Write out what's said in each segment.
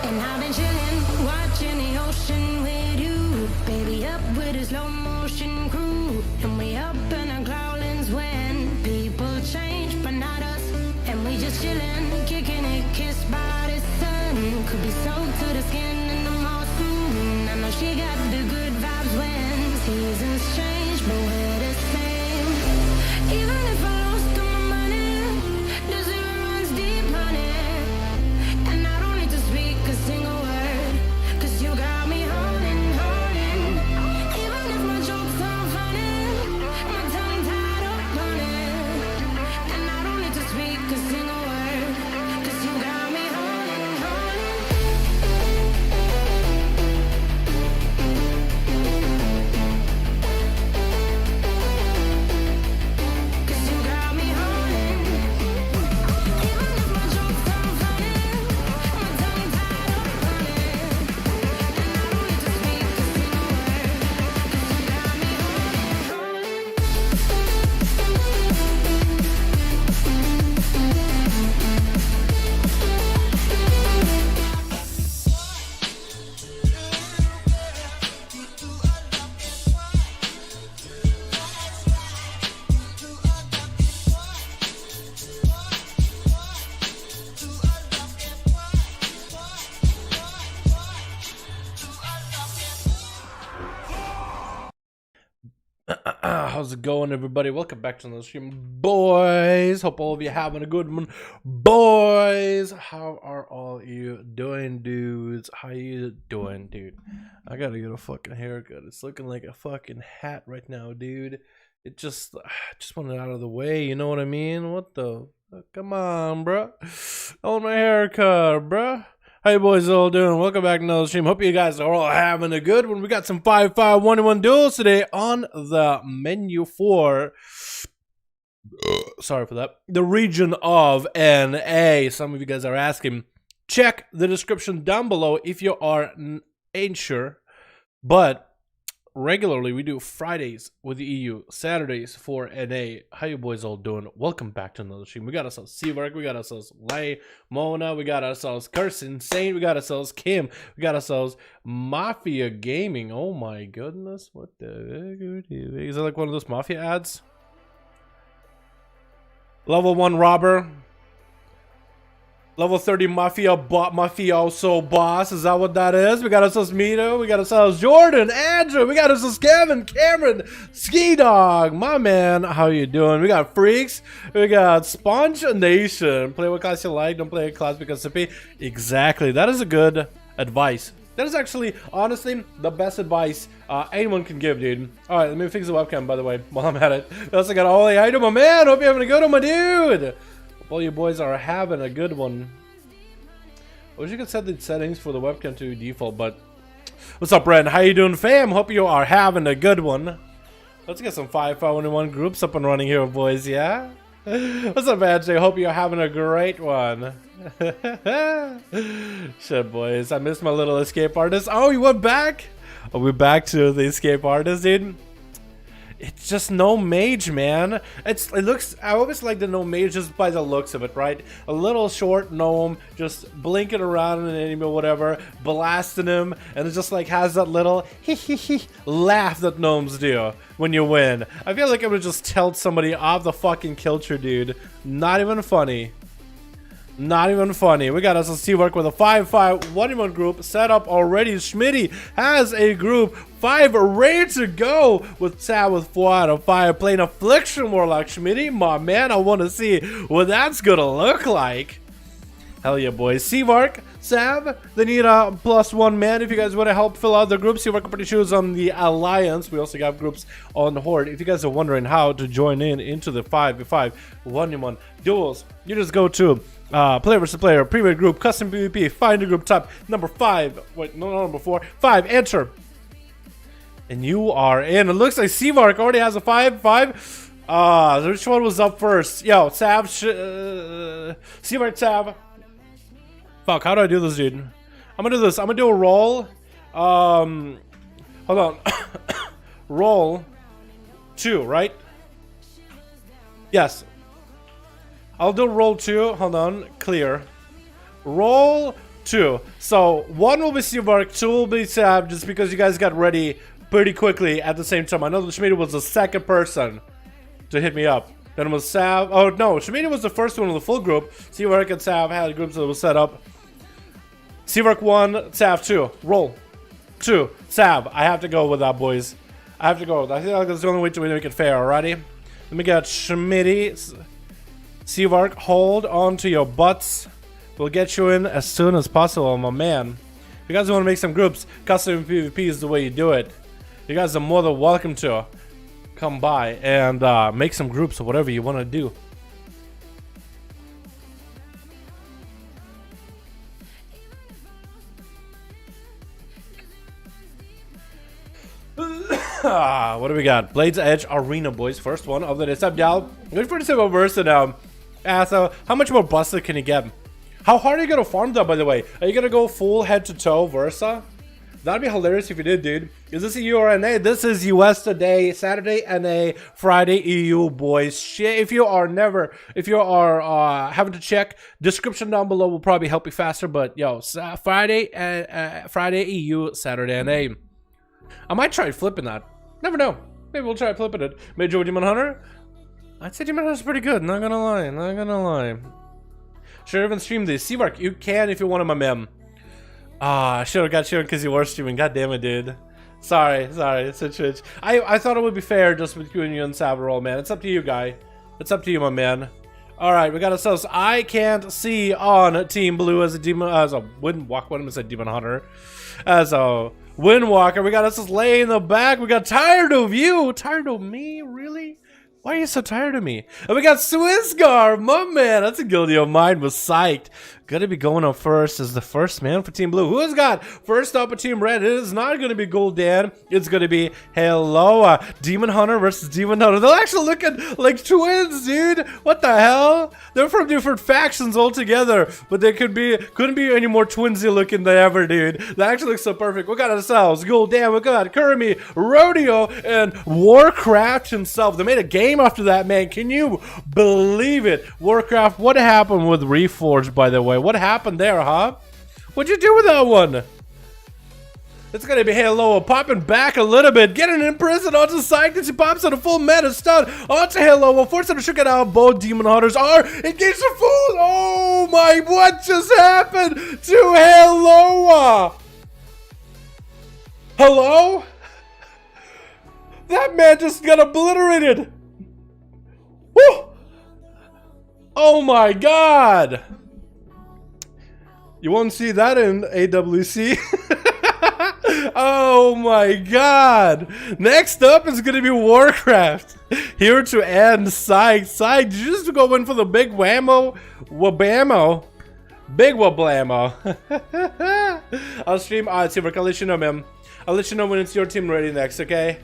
And I've been chillin', watching the ocean with you. Baby, up with a slow motion crew. And we up in our growlings when people change, but not us. And we just chillin', kicking it, kissed by the sun. Could be soaked to the skin in the mall soon. I know she got the good vibes when seasons change, but we're the same. Even if I lost all my money, the zero runs deep, honey. And I don't need to speak a single word, 'cause you got me holding, holding. Even if my jokes aren't funny, my tongue tied up on it. And I don't need to speak a single word, 'cause you got me holding, holding. How's it going, everybody? Welcome back to another stream, boys. Hope all of you having a good one, boys. How are all you doing, dudes? How you doing, dude? I gotta get a fucking haircut. It's looking like a fucking hat right now, dude. It just want it out of the way. You know what I mean? What the fuck? Come on, bro. I want my haircut, bro. How you boys all doing? Welcome back to another stream. Hope you guys are all having a good one. We got some 5V5 1v1 duels today on the menu for sorry for that, the region of NA. Some of you guys are asking. Check the description down below if you ain't sure. But regularly we do Fridays with the EU, Saturdays for NA. How you boys all doing? Welcome back to another stream. We got ourselves Seavark, we got ourselves Lay, Mona, we got ourselves Carson Saint, we got ourselves Kim, we got ourselves Mafia Gaming. Oh my goodness, what the is that like one of those Mafia ads? Level 1 robber. Level 30 mafioso boss, is that what that is? We got ourselves Mito, we got ourselves Jordan, Andrew, we got ourselves Kevin, Cameron, Ski Dog, my man, how you doing? We got Freaks, we got Sponge Nation. Play what class you like, don't play a class because it's exactly, that is a good advice. That is actually, honestly, the best advice anyone can give, dude. Alright, let me fix the webcam, by the way, while I'm at it. We also got all the item, my man, hope you're having a good one, my dude. All you boys are having a good one. I wish you could set the settings for the webcam to default, but what's up, Ren? How you doing, fam? Hope you are having a good one. Let's get some 5V5 groups up and running here, boys, yeah? What's up, AJ? Hope you're having a great one. Shit, boys. I missed my little escape artist. Oh, you went back? Oh, we're back to the escape artist, dude. It's just no mage, man. It looks, I always like the no mage just by the looks of it, right? A little short gnome just blinking around an enemy or whatever, blasting him, and it just like has that little laugh that gnomes do when you win. I feel like I would just tilt somebody off the fucking kill tree, dude. Not even funny. Not even funny. We got us a Seawork with a 5V5 1v1 group set up already. Schmitty has a group 5 ready to go with Sav with 4 out of 5 playing Affliction Warlock. Schmitty, my man, I want to see what that's gonna look like. Hell yeah, boys. Seavark, Sav, they need a +1 man if you guys want to help fill out the group. Seavark pretty sure is on the Alliance. We also got groups on Horde. If you guys are wondering how to join into the 5v5 1v1 duels, you just go to player versus player, private group, custom PvP, find a group type, number 5, wait, no, number 4, 5, enter. And you are in. It looks like Seavark already has a 5-5. Which one was up first? Yo, Sav, Seavark, Sav. Fuck, how do I do this, dude? I'm gonna do this. I'm gonna do a roll. Hold on. Roll 2, right? Yes. I'll do roll 2. Hold on. Clear. Roll 2. So 1 will be Seavark, 2 will be Sav, just because you guys got ready pretty quickly at the same time. I know that Schmidt was the second person to hit me up. Then it was Sav. Oh no, Schmidt was the first one with the full group. Seavark and Sav had groups that was set up. Seavark 1, Sav 2. Roll 2. Sav. I have to go with that, boys. I have to go. I think that's the only way to make it fair. Alrighty. Let me get Schmitty. Seavark, hold on to your butts. We'll get you in as soon as possible, my man. If you guys want to make some groups, custom PvP is the way you do it. You guys are more than welcome to come by and make some groups or whatever you want to do. What do we got? Blades Edge Arena, boys. First one of the day. Sup, y'all? Good for the simple verse now. So how much more busted can you get? How hard are you gonna farm that, by the way? Are you gonna go full head to toe Versa? That'd be hilarious if you did, dude. Is this EU or NA? This is US today, Saturday NA, Friday EU, boys. Shit, if you are having to check, description down below will probably help you faster. But yo, Friday EU, Saturday NA. I might try flipping that. Never know. Maybe we'll try flipping it. Major Demon Hunter. I'd say Demon Hunter's pretty good. Not gonna lie. Not gonna lie. Should I even stream this? Seavark, you can if you want my mem. Ah, I should have got you because you were streaming. God damn it, dude. Sorry, Switch. I thought it would be fair just between you and Savarol, man. It's up to you, guy. It's up to you, my man. Alright, we got ourselves I Can't See on Team Blue as a Windwalker. What am I saying? Demon Hunter. As a Windwalker. We got us Lay in the back. We got Tired of You. Tired of me? Really? Why are you so tired of me? And we got Swissgar, my man. That's a guilty of mine. Was psyched. Gonna be going up first as the first man for Team Blue. Who has got first up a Team Red? It is not gonna be Gul'dan. It's gonna be Hello, Demon Hunter versus Demon Hunter. They're actually looking like twins, dude. What the hell? They're from different factions altogether, but they couldn't be any more twinsy looking than ever, dude. That actually looks so perfect. We got ourselves Gul'dan. We got Kermie, Rodeo, and Warcraft himself. They made a game after that, man. Can you believe it? Warcraft. What happened with Reforged, by the way? What happened there, huh? What'd you do with that one? It's gonna be Halo popping back a little bit, getting in prison onto Cyclops. He pops on a full meta stun onto Halo. Force him to shoot it out. Both Demon Hunters are engaged the full. Oh my, what just happened to Halo? Hello? That man just got obliterated. Woo! Oh my god. You won't see that in AWC. Oh my god. Next up is going to be Warcraft. Here to end Psych. Psych, did you just go in for the big whammo? Wabammo. Big wablammo. I'll stream. Alright, Silver, I'll let you know, man. I'll let you know when it's your team ready next, okay?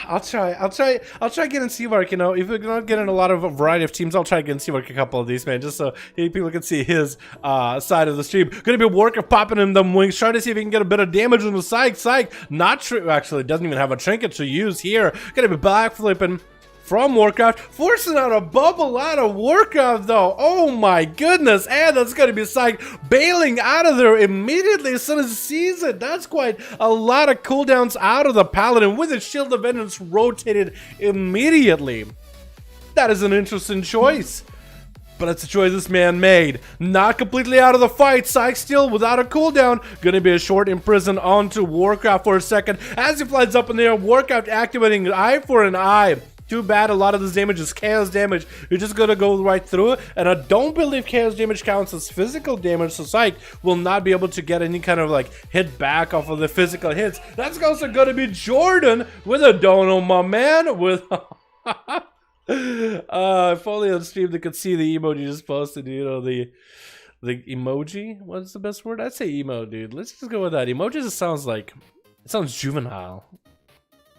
I'll try getting Seavark, you know. If we're not getting a lot of a variety of teams, I'll try getting Seavark a couple of these, man, just so people can see his side of the stream. Gonna be Warcraft popping in them wings, trying to see if he can get a bit of damage on the Psych. Psych, not true. Actually, doesn't even have a trinket to use here. Gonna be backflipping from Warcraft, forcing out a bubble out of Warcraft, though. Oh my goodness, and that's gonna be Psych bailing out of there immediately as soon as he sees it. That's quite a lot of cooldowns out of the Paladin with his Shield of Vengeance rotated immediately. That is an interesting choice, but it's a choice this man made. Not completely out of the fight. Psych still without a cooldown. Gonna be a short imprison onto Warcraft for a second as he flies up in the air. Warcraft activating an eye for an eye. Too bad a lot of this damage is chaos damage. You're just gonna go right through it, and I don't believe chaos damage counts as physical damage, so Psych will not be able to get any kind of like hit back off of the physical hits. That's also gonna be Jordan with a dono, my man, with if only on stream they could see the emoji just posted, you know, the emoji. What's the best word? I'd say emo, dude. Let's just go with that. Emoji just sounds like, it sounds juvenile.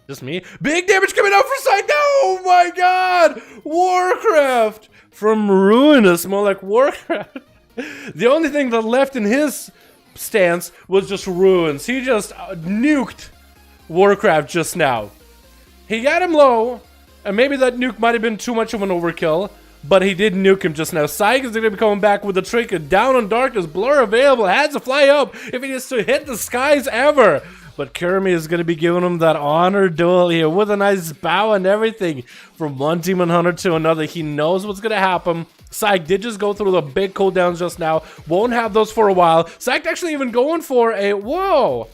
Just me? Big damage coming out for Psych. Oh my god! Warcraft! From Ruinous, more like Warcraft. The only thing that left in his stance was just Ruins. He just nuked Warcraft just now. He got him low, and maybe that nuke might have been too much of an overkill, but he did nuke him just now. Psych is going to be coming back with the trinket. Down on Darkness, Blur available, has to fly up if he needs to hit the skies ever. But Kermie is going to be giving him that honor duel here with a nice bow and everything. From one Demon Hunter to another, he knows what's going to happen. Psych did just go through the big cooldowns just now. Won't have those for a while. Psych actually even going for a, whoa,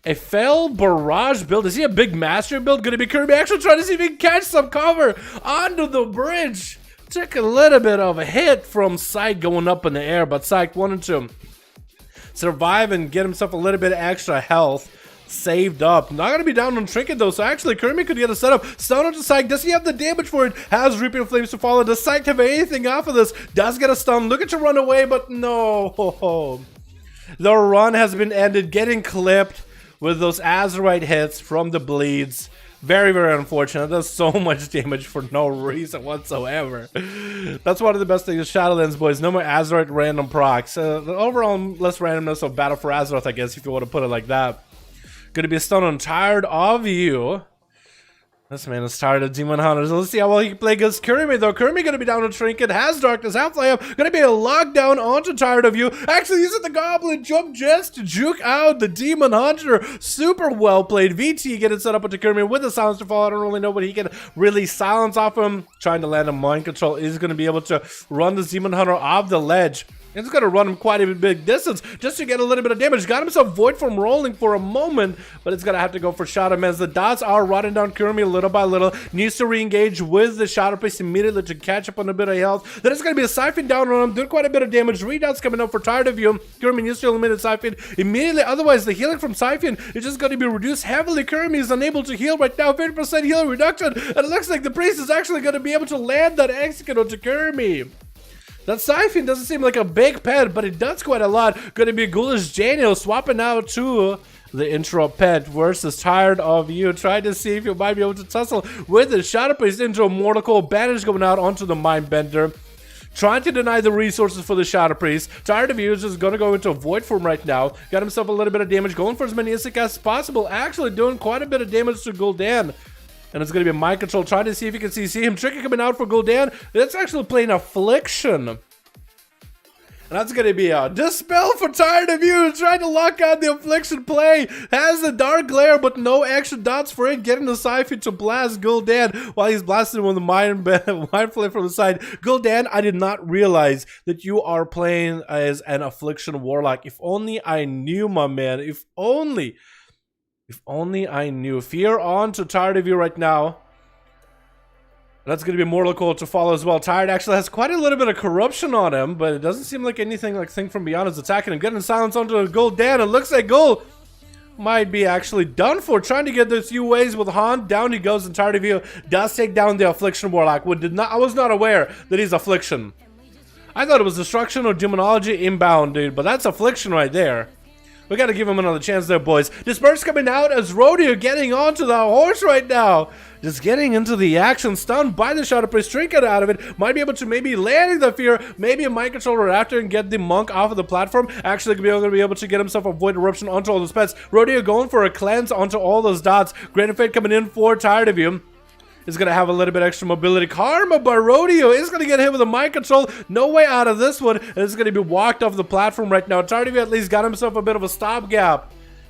a Fell Barrage build. Is he a big master build? Going to be Kermie actually trying to see if he can catch some cover onto the bridge. Took a little bit of a hit from Psych going up in the air, but Psych wanted to survive and get himself a little bit of extra health saved up. Not gonna be down on trinket though, so actually Kermie could get a setup. Stun onto Psych. Does he have the damage for it? Has Reaping Flames to follow. Does Psych have anything off of this? Does get a stun. Looking to run away, but no. The run has been ended, getting clipped with those Azerite hits from the bleeds. Very, very unfortunate. Does so much damage for no reason whatsoever. That's one of the best things. Shadowlands, boys. No more Azerite random procs. The overall less randomness of Battle for Azeroth, I guess, if you want to put it like that. Gonna be a stun on Tired of You. This man is tired of Demon Hunters. Let's see how well he can play against Kermie, though. Kermie gonna be down to Trinket, has Darkness, half fly up, gonna be a lockdown onto Tired of You. Actually using the Goblin Jump just to juke out the Demon Hunter. Super well played. VT getting set up into Kermie with the silence to fall. I don't really know what he can really silence off him. Trying to land a mind control is gonna be able to run the Demon Hunter off the ledge. It's going to run him quite a big distance just to get a little bit of damage. Got himself Void from rolling for a moment, but it's going to have to go for Shadow Man as the dots are running down Kurumi little by little. Needs to re-engage with the Shadow Priest immediately to catch up on a bit of health. Then it's going to be a Siphon down on him, doing quite a bit of damage. Readouts coming up for Tired of You. Kurumi needs to eliminate Siphon immediately, otherwise the healing from Siphon is just going to be reduced heavily. Kurumi is unable to heal right now, 50% healing reduction, and it looks like the Priest is actually going to be able to land that execute onto Kurumi. That Siphon doesn't seem like a big pet, but it does quite a lot. Gonna be Ghoulish Janio swapping out to the intro pet versus Tired of You. Trying to see if you might be able to tussle with the Shadow Priest into a Mortal Coil. Banish going out onto the Mindbender. Trying to deny the resources for the Shadow Priest. Tired of You is just gonna go into a Void form right now. Got himself a little bit of damage. Going for as many instant casts as possible. Actually doing quite a bit of damage to Gul'dan. And it's going to be Mind Control, trying to see if you can see him. Tricky coming out for Gul'dan. It's actually playing Affliction. And that's going to be a Dispel for Tired of You. Trying to lock out the Affliction play. Has the Dark Glare, but no extra dots for it. Getting the Siphon to blast Gul'dan while he's blasting with the Mind Flame from the side. Gul'dan, I did not realize that you are playing as an Affliction Warlock. If only I knew, my man. If only I knew. Fear on to Tired of You right now. That's going to be Mortal Coil to follow as well. Tired actually has quite a little bit of corruption on him, but it doesn't seem like anything like Thing from Beyond is attacking him. Getting silence onto Gul'dan. It looks like Gul might be actually done for. Trying to get this few ways with Han. Down he goes, and Tired of You does take down the Affliction Warlock. I was not aware that he's Affliction. I thought it was Destruction or Demonology inbound, dude, but that's Affliction right there. We gotta give him another chance there, boys. Disperse coming out as Rodeo getting onto the horse right now. Just getting into the action, stunned by the Shadow Priest, trinket out of it. Might be able to maybe landing the fear, maybe a Mind Controller after and get the Monk off of the platform. Actually gonna be able to get himself a Void Eruption onto all those pets. Rodeo going for a cleanse onto all those dots. Greater Fate coming in for Tired of You. Is going to have a little bit extra mobility. Karma by Rodeo is going to get hit with a Mind Control. No way out of this one. It's going to be walked off the platform right now. Tired of You at least got himself a bit of a stopgap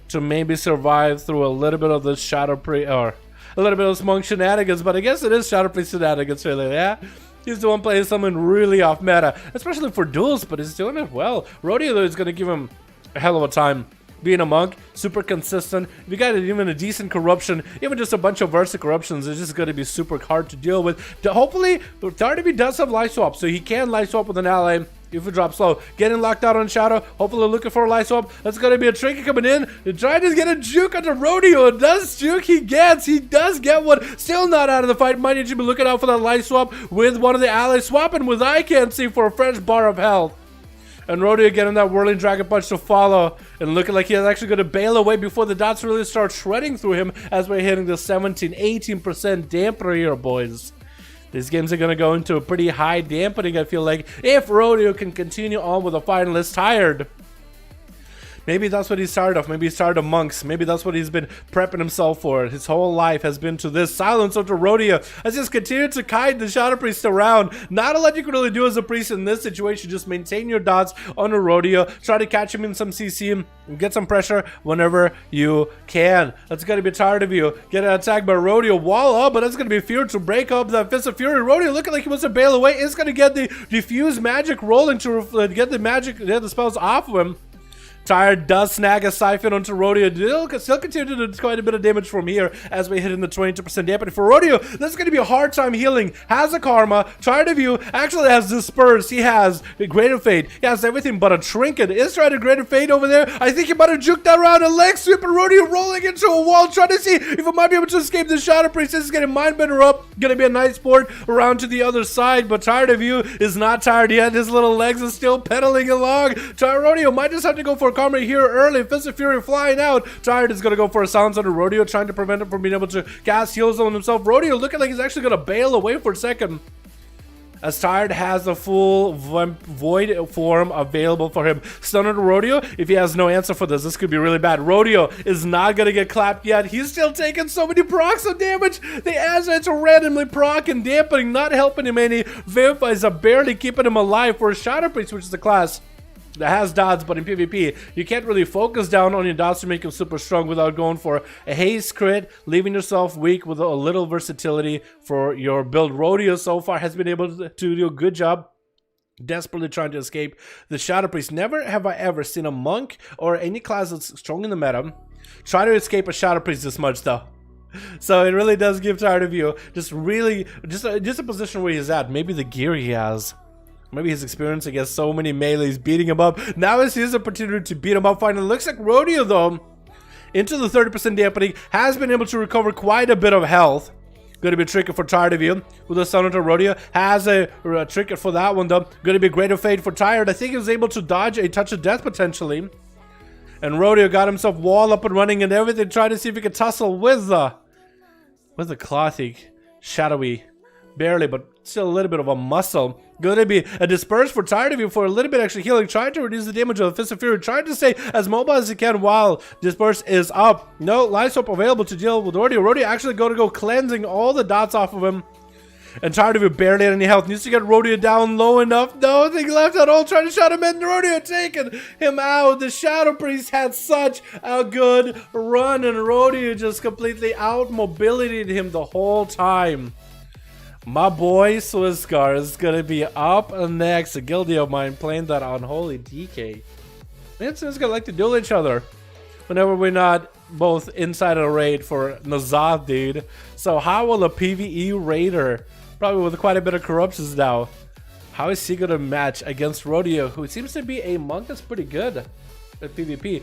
to maybe survive through a little bit of the Shadow Priest, or a little bit of Monk shenanigans, but I guess it is Shadow Priest shenanigans really, yeah? He's the one playing something really off meta, especially for duels, but he's doing it well. Rodeo though is going to give him a hell of a time. Being a monk, super consistent. If you got even a decent corruption, even just a bunch of Versa corruptions, it's just going to be super hard to deal with. Hopefully, Tired of You does have life swap, so he can life swap with an ally if it drops low. Getting locked out on Shadow, hopefully looking for a life swap. That's going to be a Trinket coming in. Trying to get a juke onto Rodeo. It does juke, he does get one. Still not out of the fight. Might need to be looking out for that life swap with one of the allies. Swapping with I Can't See for a fresh bar of health. And Rodeo getting that Whirling Dragon Punch to follow. And looking like he's actually going to bail away before the dots really start shredding through him as we're hitting the 17-18% dampener here, boys. These games are going to go into a pretty high dampening, I feel like, if Rodeo can continue on with a finalist. Tired. Maybe that's what he's tired of. Maybe he's tired of monks. Maybe that's what he's been prepping himself for. His whole life has been to this. Silence onto Rodeo has just continued to kite the Shadow Priest around. Not a lot you can really do as a priest in this situation. Just maintain your dots on a Rodeo. Try to catch him in some CC and get some pressure whenever you can. That's going to be Tired of You. Get attacked by Rodeo. Wall up, but that's going to be Fear to break up that Fist of Fury. Rodeo looking like he wants to bail away. It's going to get the Diffuse Magic rolling to get the magic, get the spells off of him. Tired does snag a Siphon onto Rodeo. Still continue to do quite a bit of damage from here as we hit in the 22% damage. For Rodeo, this is going to be a hard time healing. Has a Karma. Tired of You. Actually has Disperse. He has a Greater Fate. He has everything but a Trinket. Is trying to Greater Fate over there. I think he might have juked that around a leg sweep, and Rodeo rolling into a wall, trying to see if he might be able to escape the Shadow Priest. This is getting Mindbender up. Going to be a nice port around to the other side, but Tired of You is not tired yet. His little legs are still pedaling along. Tired Rodeo might just have to go for a Karma here early. Fist of Fury flying out. Tired is going to go for a silence under Rodeo, trying to prevent him from being able to cast heals on himself. Rodeo looking like he's actually going to bail away for a second, as Tired has the full Void form available for him. Stun under Rodeo. If he has no answer for this, this could be really bad. Rodeo is not going to get clapped yet. He's still taking so many procs of damage. The Azeroths are randomly proc and dampening, not helping him any. Vampires are barely keeping him alive for a Shadow Priest, which is the class that has dots, but in PvP, you can't really focus down on your dots to make him super strong without going for a haste crit, leaving yourself weak with a little versatility for your build. Rodeo so far has been able to do a good job desperately trying to escape the Shadow Priest. Never have I ever seen a monk or any class that's strong in the meta try to escape a Shadow Priest this much though. So it really does give Tired of You just a position where he's at. Maybe the gear he has, maybe his experience against so many melees beating him up. Now is his opportunity to beat him up finally. Looks like Rodeo though, into the 30% dampening, has been able to recover quite a bit of health. Going to be tricky for Tired of You with the Sun to Rodeo. Has a tricky for that one though. Going to be Greater Fate for Tired. I think he was able to dodge a touch of death potentially. And Rodeo got himself wall up and running and everything, trying to see if he could tussle with the clothy, shadowy, barely, but still a little bit of a muscle. Going to be a disperse for Tired of You for a little bit extra healing, trying to reduce the damage of the Fist of Fury, trying to stay as mobile as he can while disperse is up. No life swap available to deal with Rodeo. Rodeo actually going to go cleansing all the dots off of him. And Tired of You barely had any health. Needs to get Rodeo down low enough. Nothing left at all. Trying to shot him in. Rodeo taking him out. The Shadow Priest had such a good run. And Rodeo just completely out-mobilitated him the whole time. My boy Swisscar is going to be up next. A guildie of mine playing that Unholy DK. Man, Swisscar like to duel each other whenever we're not both inside a raid for Nazath, dude. So how will a PvE raider, probably with quite a bit of corruptions now, how is he going to match against Rodeo, who seems to be a monk that's pretty good at PvP?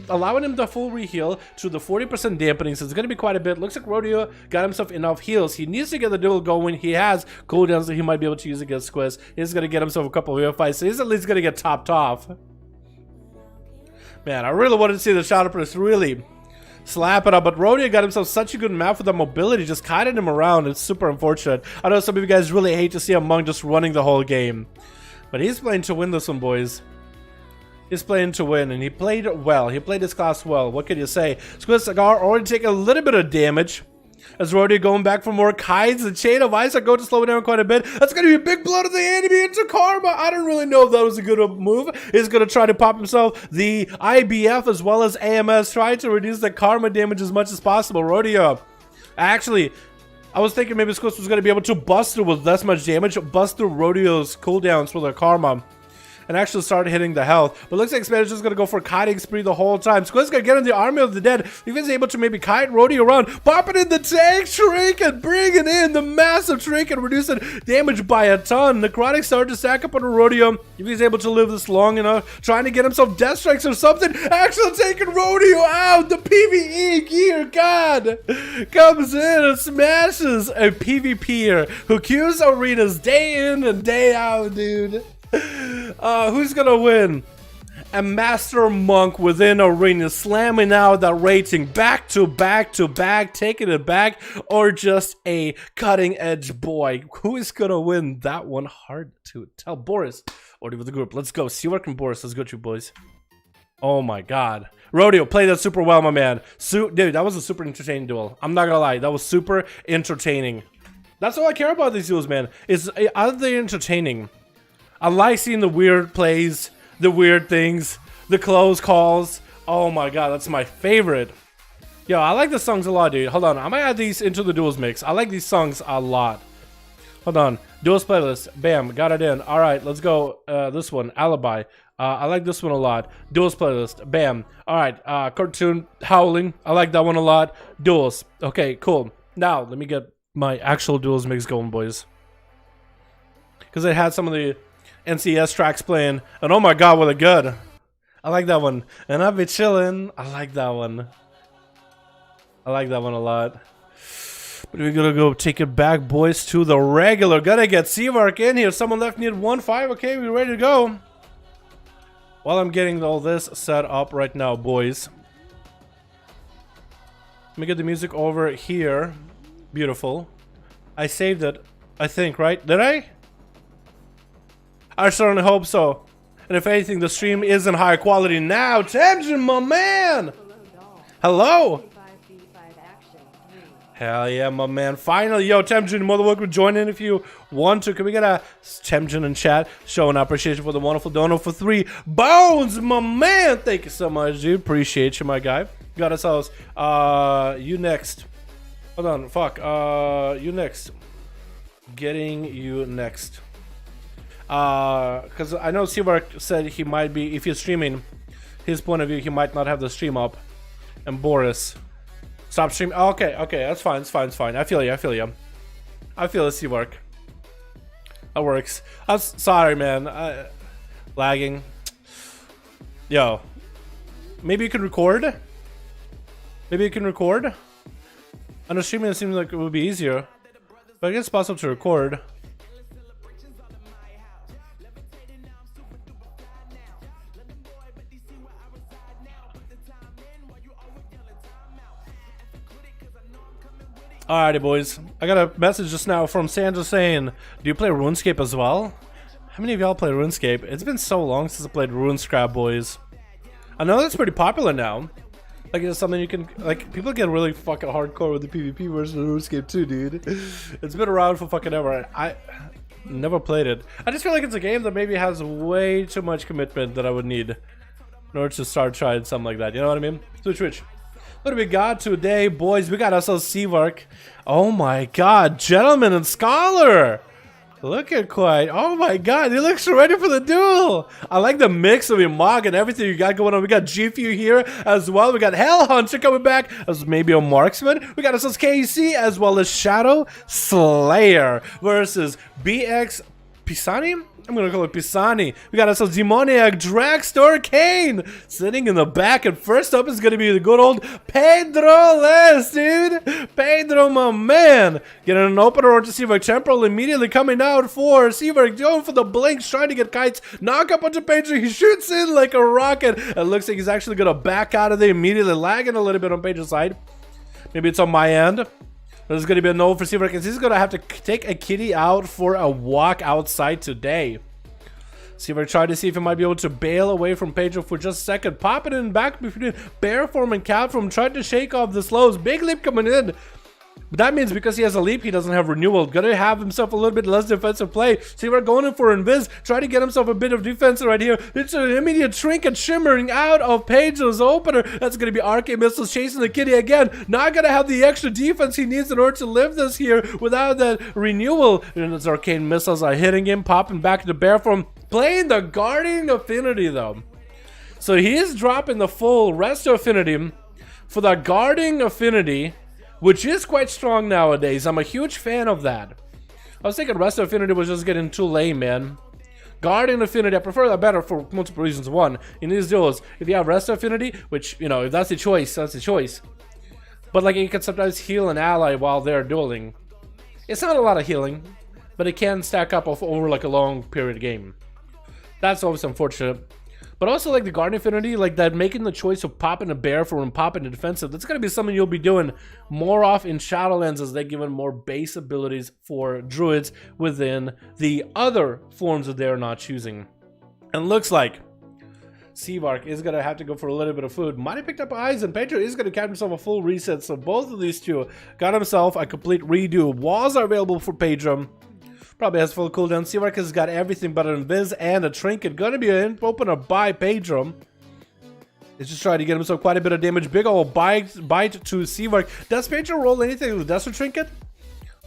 Allowing him the full reheal to the 40% dampening, so it's going to be quite a bit. Looks like Rodeo got himself enough heals. He needs to get the duel going. He has cooldowns that he might be able to use against Squiz. He's going to get himself a couple of fights, so he's at least going to get topped off. Man, I really wanted to see the Shadow Priest really slap it up, but Rodeo got himself such a good map with the mobility, just kiting him around. It's super unfortunate. I know some of you guys really hate to see a monk just running the whole game, but he's playing to win this one, boys. He's playing to win, and he played well. He played his class well. What can you say? Squiz Cigar already taking a little bit of damage. As Rodeo going back for more kites. The Chain of Ice are going to slow it down quite a bit. That's going to be a big blow to the enemy into Karma. I don't really know if that was a good move. He's going to try to pop himself the IBF as well as AMS, trying to reduce the Karma damage as much as possible. Rodeo. Actually, I was thinking maybe Squiz was going to be able to bust through with less much damage, bust through Rodeo's cooldowns for the Karma, and actually start hitting the health. But looks like Spanish is going to go for a kiting spree the whole time. Squiz going to get in the Army of the Dead. If he's able to maybe kite Rodeo around, popping in the tank trinket, bringing in the massive trinket, reducing damage by a ton. Necrotic starting to stack up on Rodeo. If he's able to live this long enough, trying to get himself death strikes or something. Actually taking Rodeo out. The PvE gear god comes in and smashes a PvPer who queues arenas day in and day out, dude. Who's gonna win? A master monk within arena slamming out that rating back to back to back, taking it back, or just a cutting edge boy? Who is gonna win that one? Hard to tell. Boris, already with the group. Let's go. See what can Boris. Let's go, you boys. Oh my god. Rodeo played that super well, my man. Dude, that was a super entertaining duel. I'm not gonna lie. That was super entertaining. That's all I care about these duels, man. Are they entertaining? I like seeing the weird plays, the weird things, the close calls. Oh my god, that's my favorite. Yo, I like the songs a lot, dude. Hold on, I'm gonna add these into the duels mix. I like these songs a lot. Hold on, duels playlist. Bam, got it in. All right, let's go. This one, Alibi. I like this one a lot. Duels playlist. Bam. All right, cartoon Howling. I like that one a lot. Duels. Okay, cool. Now let me get my actual duels mix going, boys. Because it had some of the NCS tracks playing, and oh my god, what a good. I like that one. And I'll be chilling. I like that one. I like that one a lot. But we're gonna go take it back, boys, to the regular. Gotta get Seavark in here. Someone left needed 1-5. Okay, we're ready to go. While I'm getting all this set up right now, boys, let me get the music over here. Beautiful. I saved it, I think, right? Did I? I certainly hope so. And if anything, the stream is in higher quality now. Temjin, my man! Hello! Hell yeah, my man. Finally, yo, Temjin, more than welcome to join in if you want to. Can we get a Temjin in chat showing appreciation for the wonderful dono for 3 bones, my man? Thank you so much, dude. Appreciate you, my guy. Got ourselves. You next. Hold on, fuck. You next. Getting you next. Because I know Seavark said he might be, if he's streaming, his point of view, he might not have the stream up. And Boris, stop streaming. Oh, okay, that's fine, it's fine. I feel you. I feel it, Seavark. That works. I'm sorry, man. Lagging. Yo, maybe you can record. I know streaming seems like it would be easier, but I guess it's possible to record. Alrighty, boys. I got a message just now from Sandra saying, do you play RuneScape as well? How many of y'all play RuneScape? It's been so long since I played RuneScrap, boys. I know that's pretty popular now. Like, it's something you can, like, people get really fucking hardcore with the PvP version of RuneScape too, dude. It's been around for fucking ever. I never played it. I just feel like it's a game that maybe has way too much commitment that I would need in order to start trying something like that. You know what I mean? Switch. What do we got today, boys? We got ourselves Seavark. Oh my god, Gentleman and Scholar! Look at quite. Oh my god, he looks ready for the duel! I like the mix of your Mog and everything you got going on. We got GFU here as well. We got Hellhunter coming back as maybe a marksman. We got ourselves KC as well as Shadow Slayer versus BX Pisani? I'm gonna call it Pisani. We got ourselves Demoniac Dragstore Kane sitting in the back, and first up is gonna be the good old Pedro Les, dude. Pedro, my man, getting an opener onto Seavark. Temporal immediately coming out for Seavark, going for the blinks, trying to get kites. Knock up onto Pedro. He shoots in like a rocket. It looks like he's actually gonna back out of there immediately, lagging a little bit on Pedro's side. Maybe it's on my end. There's going to be a no for Seavark, because he's going to have to take a kitty out for a walk outside today. Seavark tried to see if he might be able to bail away from Pedro for just a second. Popping in back between Bear Form and Cat Form, trying to shake off the slows. Big leap coming in. But that means because he has a leap, he doesn't have renewal. Gonna have himself a little bit less defensive play. Seavark going in for Invis, trying to get himself a bit of defense right here. It's an immediate trinket shimmering out of Pedro's opener. That's gonna be Arcane Missiles chasing the kitty again. Not gonna have the extra defense he needs in order to live this here without that renewal. And his Arcane Missiles are hitting him, popping back to Bear Form. Playing the Guarding Affinity though. So he is dropping the full Resto Affinity for the Guarding Affinity, which is quite strong nowadays. I'm a huge fan of that. I was thinking Resto Affinity was just getting too lame, man. Guardian Affinity, I prefer that better for multiple reasons. One, in these duels, if you have Resto Affinity, which, you know, if that's the choice, that's the choice. But, like, you can sometimes heal an ally while they're dueling. It's not a lot of healing, but it can stack up over, like, a long period game. That's always unfortunate. But also, like, the Guardian Affinity, like that, making the choice of popping a Bear for and popping a defensive, that's going to be something you'll be doing more off in Shadowlands as they give them more base abilities for druids within the other forms that they're not choosing. And looks like Seavark is going to have to go for a little bit of food. Might have picked up eyes, and Pedro is going to catch himself a full reset. So both of these two got himself a complete redo. Walls are available for Pedro. Probably has full cooldown. Seavark has got everything but an Invis and a Trinket. Gonna be an opener by Pedro. He's just trying to get himself quite a bit of damage. Big ol' bite to Seavark. Does Pedro roll anything with Desert Trinket?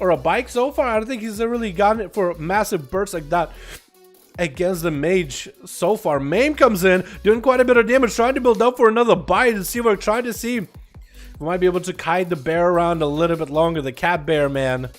Or a bike so far? I don't think he's really gotten it for massive bursts like that against the mage so far. Maim comes in, doing quite a bit of damage, trying to build up for another bite. And Seavark trying to see if we might be able to kite the bear around a little bit longer. The cat bear man.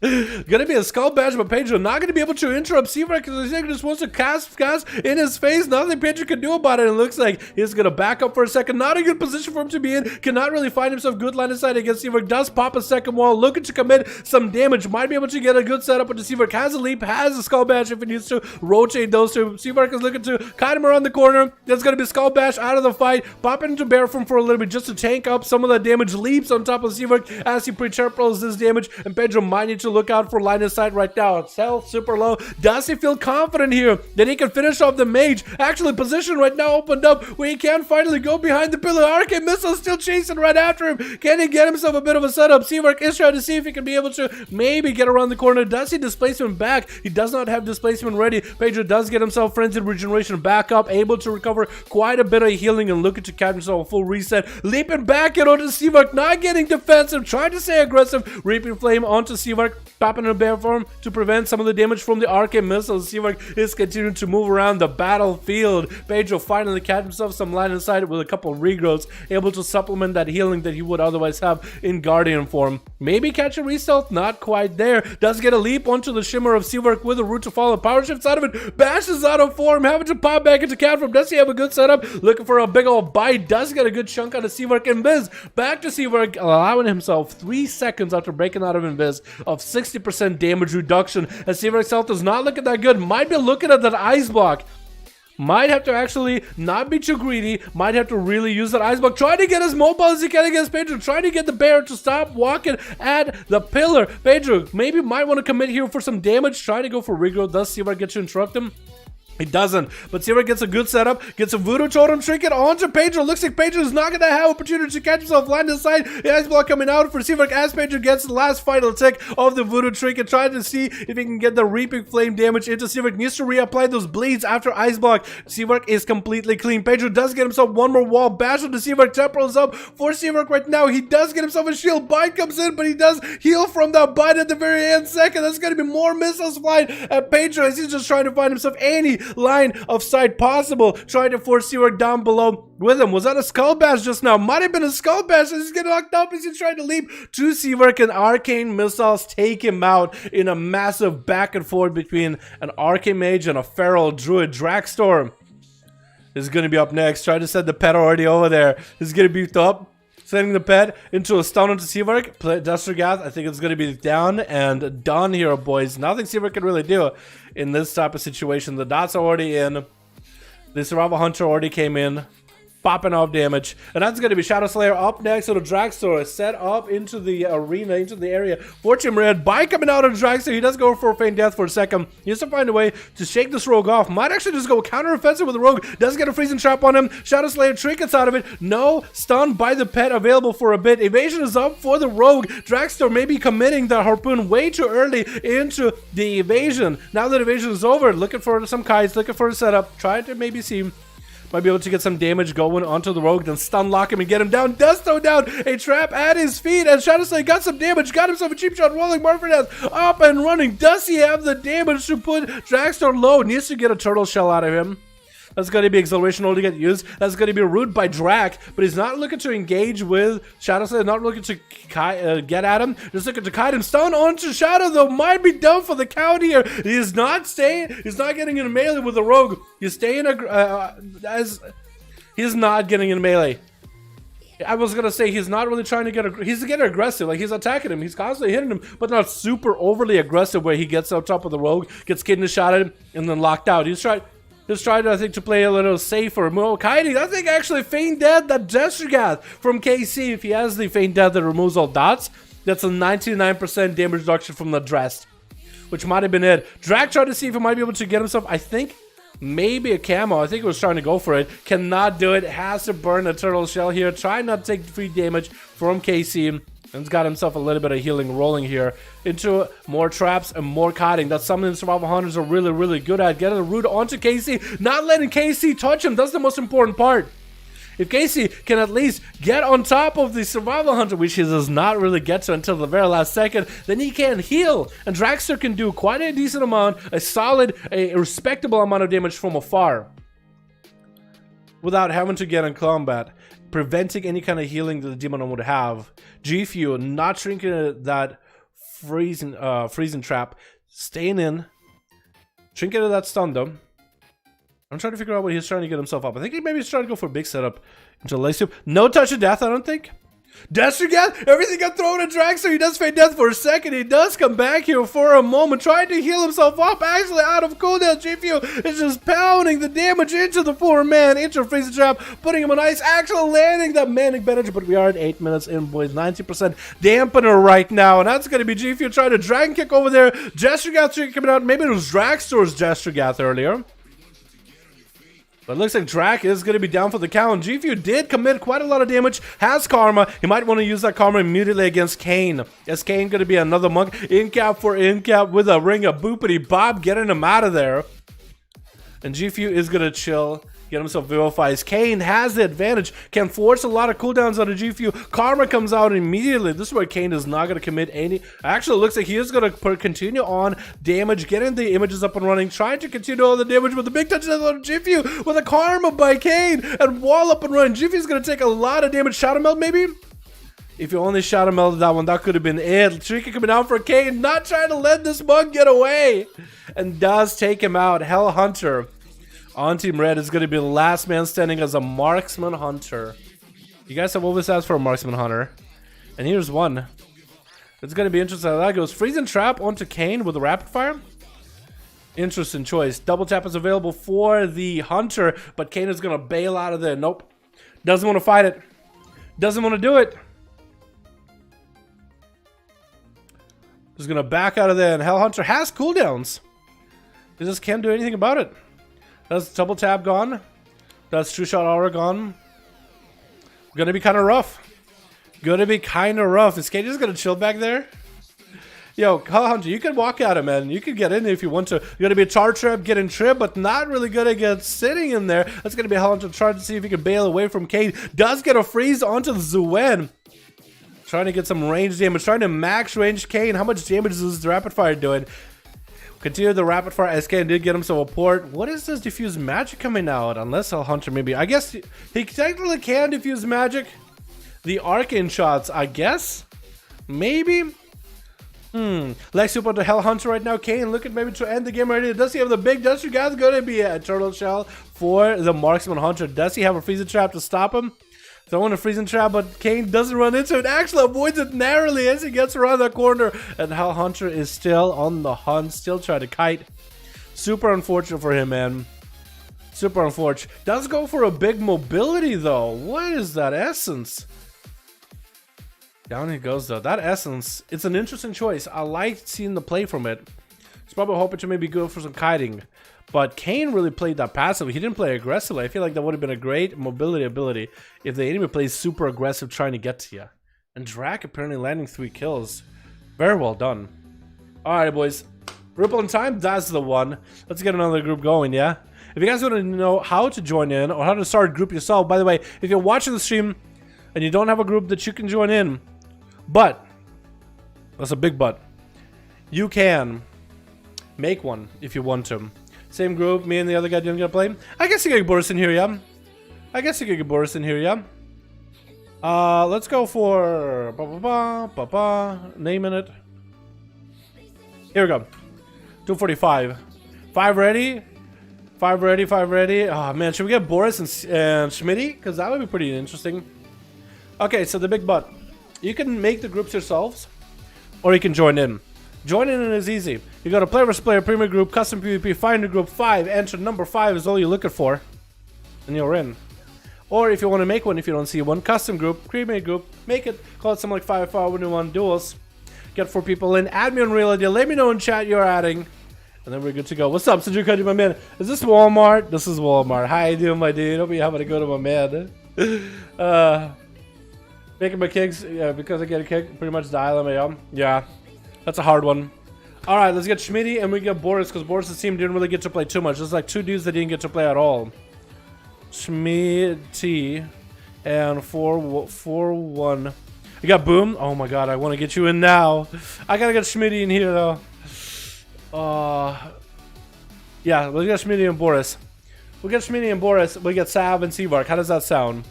Gonna be a skull bash, but Pedro not gonna be able to interrupt Seavark because he just wants to cast in his face. Nothing Pedro can do about it. It looks like he's gonna back up for a second. Not a good position for him to be in. Cannot really find himself good line of sight against Seavark. Does pop a second wall, looking to commit some damage. Might be able to get a good setup with the Seavark. Has a leap, has a skull bash if he needs to rotate those two. Seavark is looking to kite him around the corner. There's gonna be skull bash out of the fight. Pop into bear form for a little bit just to tank up some of the damage. Leaps on top of Seavark as he pre-temporals this damage, and Pedro might need to look out for line of sight right now. It's health super low. Does he feel confident here that he can finish off the mage? Actually, position right now opened up where he can finally go behind the pillar. Arcane Missile still chasing right after him. Can he get himself a bit of a setup? Seavark is trying to see if he can be able to maybe get around the corner. Does he displace him back? He does not have displacement ready. Pedro does get himself Frenzied Regeneration back up, able to recover quite a bit of healing and looking to catch himself a full reset. Leaping back in onto Seavark, not getting defensive, trying to stay aggressive. Reaping Flame onto Seavark. popping in a bear form to prevent some of the damage from the arcane missiles. Seawork is continuing to move around the battlefield. Pedro finally catch himself some line of sight with a couple of regrowths, able to supplement that healing that he would otherwise have in Guardian form. Maybe catch a re-stealth, not quite there. Does get a leap onto the shimmer of Seawork with a route to follow. Power shifts out of it, bashes out of form, having to pop back into cat form. Does he have a good setup? Looking for a big old bite. Does get a good chunk out of Seawork. Invis back to Seawork, allowing himself 3 seconds after breaking out of Invis of 60% damage reduction. As Seawork's health is not looking that good. Might be looking at that ice block. Might have to actually not be too greedy. Might have to really use that ice block. Try to get as mobile as he can against Pedro. Try to get the bear to stop walking at the pillar. Pedro maybe might want to commit here for some damage. Try to go for regrowth. Does Seawork get to interrupt him? He doesn't, but Seawork gets a good setup, gets a Voodoo Totem Trinket onto Pedro. Looks like Pedro is not going to have opportunity to catch himself line inside. The ice block coming out for Seawork as Pedro gets the last final tick of the Voodoo Trinket, trying to see if he can get the Reaping Flame damage into Seawork. Needs to reapply those bleeds after ice block. Seawork is completely clean. Pedro does get himself one more wall bash on the Seawork. Temporal is up for Seawork right now. He does get himself a shield. Bite comes in, but he does heal from that bite at the very end second. That's going to be more missiles flying at Pedro as he's just trying to find himself any line of sight possible, trying to force Seawork down below with him. Was that a skull bash just now? Might have been a skull bash as he's getting knocked up as he's trying to leap to Seawork, and arcane missiles take him out in a massive back and forth between an arcane mage and a feral druid. Dragstorm is going to be up next. Try to set the pet already over there. He's going to be beefed up. Sending the pet into a stun onto Seawork. Destergath, I think it's going to be down and done here, boys. Nothing Seawork can really do in this type of situation. The dots are already in. The Survival Hunter already came in. Popping off damage, and that's going to be Shadow Slayer up next. So the Dragstore is set up into the arena, into the area. Fortune Red by coming out of the Dragstore. He does go for a feign death for a second. He has to find a way to shake this rogue off. Might actually just go counter-offensive with the rogue. Does get a freezing trap on him. Shadow Slayer trinkets out of it. No stun by the pet available for a bit. Evasion is up for the rogue. Dragstore may be committing the harpoon way too early into the evasion. Now that evasion is over, looking for some kites, looking for a setup. Trying to maybe see. Might be able to get some damage going onto the rogue, then stun lock him and get him down. Does throw down a trap at his feet, and Shadow Slayer got some damage, got himself a cheap shot, rolling Marford up and running. Does he have the damage to put Dragstore low? Needs to get a turtle shell out of him. That's going to be acceleration only to get used. That's going to be root by Drak, but he's not looking to engage with Shadow Slayer, not looking to get at him. Just looking to kite him. Stun onto Shadow, though. Might be done for the count here. He is not staying. He's not getting in a melee with the rogue. He's staying he's not getting in melee. I was gonna say he's not really trying to he's getting aggressive, like he's attacking him, he's constantly hitting him, but not super overly aggressive where he gets up top of the rogue, gets kidney shot at him, and then locked out. He's trying, I think, to play a little safer. More kiting. I think actually feign death that Destergath from KC, if he has the feign death that removes all dots, that's a 99% damage reduction from the dressed, which might have been it. Drak tried to see if he might be able to get himself, I think, maybe a camo. I think he was trying to go for it. Cannot do it. Has to burn a turtle shell here. Try not to take free damage from KC. And he's got himself a little bit of healing rolling here into more traps and more kiting. That's something the Survival Hunters are really, really good at. Getting the root onto KC. Not letting KC touch him. That's the most important part. If Casey can at least get on top of the Survival Hunter, which he does not really get to until the very last second, then he can heal. And Dragster can do quite a decent amount, a respectable amount of damage from afar, without having to get in combat, preventing any kind of healing that the Demon would have. G-Fuel not shrinking that freezing trap, staying in, shrinking that stun though. I'm trying to figure out what he's trying to get himself up. I think maybe he's trying to go for a big setup into Light Soup. No touch of death, I don't think. Destergath, everything got thrown at Dragster. He does fade death for a second. He does come back here for a moment, trying to heal himself up. Actually, out of cooldown, GFU is just pounding the damage into the poor man, into a freezing trap, putting him on ice, actually landing that manic advantage. But we are at 8 minutes in, boys. 90% dampener right now, and that's going to be GFU trying to dragon kick over there. Destergath coming out. Maybe it was Dragstore's Destergath earlier. But it looks like Drak is going to be down for the count. GFU did commit quite a lot of damage. Has Karma. He might want to use that Karma immediately against Kane. Is Kane going to be another monk? In-cap for in-cap with a ring of boopity bob, getting him out of there. And GFU is going to chill Get himself vilifies. Kane has the advantage. Can force a lot of cooldowns on a GPU. Karma comes out immediately. This is where Kane is not going to commit any. Actually, it looks like he is going to continue on damage, getting the images up and running, trying to continue all the damage with the big touches on GPU with a Karma by Kane and wall up and running. GPU is going to take a lot of damage. Shadow Melt maybe? If you only Shadow Melted that one, that could have been it. Tricky coming out for Kane, not trying to let this mug get away. And does take him out. Hell Hunter on Team Red is going to be the last man standing as a Marksman Hunter. You guys have always asked for a Marksman Hunter. And here's one. It's going to be interesting how that goes. Freeze and Trap onto Kane with a Rapid Fire. Interesting choice. Double tap is available for the Hunter, but Kane is going to bail out of there. Nope. Doesn't want to fight it. Doesn't want to do it. Just going to back out of there, and Hell Hunter has cooldowns. He just can't do anything about it. That's double tap gone. That's True Shot Aura gone. Gonna be kind of rough. Gonna be kind of rough. Is Kane just gonna chill back there? Yo, Hell Hunter, you can walk at him, man. You can get in if you want to. You're gonna be a charge trap, get in trip, but not really gonna get sitting in there. That's gonna be a Hell Hunter trying to see if he can bail away from Kane. Does get a freeze onto the Zuen. Trying to get some range damage. Trying to max range Kane. How much damage is the Rapid Fire doing? Continue the Rapid Fire as Kane did get himself a port. What is this diffuse magic coming out? Unless Hell Hunter maybe. I guess he technically can diffuse magic. The Arcane shots, I guess. Maybe. Lex super to Hell Hunter right now. Kane looking maybe to end the game already. Does he have the big Dust? You guys gonna be a Turtle Shell for the Marksman Hunter. Does he have a Freezing Trap to stop him? Throwing a Freezing Trap, but Kane doesn't run into it. Actually avoids it narrowly as he gets around that corner. And Hell Hunter is still on the hunt, still trying to kite. Super unfortunate for him, man. Super unfortunate. Does go for a big mobility, though. What is that essence? Down he goes, though. That essence, it's an interesting choice. I like seeing the play from it. He's probably hoping to maybe go for some kiting. But Kane really played that passively. He didn't play aggressively. I feel like that would have been a great mobility ability if the enemy plays super aggressive trying to get to you. And Drac apparently landing 3 kills. Very well done. Alright, boys. Ripple in time, that's the one. Let's get another group going, yeah? If you guys want to know how to join in or how to start a group yourself, by the way, if you're watching the stream and you don't have a group that you can join in, but, that's a big but, you can make one if you want to. Same group, me and the other guy didn't get to play. I guess you can get Boris in here, yeah? I guess you can get Boris in here, yeah? Let's go for... naming it. Here we go. 245. 5 ready? 5 ready, 5 ready. Oh, man, should we get Boris and Schmitty? Because that would be pretty interesting. Okay, so the big but. You can make the groups yourselves, or you can join in. Joining in is easy. You go to player vs player, premier group, custom PvP, find a group 5, enter number 5 is all you're looking for, and you're in. Or if you want to make one, if you don't see one, custom group, create a group, make it, call it something like 5V5 1V1 Duels. Get 4 people in, add me on Real ID, let me know in chat you're adding, and then we're good to go. What's up, Sajuka, my man? Is this Walmart? This is Walmart. How you doing, my dude? Hope you're having a good one, my man. Making my kicks, yeah, because I get a kick, pretty much dial him, yeah. That's a hard one. Alright, let's get Schmitty and we get Boris, because Boris' team didn't really get to play too much. There's like 2 dudes that didn't get to play at all. Schmitty and 4-1. You got Boom. Oh my god, I want to get you in now. I gotta get Schmitty in here though. Yeah, let's get Schmitty and Boris. We'll get Schmitty and Boris. We'll get Sav and Seavark. How does that sound?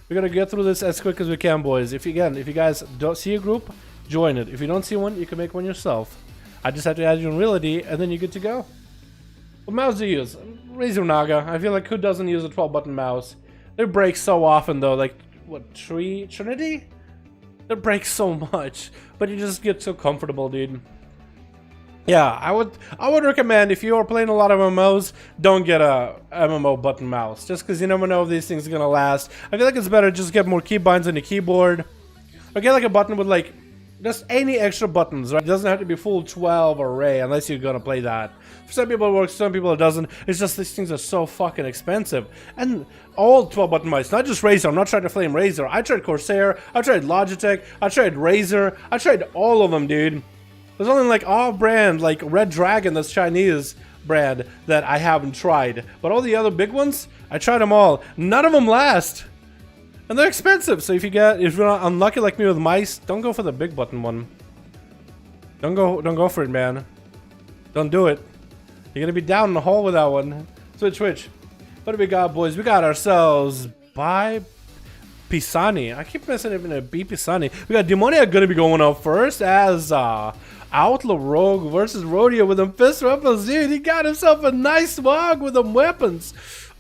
We're gonna get through this as quick as we can, boys. If you guys don't see a group, join it. If you don't see one, you can make one yourself. I just have to add you in Reality, and then you're good to go. What mouse do you use? Razer Naga. I feel like who doesn't use a 12-button mouse? They break so often, though. Like, what, Trinity? They break so much, but you just get so comfortable, dude. Yeah, I would recommend if you are playing a lot of MMOs, don't get a MMO button mouse, just because you never know if these things are gonna last. I feel like it's better to just get more keybinds on the keyboard, or get like a button with like just any extra buttons, right? It doesn't have to be full 12 array unless you're gonna play that. For some people it works, some people it doesn't. It's just these things are so fucking expensive. And all 12-button mice, not just Razer. I'm not trying to flame Razer. I tried Corsair, I tried Logitech, I tried Razer, I tried all of them, dude. There's only like off-brand, like Red Dragon that's Chinese, brand that I haven't tried. But all the other big ones, I tried them all. None of them last. And they're expensive. So if you're unlucky like me with mice, don't go for the big button one. Don't go for it, man. Don't do it. You're gonna be down in the hole with that one. Switch. What do we got, boys? We got ourselves by Pisani. I keep messing up in a B Pisani. We got Demoniac gonna be going up first as Outlaw Rogue versus Rodeo with them fist weapons. Dude, he got himself a nice swag with them weapons.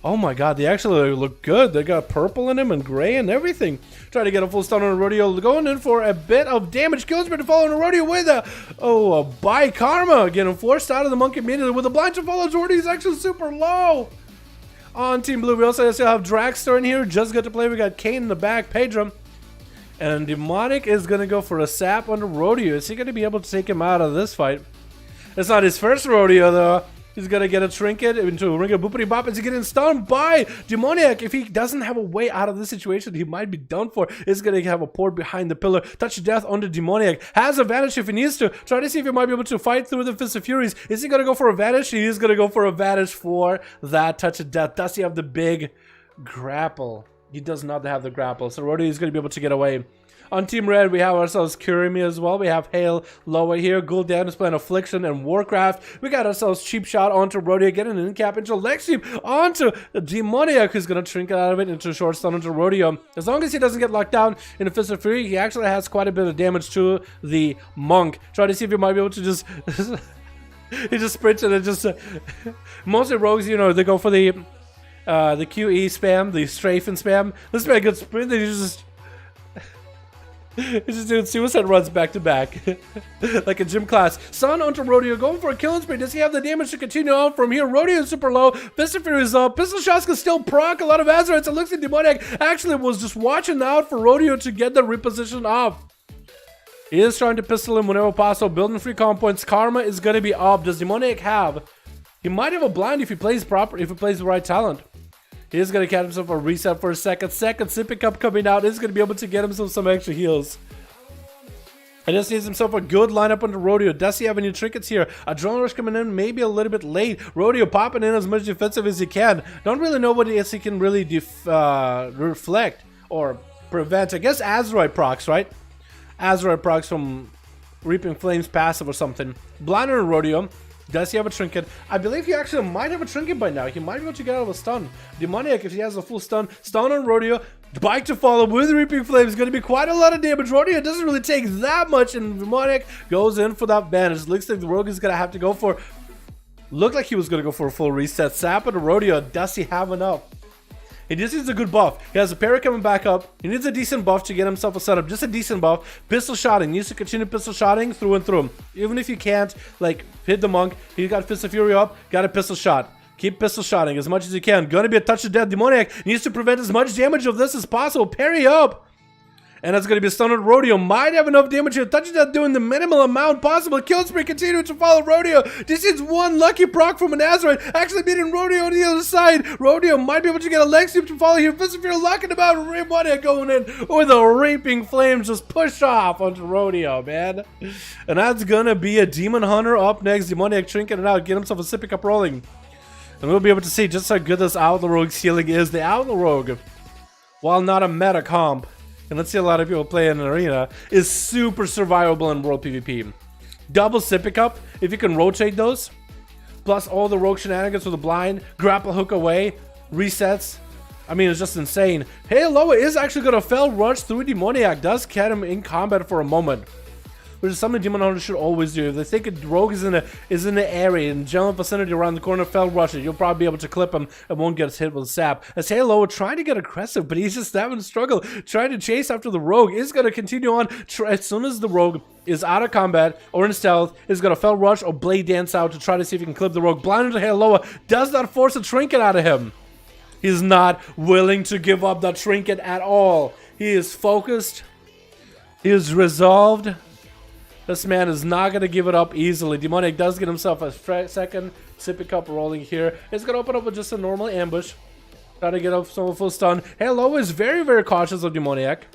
Oh my god, they actually look good. They got purple in them and gray and everything. Try to get a full stun on a Rodeo, going in for a bit of damage. Kills to follow on a Rodeo with a by Karma. Getting forced out of the monk immediately with a blind to follow. Rodeo is actually super low. On Team Blue, we also still have Dragster in here. Just got to play. We got Kane in the back, Pedro. And Demonic is going to go for a sap on the Rodeo. Is he going to be able to take him out of this fight? It's not his first Rodeo, though. He's going to get a trinket into a ring of boopity bop. Is he getting stunned by Demoniac? If he doesn't have a way out of this situation, he might be done for. He's going to have a port behind the pillar. Touch of death on the Demoniac. Has a vanish if he needs to. Try to see if he might be able to fight through the Fist of Furies. Is he going to go for a vanish? He is going to go for a vanish for that touch of death. Does he have the big grapple? He does not have the grapple. So Rodeo is going to be able to get away. On Team Red, we have ourselves Kurimi as well. We have Hail Lower here. Gul'dan is playing Affliction and Warcraft. We got ourselves Cheap Shot onto Rodeo, getting an in-cap into leg sweep onto Demoniac, who's going to trinket out of it into a short stun onto Rodeo. As long as he doesn't get locked down in the Fist of Fury, he actually has quite a bit of damage to the Monk. Try to see if he might be able to just... he just sprints and it just... mostly rogues, you know, they go for the QE spam, the strafe and spam. This is a good sprint, then you just... He's just doing suicide runs back to back. Like a gym class. Sun onto Rodeo, going for a killing spree. Does he have the damage to continue on from here? Rodeo is super low. Fist of Fury is up. Pistol shots can still proc a lot of Azeroths. It looks like Demoniac actually was just watching out for Rodeo to get the reposition off. He is trying to pistol him whenever possible. Building free comp points. Karma is going to be up. Does Demoniac have? He might have a blind if he plays proper, if he plays the right talent. He is going to catch himself a reset for a second. Sipping Cup coming out is going to be able to get himself some extra heals. And just needs himself a good lineup on the Rodeo. Does he have any trinkets here? Adrenaline Rush coming in maybe a little bit late. Rodeo popping in as much defensive as he can. Don't really know what it is he can really reflect or prevent. I guess Azeroth procs, right? Azeroth procs from Reaping Flames passive or something. Blind on Rodeo. Does he have a trinket? I believe he actually might have a trinket by now. He might be able to get out of a stun. Demoniac, if he has a full stun on Rodeo. Bike to follow with Reaping Flames. Going to be quite a lot of damage. Rodeo doesn't really take that much, and Demoniac goes in for that vanish. Looks like the Rogue is going to have to go for... Looked like he was going to go for a full reset. Sap on the Rodeo. Does he have enough? He just needs a good buff. He has a parry coming back up. He needs a decent buff to get himself a setup. Just a decent buff. Pistol shotting. Needs to continue pistol shotting through and through. Even if you can't, like, hit the monk. He got Fist of Fury up. Got a pistol shot. Keep pistol shotting as much as you can. Gonna be a touch of death. Demoniac needs to prevent as much damage of this as possible. Parry up. And that's going to be a stun on Rodeo. Might have enough damage here. Touch of death doing the minimal amount possible. Kill spree continuing to follow Rodeo. This is one lucky proc from an Azeroth. Actually beating Rodeo on the other side. Rodeo might be able to get a leg sweep to follow here. Fist of Fury locking him out. Demoniac going in with a Reaping Flames. Just push off onto Rodeo, man. And that's going to be a Demon Hunter up next. Demoniac trinketing it out. Get himself a sippy cup rolling. And we'll be able to see just how good this Outlaw Rogue's healing is. The Outlaw Rogue, while not a meta comp, and let's see a lot of people play in an arena, is super survivable in World PvP. Double Sippy Cup, if you can rotate those, plus all the rogue shenanigans with the blind, grapple hook away, resets. I mean, it's just insane. Hey, Loa is actually going to fell rush through Demoniac, does catch him in combat for a moment. Which is something Demon Hunter should always do. If they think a rogue is in the area, in the general vicinity around the corner, fell rush it, you'll probably be able to clip him and won't get hit with sap. As Halo trying to get aggressive, but he's just having a struggle. Trying to chase after the rogue is going to continue on. As soon as the rogue is out of combat or in stealth, is going to fell rush or blade dance out to try to see if he can clip the rogue. Blinded to Halo does not force a trinket out of him. He's not willing to give up that trinket at all. He is focused. He is resolved. This man is not going to give it up easily. Demoniac does get himself a second sippy cup rolling here. It's going to open up with just a normal ambush. Try to get up some full stun. Hello is very, very cautious of Demoniac.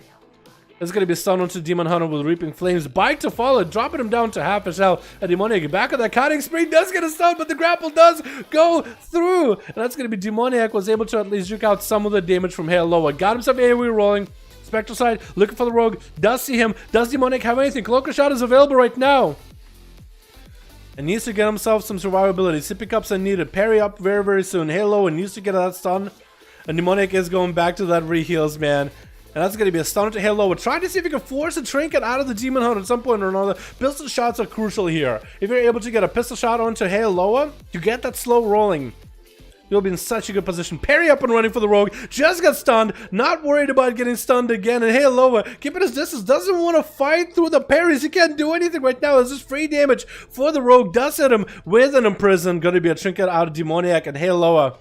It's going to be stunned onto Demon Hunter with Reaping Flames. Bike to follow, dropping him down to half his health. And Demoniac back on that cutting spree does get a stun, but the grapple does go through. And that's going to be Demoniac was able to at least juke out some of the damage from Haloa. Got himself AoE rolling. Spectral side, looking for the rogue. Does see him. Does Demoniac have anything? Cloaker Shot is available right now. And needs to get himself some survivability. Sippy Cups are needed. Parry up very, very soon. Haloa needs to get that stun. And Demoniac is going back to that re-heals, man. And that's going to be a stun to Halo. We're trying to see if we can force a trinket out of the Demon Hunter at some point or another. Pistol shots are crucial here. If you're able to get a pistol shot onto Haloa, you get that slow rolling. You'll be in such a good position. Parry up and running for the rogue. Just got stunned. Not worried about getting stunned again. And Haloa, keeping his distance, doesn't want to fight through the parries. He can't do anything right now. It's just free damage for the rogue. Does hit him with an imprison. Going to be a trinket out of Demoniac and Haloa.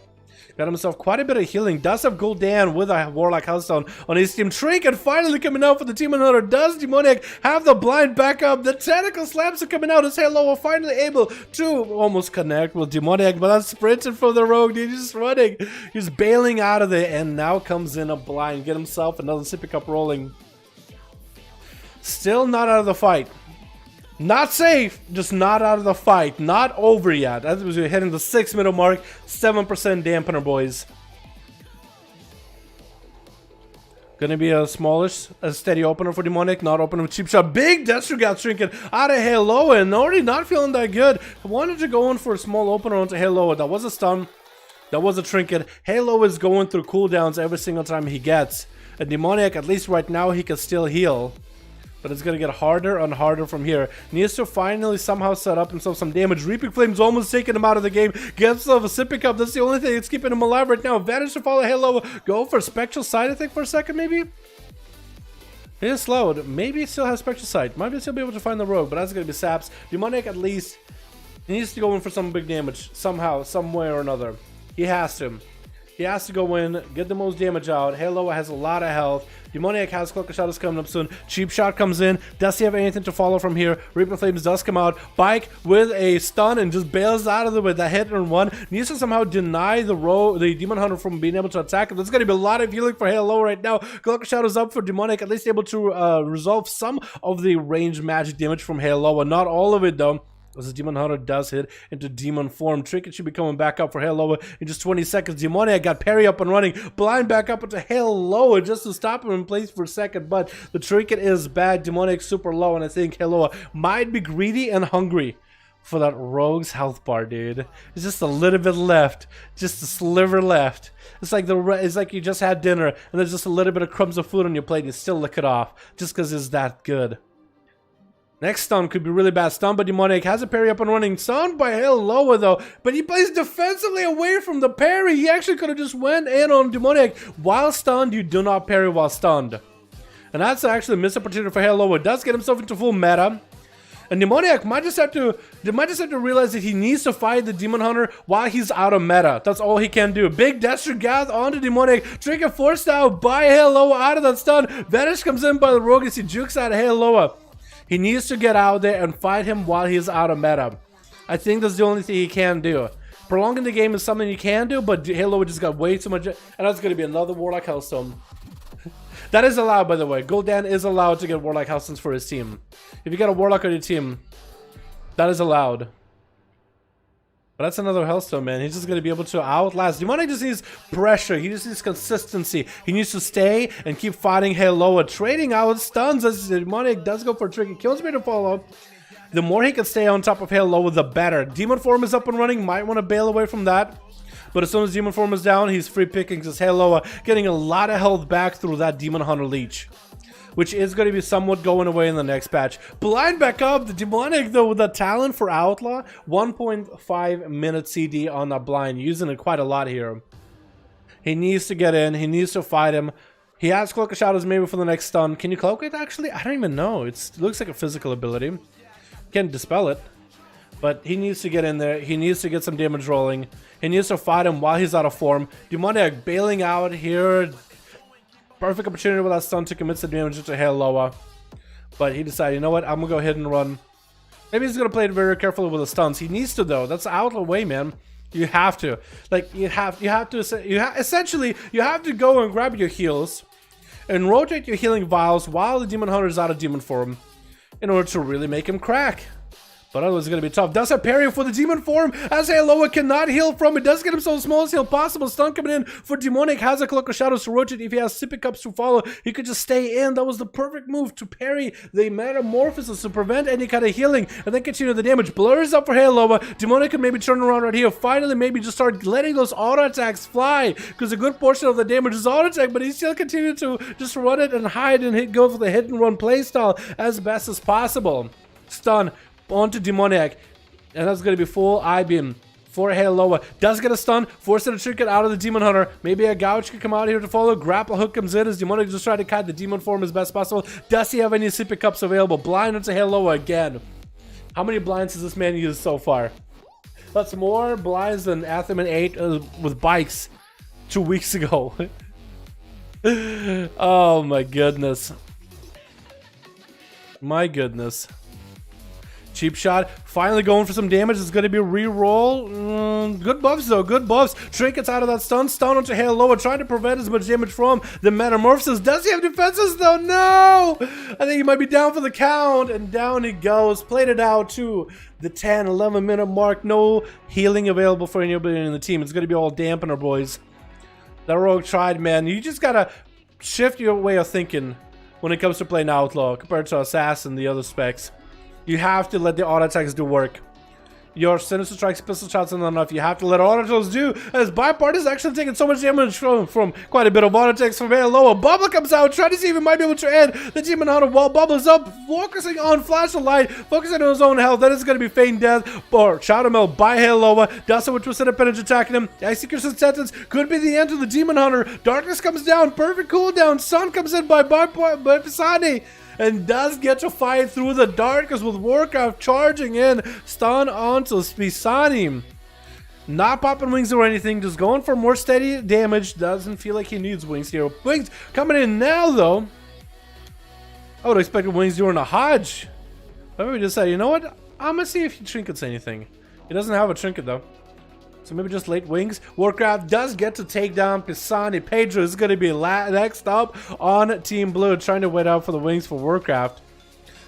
Got himself quite a bit of healing. Does have Gul'dan with a Warlock Healthstone on his team. Trinket finally coming out for the Demon Hunter. Does Demoniac have the blind backup? The tentacle slams are coming out as Halo finally able to almost connect with Demoniac, but that's sprinting for the rogue, dude. He's just running. He's bailing out of there, and now comes in a blind. Get himself another sippy cup rolling. Still not out of the fight. Not safe, just not out of the fight. Not over yet. As we're hitting the 6-minute mark, 7% dampener, boys. Gonna be a smallish, a steady opener for Demoniac. Not opening with cheap shot. Big Destro got trinket out of Halo, and already not feeling that good. I wanted to go in for a small opener onto Halo. That was a stun. That was a trinket. Halo is going through cooldowns every single time he gets. And Demoniac, at least right now, he can still heal. But it's going to get harder and harder from here. Needs to finally somehow set up himself some damage. Reaping Flames almost taking him out of the game. Gets himself a sippy cup. That's the only thing that's keeping him alive right now. Advantage to follow Halo. Go for Spectral Sight, I think, for a second, maybe? He is slowed. Maybe he still has Spectral Sight. Might still be able to find the rogue, but that's going to be Saps. Demoniac, at least, he needs to go in for some big damage. Somehow, some way or another. He has to. He has to go in, get the most damage out. Halo has a lot of health. Demoniac has Cloaker Shot is coming up soon. Cheap Shot comes in. Does he have anything to follow from here? Reaping Flames does come out. Bike with a stun and just bails out of it with that hit and run. Needs to somehow deny the Demon Hunter from being able to attack him. There's going to be a lot of healing for Halo right now. Cloaker Shot is up for Demoniac, at least able to resolve some of the ranged magic damage from Halo. Not all of it, though. As the Demon Hunter does hit into demon form. Trinket should be coming back up for Halo in just 20 seconds. Demoniac got parry up and running. Blind back up into Halo just to stop him in place for a second. But the Trinket is bad. Demoniac super low. And I think Halo might be greedy and hungry for that rogue's health bar, dude. It's just a little bit left. Just a sliver left. It's like you just had dinner and there's just a little bit of crumbs of food on your plate and you still lick it off. Just because it's that good. Next stun could be really bad. Stun by Demoniac. Has a parry up and running. Stunned by Haloa though. But he plays defensively away from the parry. He actually could have just went in on Demoniac. While stunned, you do not parry while stunned. And that's actually a missed opportunity for Haloa. Does get himself into full meta. And Demoniac might just have to realize that he needs to fight the Demon Hunter while he's out of meta. That's all he can do. Big Destro Gath onto Demoniac. Trinket forced out by Haloa out of that stun. Vanish comes in by the rogue as he jukes out of Haloa. He needs to get out there and fight him while he's out of meta. I think that's the only thing he can do. Prolonging the game is something you can do, but Halo just got way too much. And that's going to be another Warlock Healthstone. That is allowed, by the way. Gul'dan is allowed to get Warlock Healthstones for his team. If you got a Warlock on your team, that is allowed. But that's another Healthstone, man. He's just going to be able to outlast. Demoniac just needs pressure. He just needs consistency. He needs to stay and keep fighting Haloa. Trading out stuns as Demoniac does go for a tricky. Kills me to follow. The more he can stay on top of Haloa, the better. Demon Form is up and running. Might want to bail away from that. But as soon as Demon Form is down, he's free picking because Haloa getting a lot of health back through that Demon Hunter Leech. Which is going to be somewhat going away in the next patch. Blind back up. The Demoniac, though, with the talent for Outlaw. 1.5 minute CD on that blind. Using it quite a lot here. He needs to get in. He needs to fight him. He has Cloak of Shadows maybe for the next stun. Can you cloak it, actually? I don't even know. It looks like a physical ability. Can't dispel it. But he needs to get in there. He needs to get some damage rolling. He needs to fight him while he's out of form. Demoniac bailing out here. Perfect opportunity with that stun to commit some damage to Haloa. But he decided, you know what, I'm going to go ahead and run. Maybe he's going to play it very carefully with the stuns. He needs to, though. That's the outlaw way, man. You have to. Like, essentially, you have to go and grab your heals. and rotate your healing vials while the Demon Hunter is out of demon form in order to really make him crack. But otherwise, it's going to be tough. Does have parry for the demon form, as Aloha cannot heal from it. Does get himself the smallest heal possible. Stun coming in for Demonic. Has a Cloak of Shadows to rotate. If he has Sippy Cups to follow, he could just stay in. That was the perfect move to parry the Metamorphosis to prevent any kind of healing and then continue the damage. Blurs up for Aloha. Demonic could maybe turn around right here. Finally, maybe just start letting those auto attacks fly, because a good portion of the damage is auto attack, but he still continued to just run it and hide and go for the hit and run playstyle as best as possible. Stun onto Demoniac, and that's going to be full I-beam for Haloa. Does get a stun, forcing a trinket out of the Demon Hunter. Maybe a gouge could come out here to follow. Grapple hook comes in as Demoniac just trying to cut the demon form as best possible. Does he have any Sippy Cups available? Blind onto Haloa again. How many blinds has this man used so far? That's more blinds than Atheman 8 with bikes 2 weeks ago. Oh my goodness. My goodness. Cheap shot, finally going for some damage. It's going to be a re-roll. Good buffs though, good buffs. Trinkets out of that stun. Stun onto Haloa, trying to prevent as much damage from the Metamorphosis. Does he have defenses though? No! I think he might be down for the count, and down he goes. Played it out to the 10-11 minute mark. No healing available for anybody in the team. It's going to be all dampener, boys. That rogue tried, man. You just got to shift your way of thinking when it comes to playing Outlaw compared to Assassin and the other specs. You have to let the auto attacks do work. Your Sinister Strikes, Pistol Shots aren't enough. You have to let auto attacks do, as Bipart is actually taking so much damage from quite a bit of auto attacks from Aloha. Bubble comes out, trying to see if he might be able to end the Demon Hunter while Bubble's up, focusing on Flash of Light, focusing on his own health. That is going to be Feign Death or Shadow Meld by Aloha. Dasa with Twisted Appendage attacking him. Execution sentence could be the end of the Demon Hunter. Darkness comes down, perfect cooldown. Sun comes in by Pisani, and does get to fight through the darkness with Warcraft charging in. Stun onto Pisani. Not popping wings or anything, just going for more steady damage. Doesn't feel like he needs wings here. Wings coming in now though. I would expect wings during a Hodge. But maybe just say, you know what? I'm gonna see if he trinkets anything. He doesn't have a trinket though. So maybe just late wings. Warcraft does get to take down Pisani. Pedro is going to be next up on Team Blue, trying to wait out for the wings for Warcraft.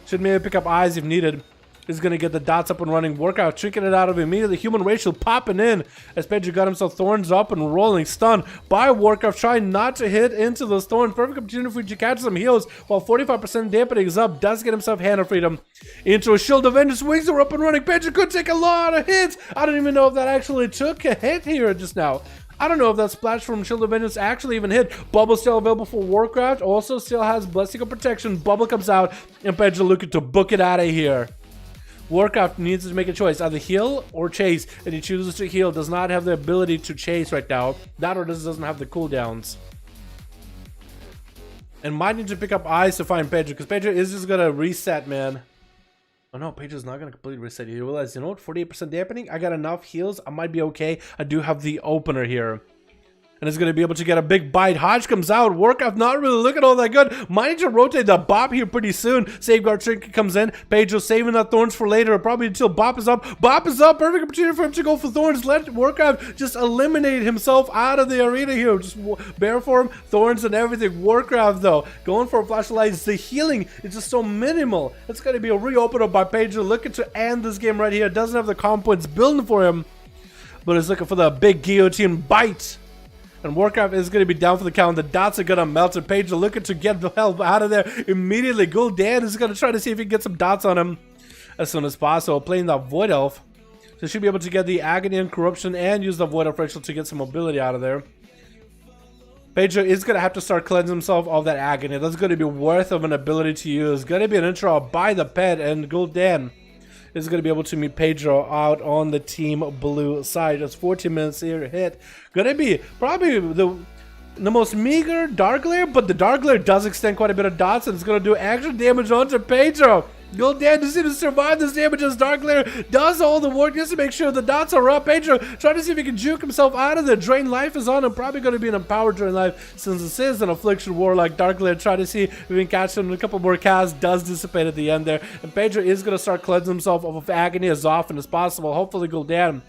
Should maybe pick up eyes if needed. Is going to get the dots up and running. Warcraft tricking it out of immediately. Human Racial popping in as Pedro got himself thorns up and rolling. Stun by Warcraft, trying not to hit into those thorns. Perfect opportunity for you to catch some heals while 45% dampening is up. Does get himself Hand of Freedom into a Shield of Vengeance. Wings are up and running. Pedro could take a lot of hits. I don't even know if that actually took a hit here just now. I don't know if that splash from Shield of Vengeance actually even hit. Bubble still available for Warcraft. Also still has Blessing of Protection. Bubble comes out and Pedro looking to book it out of here. Warcraft needs to make a choice, either heal or chase, and he chooses to heal. Does not have the ability to chase right now. That or doesn't have the cooldowns. And might need to pick up eyes to find Pedro, because Pedro is just gonna reset, man. Oh no, Pedro's not gonna completely reset. You realize, you know what, 48% dampening? I got enough heals, I might be okay. I do have the opener here. And is going to be able to get a big bite. Hodge comes out. Warcraft not really looking all that good. Might need to rotate the Bop here pretty soon. Safeguard Trinket comes in. Pedro saving that Thorns for later. Probably until Bop is up. Bop is up. Perfect opportunity for him to go for Thorns. Let Warcraft just eliminate himself out of the arena here. Just Bear Form, Thorns, and everything. Warcraft, though, going for a Flash of Light. The healing is just so minimal. It's going to be a reopener by Pedro. Looking to end this game right here. Doesn't have the comp points building for him, but is looking for the big guillotine bite. And Warcraft is going to be down for the count. The dots are going to melt. And Pedro looking to get the hell out of there immediately. Gul'dan is going to try to see if he can get some dots on him as soon as possible. Playing the Void Elf. So should be able to get the Agony and Corruption and use the Void Elf Ritual to get some mobility out of there. Pedro is going to have to start cleansing himself of that Agony. That's going to be worth of an ability to use. Going to be an intro by the pet, and Gul'dan is going to be able to meet Pedro out on the Team Blue side. Just 14 minutes here hit. Going to be probably the most meager Dark Glare, but the Dark Glare does extend quite a bit of dots, and it's going to do extra damage onto Pedro. Gul'dan just need to survive this damage as Dark Glare does all the work just to make sure the dots are up. Pedro trying to see if he can juke himself out of there. Drain Life is on him. Probably going to be an empowered Drain Life since this is an Affliction Warlock. Dark Glare trying to see if we can catch him in a couple more casts. Does dissipate at the end there. And Pedro is going to start cleansing himself of Agony as often as possible. Hopefully Gul'dan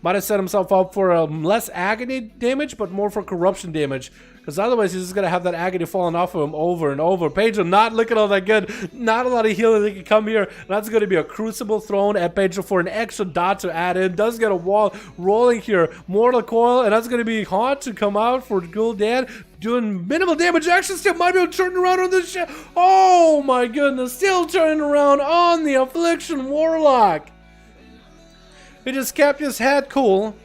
Might have set himself up for less agony damage, but more for corruption damage. Because otherwise, he's just going to have that agony falling off of him over and over. Pedro not looking all that good. Not a lot of healing that can come here. That's going to be a Crucible thrown at Pedro for an extra dot to add in. Does get a wall rolling here. Mortal Coil, and that's going to be hot to come out for Gul'dan. Doing minimal damage. Actually, still might be able to turn around on this shit. Oh my goodness. Still turning around on the Affliction Warlock. He just kept his head cool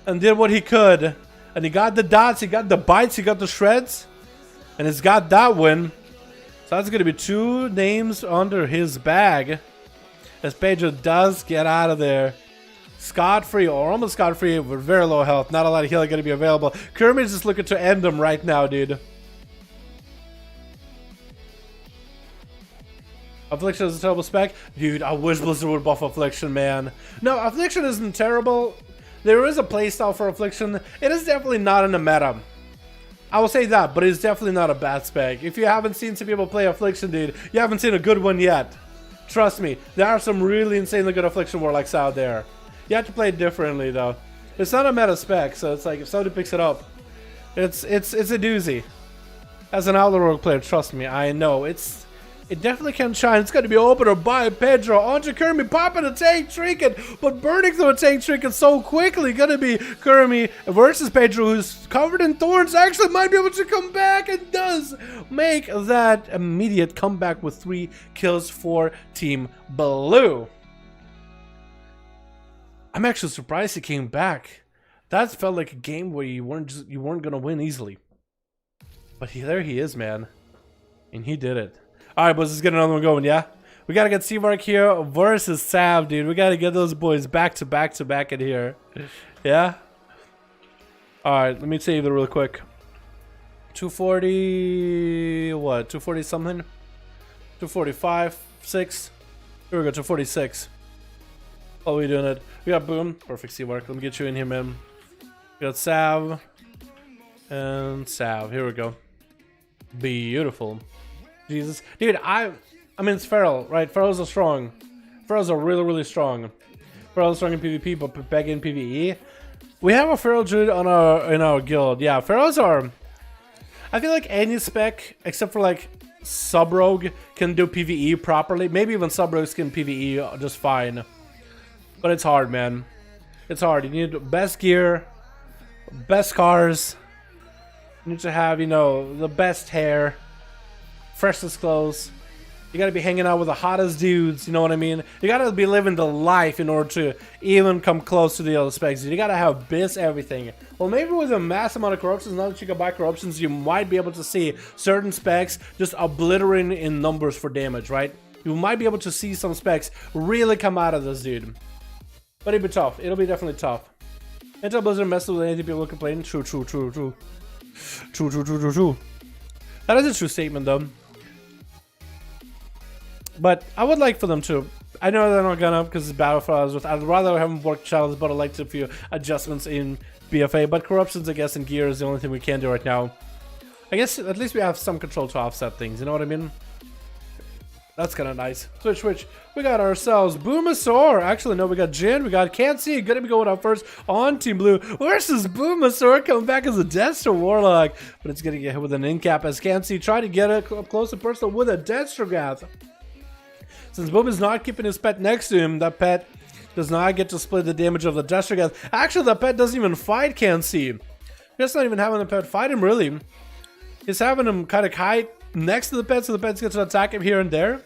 and did what he could. And he got the dots, he got the bites, he got the shreds. And he's got that win. So that's going to be 2 names under his bag. As Pedro does get out of there scot-free, or almost scot-free, with very low health. Not a lot of healing going to be available. Kermit's just looking to end him right now, dude. Affliction is a terrible spec. Dude, I wish Blizzard would buff Affliction, man. No, Affliction isn't terrible. There is a playstyle for Affliction. It is definitely not in the meta. I will say that, but it's definitely not a bad spec. If you haven't seen some people play Affliction, dude, you haven't seen a good one yet. Trust me, there are some really insanely good Affliction Warlocks out there. You have to play it differently, though. It's not a meta spec, so it's like if somebody picks it up, it's a doozy. As an Outlaw Rogue player, trust me, I know it definitely can shine. It's going to be opener by Pedro onto Kermit, popping a tank trinket, but burning through a tank trinket so quickly. Going to be Kermit versus Pedro, who's covered in thorns. Actually might be able to come back and does make that immediate comeback with 3 kills for Team Blue. I'm actually surprised he came back. That felt like a game where you weren't going to win easily. But there he is, man. And he did it. Alright, boys, let's get another one going, yeah? We gotta get Seamark here versus Sav, dude. We gotta get those boys back to back in here. Yeah? Alright, let me save it real quick. 240... what? 240 something? 245, 6. Here we go, 246. Oh, we doing it. We got Boom. Perfect, Seamark. Let me get you in here, man. We got Sav. And Sav. Here we go. Beautiful. Jesus. Dude, I mean, it's Feral, right? Ferals are strong. Ferals are really, really strong. Ferals are strong in PvP, but back in PvE. We have a Feral Druid in our guild. Yeah, Ferals are... I feel like any spec, except for like Sub-Rogue, can do PvE properly. Maybe even Sub-Rogues can PvE just fine. But it's hard, man. It's hard. You need best gear, best cars. You need to have, you know, the best hair. Freshest clothes. You gotta be hanging out with the hottest dudes, you know what I mean? You gotta be living the life in order to even come close to the other specs. You gotta have biz everything. Well, maybe with a mass amount of corruptions, now that you can buy corruptions, you might be able to see certain specs just obliterating in numbers for damage, right? You might be able to see some specs really come out of this dude. But it'll be tough. It'll be definitely tough. Until Blizzard messes with anything people complain. True. That is a true statement, though. But I would like for them to. I know they're not gonna because it's Battle for Azeroth. I'd rather have them work challenge, but I'd like to see a few adjustments in BFA. But corruptions, I guess, in gear is the only thing we can do right now. I guess at least we have some control to offset things. You know what I mean? That's kind of nice. Switch. We got ourselves Boomasaur. Actually, no, we got Jin. We got Can't See. Gonna be going up first on Team Blue versus Boomasaur. Coming back as a Destro Warlock. But it's gonna get hit with an in-cap as Can't See. Try to get it up close and personal with a Destrogath. Since Boom is not keeping his pet next to him, that pet does not get to split the damage of the Destrogath. Actually, that pet doesn't even fight Can't See. He's not even having the pet fight him, really. He's having him kind of hide next to the pet, so the pet gets to attack him here and there.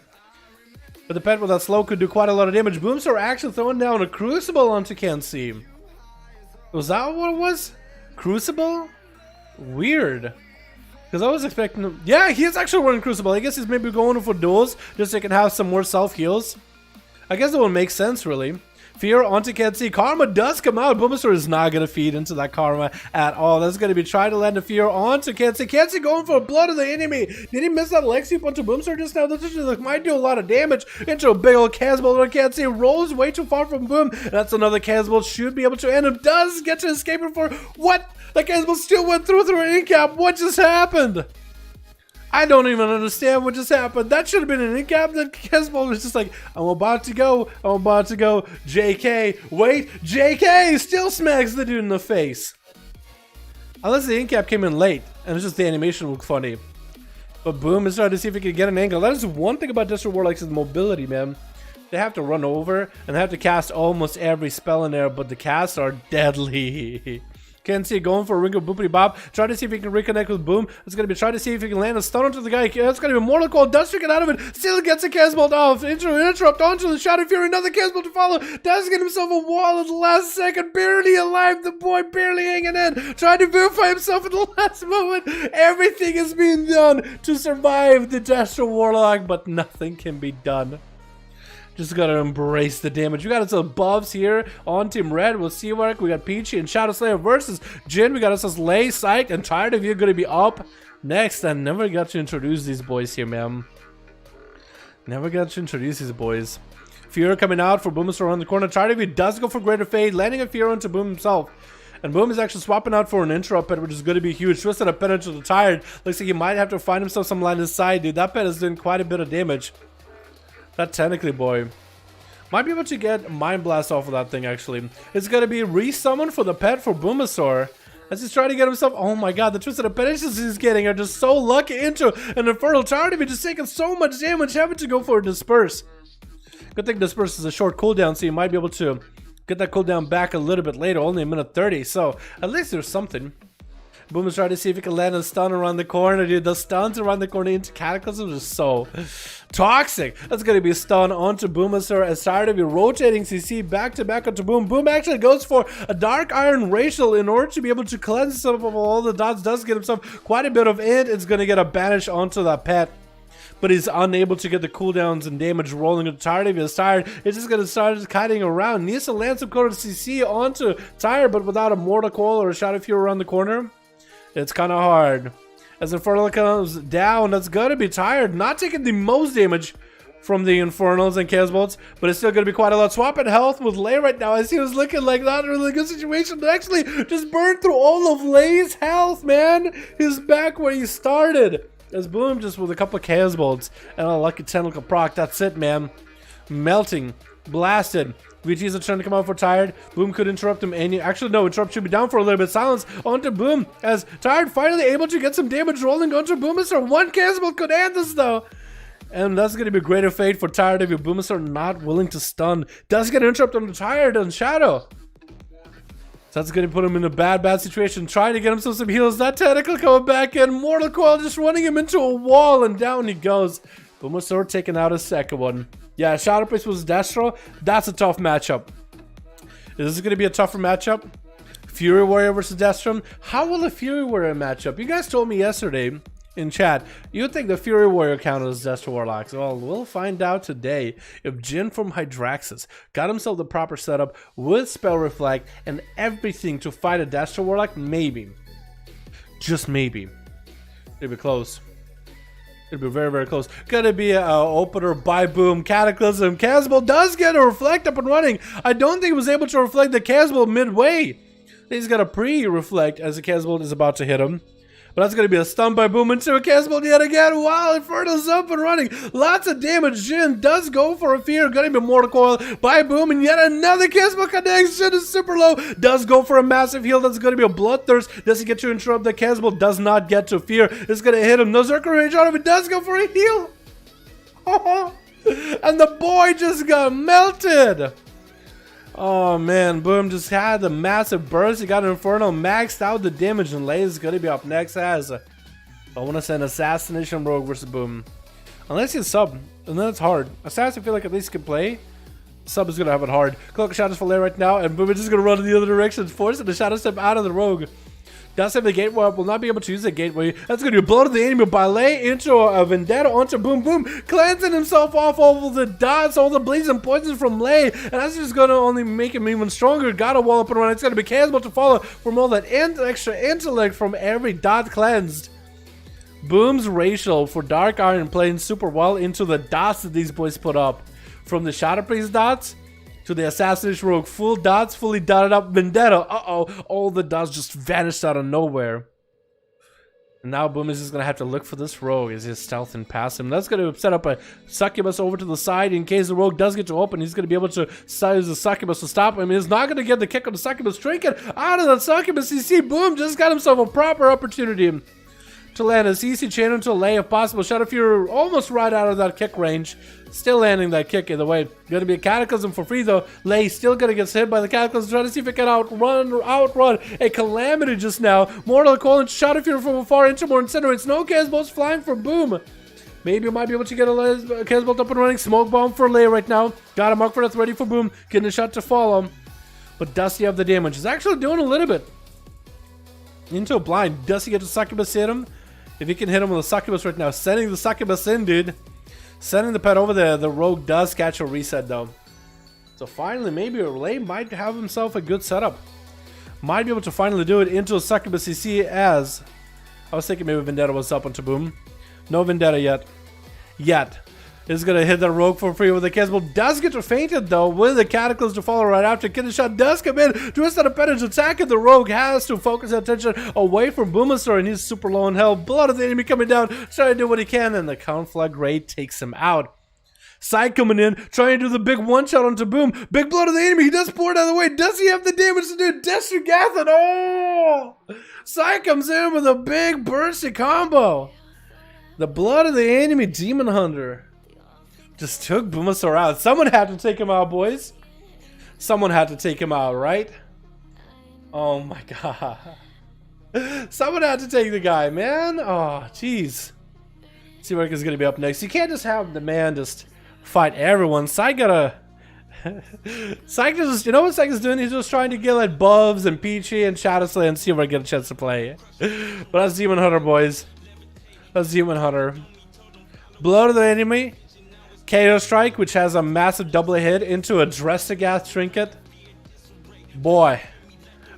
But the pet with that slow could do quite a lot of damage. Boomstar actually throwing down a Crucible onto Can't See. Was that what it was? Crucible? Weird. Because I was expecting him. Yeah, he is actually running Crucible. I guess he's maybe going for duels just so he can have some more self-heals. I guess that would make sense, really. Fear onto Can't See. Karma does come out. Boomasaur is not going to feed into that Karma at all. That's going to be trying to land a Fear onto Can't See. Can't See going for blood of the enemy. Did he miss that leg sweep onto Boomasaur just now? This just might do a lot of damage into a big old Casbolt. Can't See rolls way too far from Boom. That's another Casbolt. Should be able to end him. Does get to escape him for what? The Casbolt still went through an in-cap. What just happened? I don't even understand what just happened. That should have been an in-cap. That Kesbold was just like, I'm about to go. I'm about to go. JK. Wait. JK still smacks the dude in the face. Unless the in-cap came in late. And it's just the animation looked funny. But Boom is trying to see if he can get an angle. That is one thing about Destro Warlocks is mobility, man. They have to run over. And they have to cast almost every spell in there. But the casts are deadly. Can't see it going for a ring of boopity bop. Try to see if he can reconnect with Boom. It's going to be trying to see if he can land a stun onto the guy. It's going to be Mortal Coil. Does get out of it. Still gets a Kesbold off. Interrupt onto the Shadow Fury. Another Kesbold to follow. Does get himself a wall at the last second. Barely alive. The boy barely hanging in. Trying to verify himself at the last moment. Everything is being done to survive the Destro Warlock, but nothing can be done. Just gotta embrace the damage. We got some buffs here on Team Red with Seawork. We got Peachy and Shadow Slayer versus Jin. We got us Lay, Psych, and Tired of You gonna be up next. I never got to introduce these boys here, man. Never got to introduce these boys. Fear coming out for Boom around the corner. Tired of You does go for Greater Fade, landing a Fear onto Boom himself. And Boom is actually swapping out for an interrupt pet, which is going to be huge. Twisted a pet into the Tired. Looks like he might have to find himself some line inside, dude. That pet is doing quite a bit of damage. That technically, boy. Might be able to get Mind Blast off of that thing, actually. It's going to be resummoned for the pet for Boomasaur. As he's trying to get himself... Oh my god, the Twisted Appendages he's getting are just so lucky into an Infernal Tired of Me, just taking so much damage, having to go for a Disperse. Good thing Disperse is a short cooldown, so you might be able to get that cooldown back a little bit later, only a minute 30. So, at least there's something. Boom is trying to see if he can land a stun around the corner, dude. The stuns around the corner into Cataclysm is so toxic. That's going to be a stun onto Boomasaur as Tired of You rotating CC back to back onto Boom. Boom actually goes for a Dark Iron Racial in order to be able to cleanse himself of all the dots. Does get himself quite a bit of it. It's going to get a banish onto that pet. But he's unable to get the cooldowns and damage rolling into Tired of You. Is Tired. It's just going to start kiting around. Needs to land some code CC onto Tired, but without a Mortal Coil or a Shadow Fury around the corner. It's kind of hard. As Infernal comes down, that's going to be Tired. Not taking the most damage from the Infernals and Kesbolts, but it's still going to be quite a lot. Swapping health with Lay right now as he was looking like not a really good situation. But actually, just burned through all of Lay's health, man. He's back where he started. As Boom just with a couple of Kesbolts and a lucky tentacle proc. That's it, man. Melting. Blasted. VGs are trying to come out for Tired. Boom could interrupt him. And actually, no, interrupt should be down for a little bit. Silence onto Boom as Tired finally able to get some damage rolling onto Boomasaur. One Kesbold could end this though. And that's going to be a greater fate for Tired of You. Boomasaur not willing to stun. Does get interrupted on Tired and Shadow. So that's going to put him in a bad situation. Trying to get himself some heals. That tentacle coming back in. Mortal Coil just running him into a wall and down he goes. Boomasaur taking out a second one. Yeah, Shadow Priest was Destro. That's a tough matchup. Is this going to be a tougher matchup? Fury Warrior versus Destro. How will the Fury Warrior match up? You guys told me yesterday in chat, you would think the Fury Warrior counted as Destro Warlocks. Well, we'll find out today if Jin from Hydraxis got himself the proper setup with Spell Reflect and everything to fight a Destro Warlock. Maybe. Just maybe. It'll be close. It'll be very, very close. Gonna be an opener by Boom. Cataclysm. Kesbold does get a Reflect up and running. I don't think he was able to reflect the Kesbold midway. He's got a pre-reflect as the Kesbold is about to hit him. But that's going to be a stun by Boom into a Kesbold yet again. Wow, Inferno's up and running. Lots of damage. Jin does go for a Fear. Going to be Mortal Coil by Boom. And yet another Kesbold connects. Jin is super low. Does go for a massive heal. That's going to be a Bloodthirst. Does he get to interrupt the Kesbold? Does not get to Fear. It's going to hit him. No Zerker range out of it. Does go for a heal. And the boy just got melted. Oh man, Boom just had the massive burst. He got an Inferno, maxed out the damage, and Lay is going to be up next as I want to send Assassination Rogue versus Boom. Unless he's sub, and then it's hard. Assassin, I feel like at least can play. Sub is going to have it hard. Cloak of Shadows for Lay right now, and Boom is just going to run in the other direction, forcing the Shadow Step out of the Rogue. Does have the gateway up, will not be able to use the gateway. That's going to be blow to the enemy by Lay into a Vendetta onto Boom. Boom, cleansing himself off all of the dots, all the bleeds and poisons from Lay. And that's just going to only make him even stronger. Got a wall up and running. It's going to be Kesbold to follow from all that extra intellect from every dot cleansed. Boom's Racial for Dark Iron playing super well into the dots that these boys put up. From the Shadow Priest dots to the Assassination Rogue, full dots, fully dotted up Vendetta. Uh-oh, all the dots just vanished out of nowhere. And now Boom is just gonna have to look for this rogue as he's stealth and pass him. That's gonna set up a succubus over to the side in case the rogue does get to open. He's gonna be able to use the succubus to stop him. He's not gonna get the kick on the succubus trinket out of the succubus. You see, Boom just got himself a proper opportunity to land a CC chain into a lay if possible. Shadow Fury almost right out of that kick range. Still landing that kick either way. Gonna be a Cataclysm for free though. Lay still gonna get hit by the Cataclysm. Trying to see if it can outrun a Calamity just now. Mortal Coil, Shadow Fury from afar, Intermore Incinerates. No Chaos Bolts flying for Boom. Maybe you might be able to get a Chaos Bolt up and running. Smoke Bomb for Lay right now. Got a Mark for Death ready for Boom. Getting a shot to follow. But Dusty of the damage is actually doing a little bit. Into a blind. Dusty gets a Succubus hit him. If he can hit him with a Succubus right now. Sending the Succubus in, dude. Sending the pet over there. The rogue does catch a reset though. So finally, maybe Lay might have himself a good setup. Might be able to finally do it into a Succubus CC as... I was thinking maybe Vendetta was up onto Boom. No Vendetta yet. Is gonna hit the rogue for free with the Chaos Bolt. Does get fainted though with the Cataclysm to follow right after. Kidney Shot does come in. Twisted Appendage attacking the rogue. Has to focus attention away from Boomasaur, and he's super low in health. Blood of the enemy coming down, trying to do what he can, and the Conflagrate takes him out. Side coming in, trying to do the big one shot onto Boom. Big blood of the enemy. He does pour it out of the way. Does he have the damage to do? Destrugathan. Oh! Side comes in with a big bursty combo. The blood of the enemy Demon Hunter just took Boomasaur out. Someone had to take him out, boys. Someone had to take him out, right? Oh my god. Someone had to take the guy, man. Oh, jeez. Seawork is going to be up next. You can't just have the man just fight everyone. Syke gotta... Syke just... You know what Syke is doing? He's just trying to get like Bubs and Peachy and Shadowslay and Seawork get a chance to play. But that's Demon Hunter, boys. That's Demon Hunter. Blood of the enemy. KO Strike, which has a massive double hit into a Dressagath Trinket. Boy.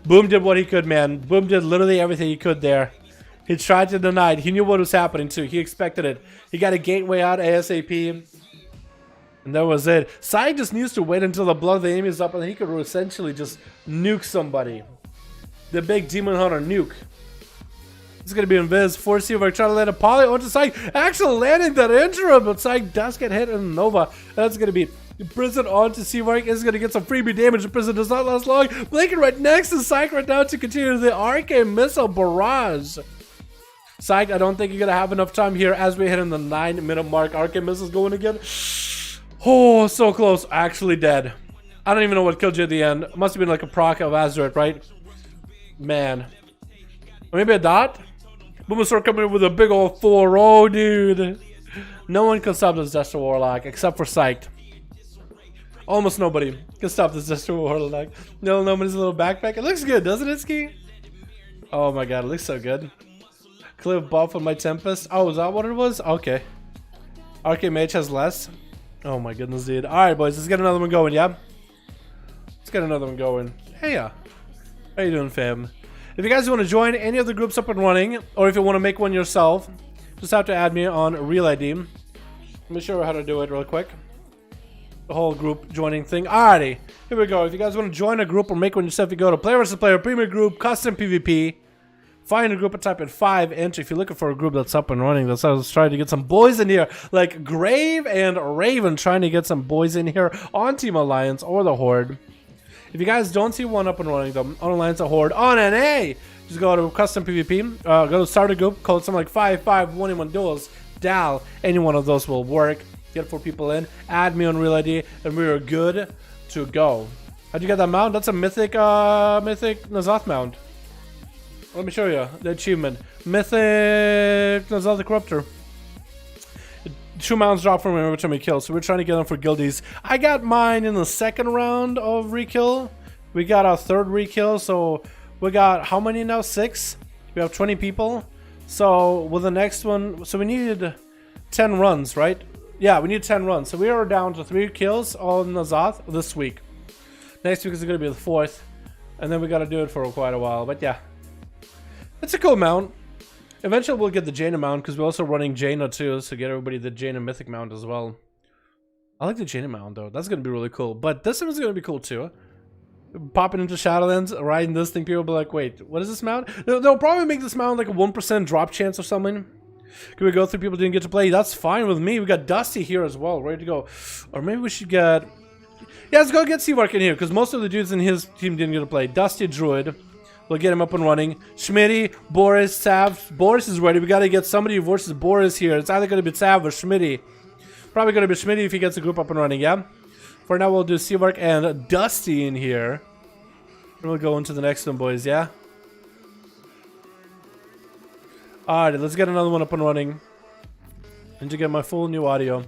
Boom did what he could, man. Boom did literally everything he could there. He tried to deny it. He knew what was happening, too. He expected it. He got a gateway out ASAP. And that was it. Syke just needs to wait until the blood of the enemy is up, and then he could essentially just nuke somebody. The big Demon Hunter nuke. It's going to be Invis. Force Seawork trying to land a poly onto Syke. Actually landing that interim, but Syke does get hit in Nova. That's going to be Prison onto Seawork. Is going to get some freebie damage. The Prison does not last long. Blinking right next to Syke right now to continue the Arcane Missile Barrage. Syke, I don't think you're going to have enough time here as we hit in the 9-minute mark. Arcane Missile's going again. Oh, so close. Actually dead. I don't even know what killed you at the end. It must have been like a proc of Azeroth, right? Man. Or maybe a dot? Boomasaur coming in with a big old 4-0, dude. No one can stop this Destro Warlock except for Syke. Almost nobody can stop this Destro Warlock. No, nobody's little backpack. It looks good, doesn't it, Ski? Oh my god, it looks so good. Cliff buff on my Tempest. Oh, is that what it was? Okay. Arcane Mage has less. Oh my goodness, dude. Alright, boys, let's get another one going, yeah? Let's get another one going. Hey, how you doing, fam? If you guys want to join any of the groups up and running, or if you want to make one yourself, just have to add me on Real ID. Let me show you how to do it real quick. The whole group joining thing. Alrighty, here we go. If you guys want to join a group or make one yourself, you go to Player vs. Player, Premier Group, Custom PvP. Find a group and type in 5 enter. If you're looking for a group that's up and running, that's I was trying to get some boys in here, like Grave and Raven, trying to get some boys in here on Team Alliance or the Horde. If you guys don't see one up and running, though, on Alliance or Horde, on NA, just go to Custom PvP, go to start a group, code something like 5V5 1V1 DUELS, DAL, any one of those will work. Get 4 people in, add me on Real ID, and we are good to go. How'd you get that mount? That's a mythic N'Zoth mount. Let me show you the achievement. Mythic N'Zoth the Corruptor. 2 mounts drop from him every time we kill, so we're trying to get them for guildies. I got mine in the 2nd round of rekill. We got our 3rd rekill, so we got how many now? 6? We have 20 people. So with the next one, so we needed 10 runs, right? Yeah, we need 10 runs. So we are down to 3 kills on N'Zoth this week. Next week is going to be the 4th, and then we got to do it for quite a while. But yeah, it's a cool mount. Eventually we'll get the Jaina mount because we're also running Jaina too, so get everybody the Jaina mythic mount as well. I like the Jaina mount though. That's going to be really cool. But this one is going to be cool too. popping into Shadowlands, riding this thing, people will be like, wait, what is this mount? They'll probably make this mount like a 1% drop chance or something. Can we go through people who didn't get to play? That's fine with me. We got Dusty here as well, ready to go. Or maybe we should get... Yeah, let's go get Seawork in here, because most of the dudes in his team didn't get to play. Dusty Druid. We'll get him up and running. Schmitty, Boris, Sav. Boris is ready. We got to get somebody versus Boris here. It's either going to be Sav or Schmitty. Probably going to be Schmitty if he gets the group up and running, yeah? For now, we'll do Seawork and Dusty in here. And we'll go into the next one, boys, yeah? Alright, let's get another one up and running. And to get my full new audio.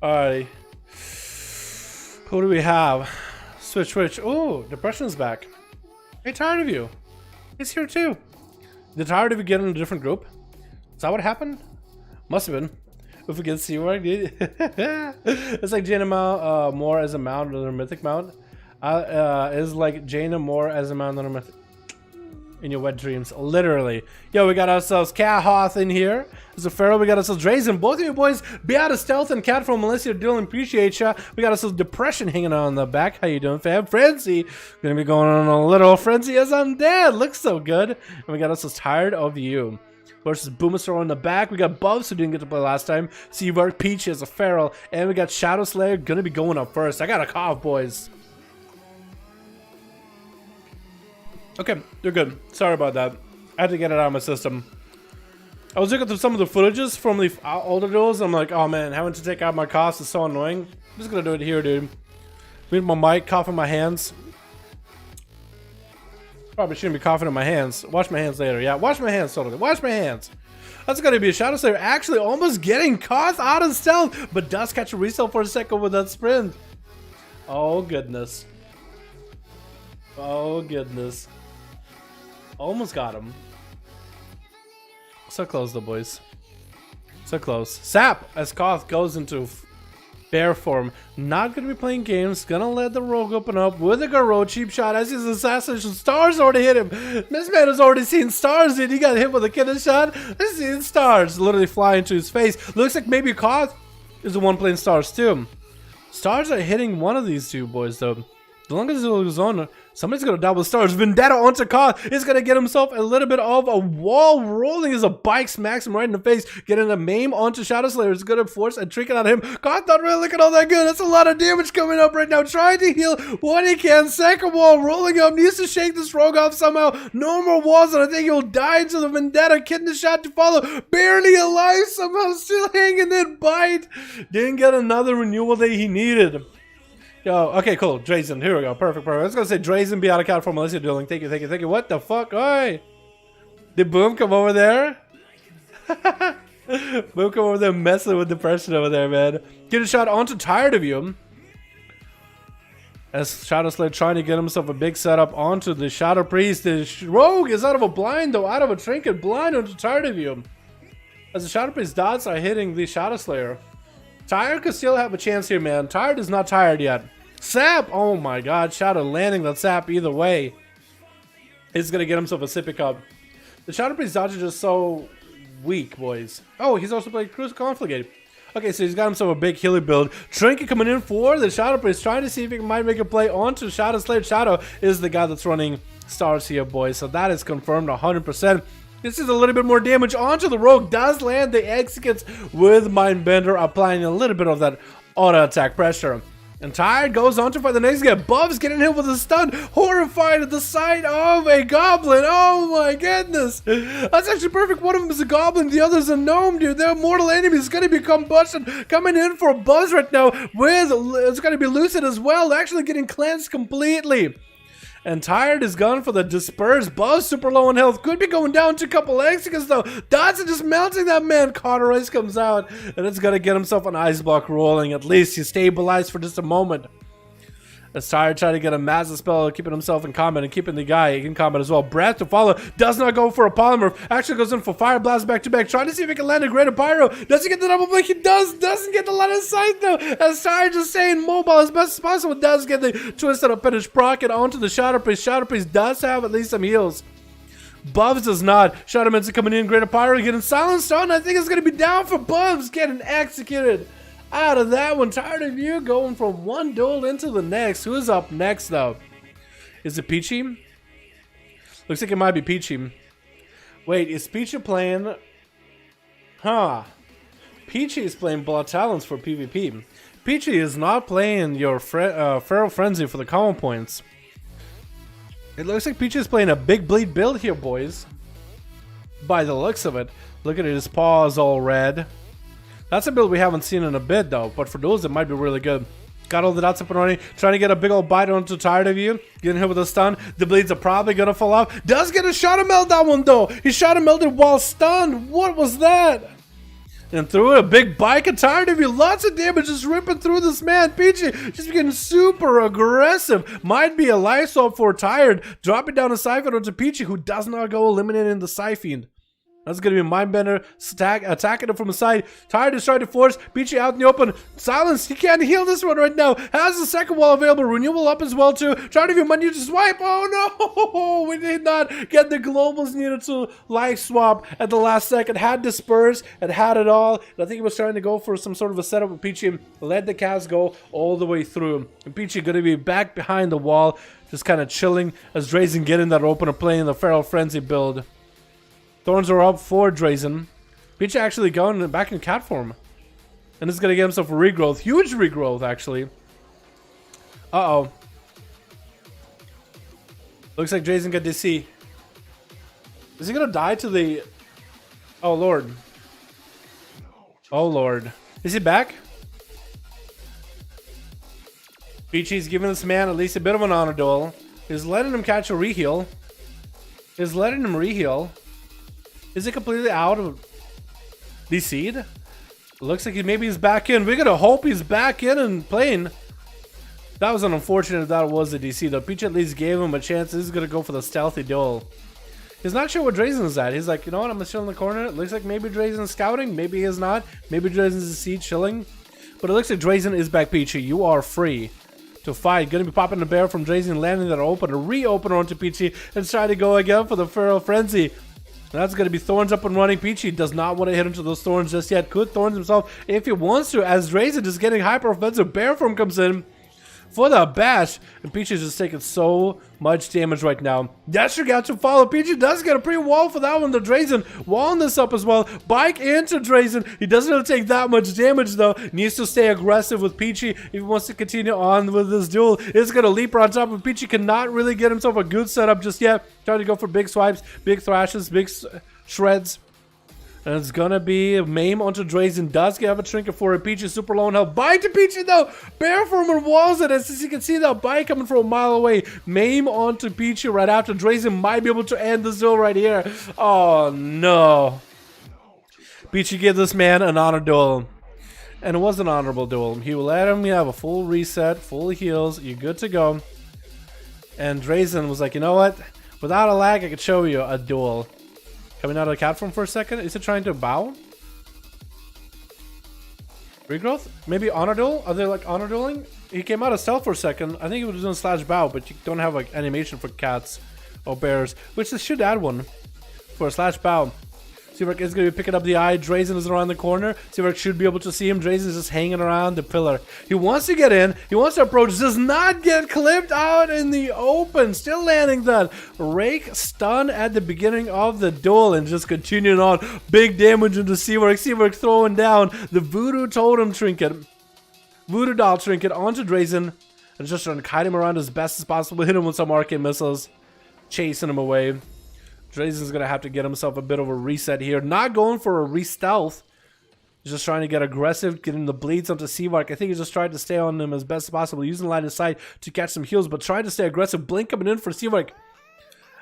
Alright. Who do we have? Switch. Oh, Depression's back. Hey, tired of you. He's here too. They're tired of you getting in a different group? Is that what happened? Must have been. If we get Seawork, dude. It's like Jaina more as a mount than a mythic mount. Is like Jaina more as a mount than a mythic. In your wet dreams, literally. Yo, we got ourselves Kahoth in here. There's a Pharaoh. We got ourselves Drazen. Both of you boys, be out of stealth and Cat from Melissa Dylan. Appreciate ya. We got ourselves Depression hanging on the back. How you doing, fam? Frenzy. Gonna be going on a little frenzy as I'm dead. Looks so good. And we got ourselves Tired of You versus Boomasaur on the back. We got Bubs who didn't get to play last time. Seawork, Peach as a Feral, and we got Shadow Slayer gonna be going up first. I got a cough, boys. Okay, you're good. Sorry about that. I had to get it out of my system. I was looking through some of the footages from the older duels. I'm like, oh man, having to take out my coughs is so annoying. I'm just gonna do it here, dude. Read my mic, cough in my hands. Probably shouldn't be coughing in my hands. Wash my hands later. Yeah, wash my hands totally. Wash my hands. That's gonna be a Shadow Slayer actually almost getting caught out of stealth, but does catch a resell for a second with that sprint. Oh goodness. Oh goodness. Almost got him. So close though, boys. So close. Sap as Koth goes into bear form. Not gonna be playing games. Gonna let the rogue open up with a Garou cheap shot as his assassination. Stars already hit him. This man has already seen stars, dude. He got hit with a killer shot. He's seen stars literally fly into his face. Looks like maybe Koth is the one playing stars too. Stars are hitting one of these two boys though. The longer this goes on, somebody's gonna double stars. Vendetta onto Koth is gonna get himself a little bit of a wall rolling as a bike smacks him right in the face. Getting a maim onto Shadow Slayer is gonna force a trinket on him. Koth not really looking all that good. That's a lot of damage coming up right now. Trying to heal what he can. Second wall rolling up. Needs to shake this rogue off somehow. No more walls, and I think he'll die into the Vendetta. Getting the shot to follow. Barely alive somehow. Still hanging in. Bite. Didn't get another renewal that he needed. Yo, okay, cool. Drazen, here we go. Perfect. I was gonna say Drazen be out of count for Melissa Dueling. Thank you. What the fuck? Oi! Did Boom come over there? Boom come over there messing with Depression over there, man. Get a shot onto Tired of You. As Shadow Slayer trying to get himself a big setup onto the Shadow Priest. The Rogue is out of a blind though, out of a trinket. Blind onto Tired of You. As the Shadow Priest dots are hitting the Shadow Slayer. Tired could still have a chance here, man. Tired is not tired yet. Sap! Oh my god, Shadow landing that Sap either way. He's gonna get himself a sippy cup. The Shadow Priest dodge is just so weak, boys. Oh, he's also played Cruise Confligate. Okay, so he's got himself a big healer build. Trinket coming in for the Shadow Priest, trying to see if he might make a play onto Shadow Slayer. Shadow is the guy that's running stars here, boys. So that is confirmed 100%. This is a little bit more damage onto the Rogue. Does land the executes with Mindbender, applying a little bit of that auto attack pressure. And Tired goes on to fight the next guy. Bubs getting hit with a stun. Horrified at the sight of a goblin. Oh my goodness. That's actually perfect. One of them is a goblin. The other is a gnome, dude. They're mortal enemies. It's going to be Combustion coming in for Buzz right now. It's going to be Lucid as well. Actually getting cleansed completely. And Tired is gone for the Disperse. Buzz super low on health. Could be going down to a couple executes though. Dodson just melting that man. Cauterize comes out. And it's going to get himself an ice block rolling. At least he's stabilized for just a moment. As Tired trying to get a massive spell, keeping himself in combat and keeping the guy in combat as well. Breath to follow. Does not go for a polymorph. Actually goes in for Fire Blast back to back. Trying to see if he can land a Greater Pyro. Does he get the double blink? He does. Doesn't get the line of sight though. As Tired just staying mobile as best as possible. Does get the twisted up finish procket onto the Shadow Priest. Shadow Priest does have at least some heals. Bubs does not. Shadow Man's coming in. Greater Pyro getting silenced on. I think it's going to be down for Bubs. Getting executed out of that one. Tired of you going from one duel into the next. Who's up next though? Is it Peachy? Looks like it might be Peachy. Wait, is Peachy playing? Huh. Peachy is playing Blood Talons for PvP. Peachy is not playing your Feral Frenzy for the common points. It looks like Peachy is playing a big bleed build here, boys. By the looks of it. Look at it, his paw is all red. That's a build we haven't seen in a bit though, but for those it might be really good. Got all the dots up and running, trying to get a big old bite onto Tired of you. Getting hit with a stun. The bleeds are probably gonna fall off. Does get a shot of melt that one though. He shot and melted while stunned. What was that? And threw a big bike at Tired of you. Lots of damage just ripping through this man. Peachy just getting super aggressive. Might be a life swap for Tired. Dropping down a Siphon onto Peachy, who does not go eliminating the Siphon. That's going to be a Mindbender attacking him from the side. Tired is trying to force Peachy out in the open. Silence. He can't heal this one right now. Has the second wall available. Renewal up as well too. Trying to get money to swipe. Oh no. We did not get the globals needed to life swap at the last second. Had Disperse and had it all. And I think he was trying to go for some sort of a setup with Peachy. Let the cast go all the way through. And Peachy going to be back behind the wall. Just kind of chilling as Drazen getting that opener playing the Feral Frenzy build. Thorns are up for Drazen. Peachy actually going back in cat form. And is going to get himself a regrowth. Huge regrowth, actually. Uh-oh. Looks like Drazen got DC. Is he going to die to the... Oh, Lord. Oh, Lord. Is he back? Peachy's giving this man at least a bit of an honor duel. He's letting him catch a reheal. He's letting him reheal. Is he completely out of DC'd? Looks like maybe he's back in. We're gonna hope he's back in and playing. That was an unfortunate if that was a DC though. Peach at least gave him a chance. This is gonna go for the stealthy duel. He's not sure where Drazen's at. He's like, you know what, I'm gonna chill in the corner. It looks like maybe Drazen's scouting. Maybe he is not. Maybe Drazen's DC chilling. But it looks like Drazen is back, Peachy. You are free to fight. Gonna be popping the bear from Drazen, landing that open, a re-opener onto Peachy, and try to go again for the Feral Frenzy. That's going to be Thorns up and running. Peachy does not want to hit into those Thorns just yet. Could Thorns himself if he wants to, as Drazen is getting hyper offensive. Bear form comes in for the bash, and Peachy is just taking so much damage right now. Dasher got to follow. Peachy does get a pre-wall for that one. The Drazen walling this up as well. Bike into Drazen. He doesn't really take that much damage though. Needs to stay aggressive with Peachy if he wants to continue on with this duel. It's going to leap on top of Peachy. Cannot really get himself a good setup just yet. Trying to go for big swipes, big thrashes, big shreds. And it's gonna be a maim onto Drazen. Does have a trinket for it. Peachy super low in health. Bite to Peachy though. Bear form and walls it. As you can see that bite coming from a mile away. Maim onto Peachy right after. Drazen might be able to end this duel right here. Oh no. Peachy gave this man an honor duel. And it was an honorable duel. He will let him have a full reset, full heals. You're good to go. And Drazen was like, you know what? Without a lag, I could show you a duel. Coming out of the cat form for a second. Is it trying to bow? Regrowth? Maybe honor duel? Are they like honor dueling? He came out of stealth for a second. I think he was doing slash bow, but you don't have like animation for cats or bears, which they should add one for a slash bow. Seawork is going to be picking up the eye. Drazen is around the corner. Seawork should be able to see him. Drazen is just hanging around the pillar. He wants to get in. He wants to approach. Does not get clipped out in the open. Still landing that rake stun at the beginning of the duel and just continuing on. Big damage into Seawork. Seawork throwing down the Voodoo Totem trinket. Voodoo Doll trinket onto Drazen. And just trying to kite him around as best as possible. Hit him with some arcane missiles. Chasing him away. Drazen's going to have to get himself a bit of a reset here. Not going for a re-stealth. He's just trying to get aggressive, getting the bleeds onto Seawark. I think he's just trying to stay on him as best as possible, using line of sight to catch some heals, but trying to stay aggressive. Blink coming in for Seawark.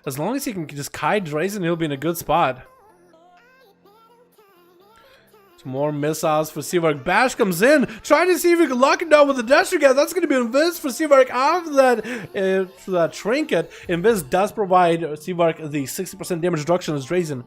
As long as he can just kite Drazen, he'll be in a good spot. Some more missiles for Seavark. Bash comes in, trying to see if he can lock him down with the Destro gas. That's going to be Invis for Seavark after that trinket. Invis does provide Seavark the 60% damage reduction as Drazen.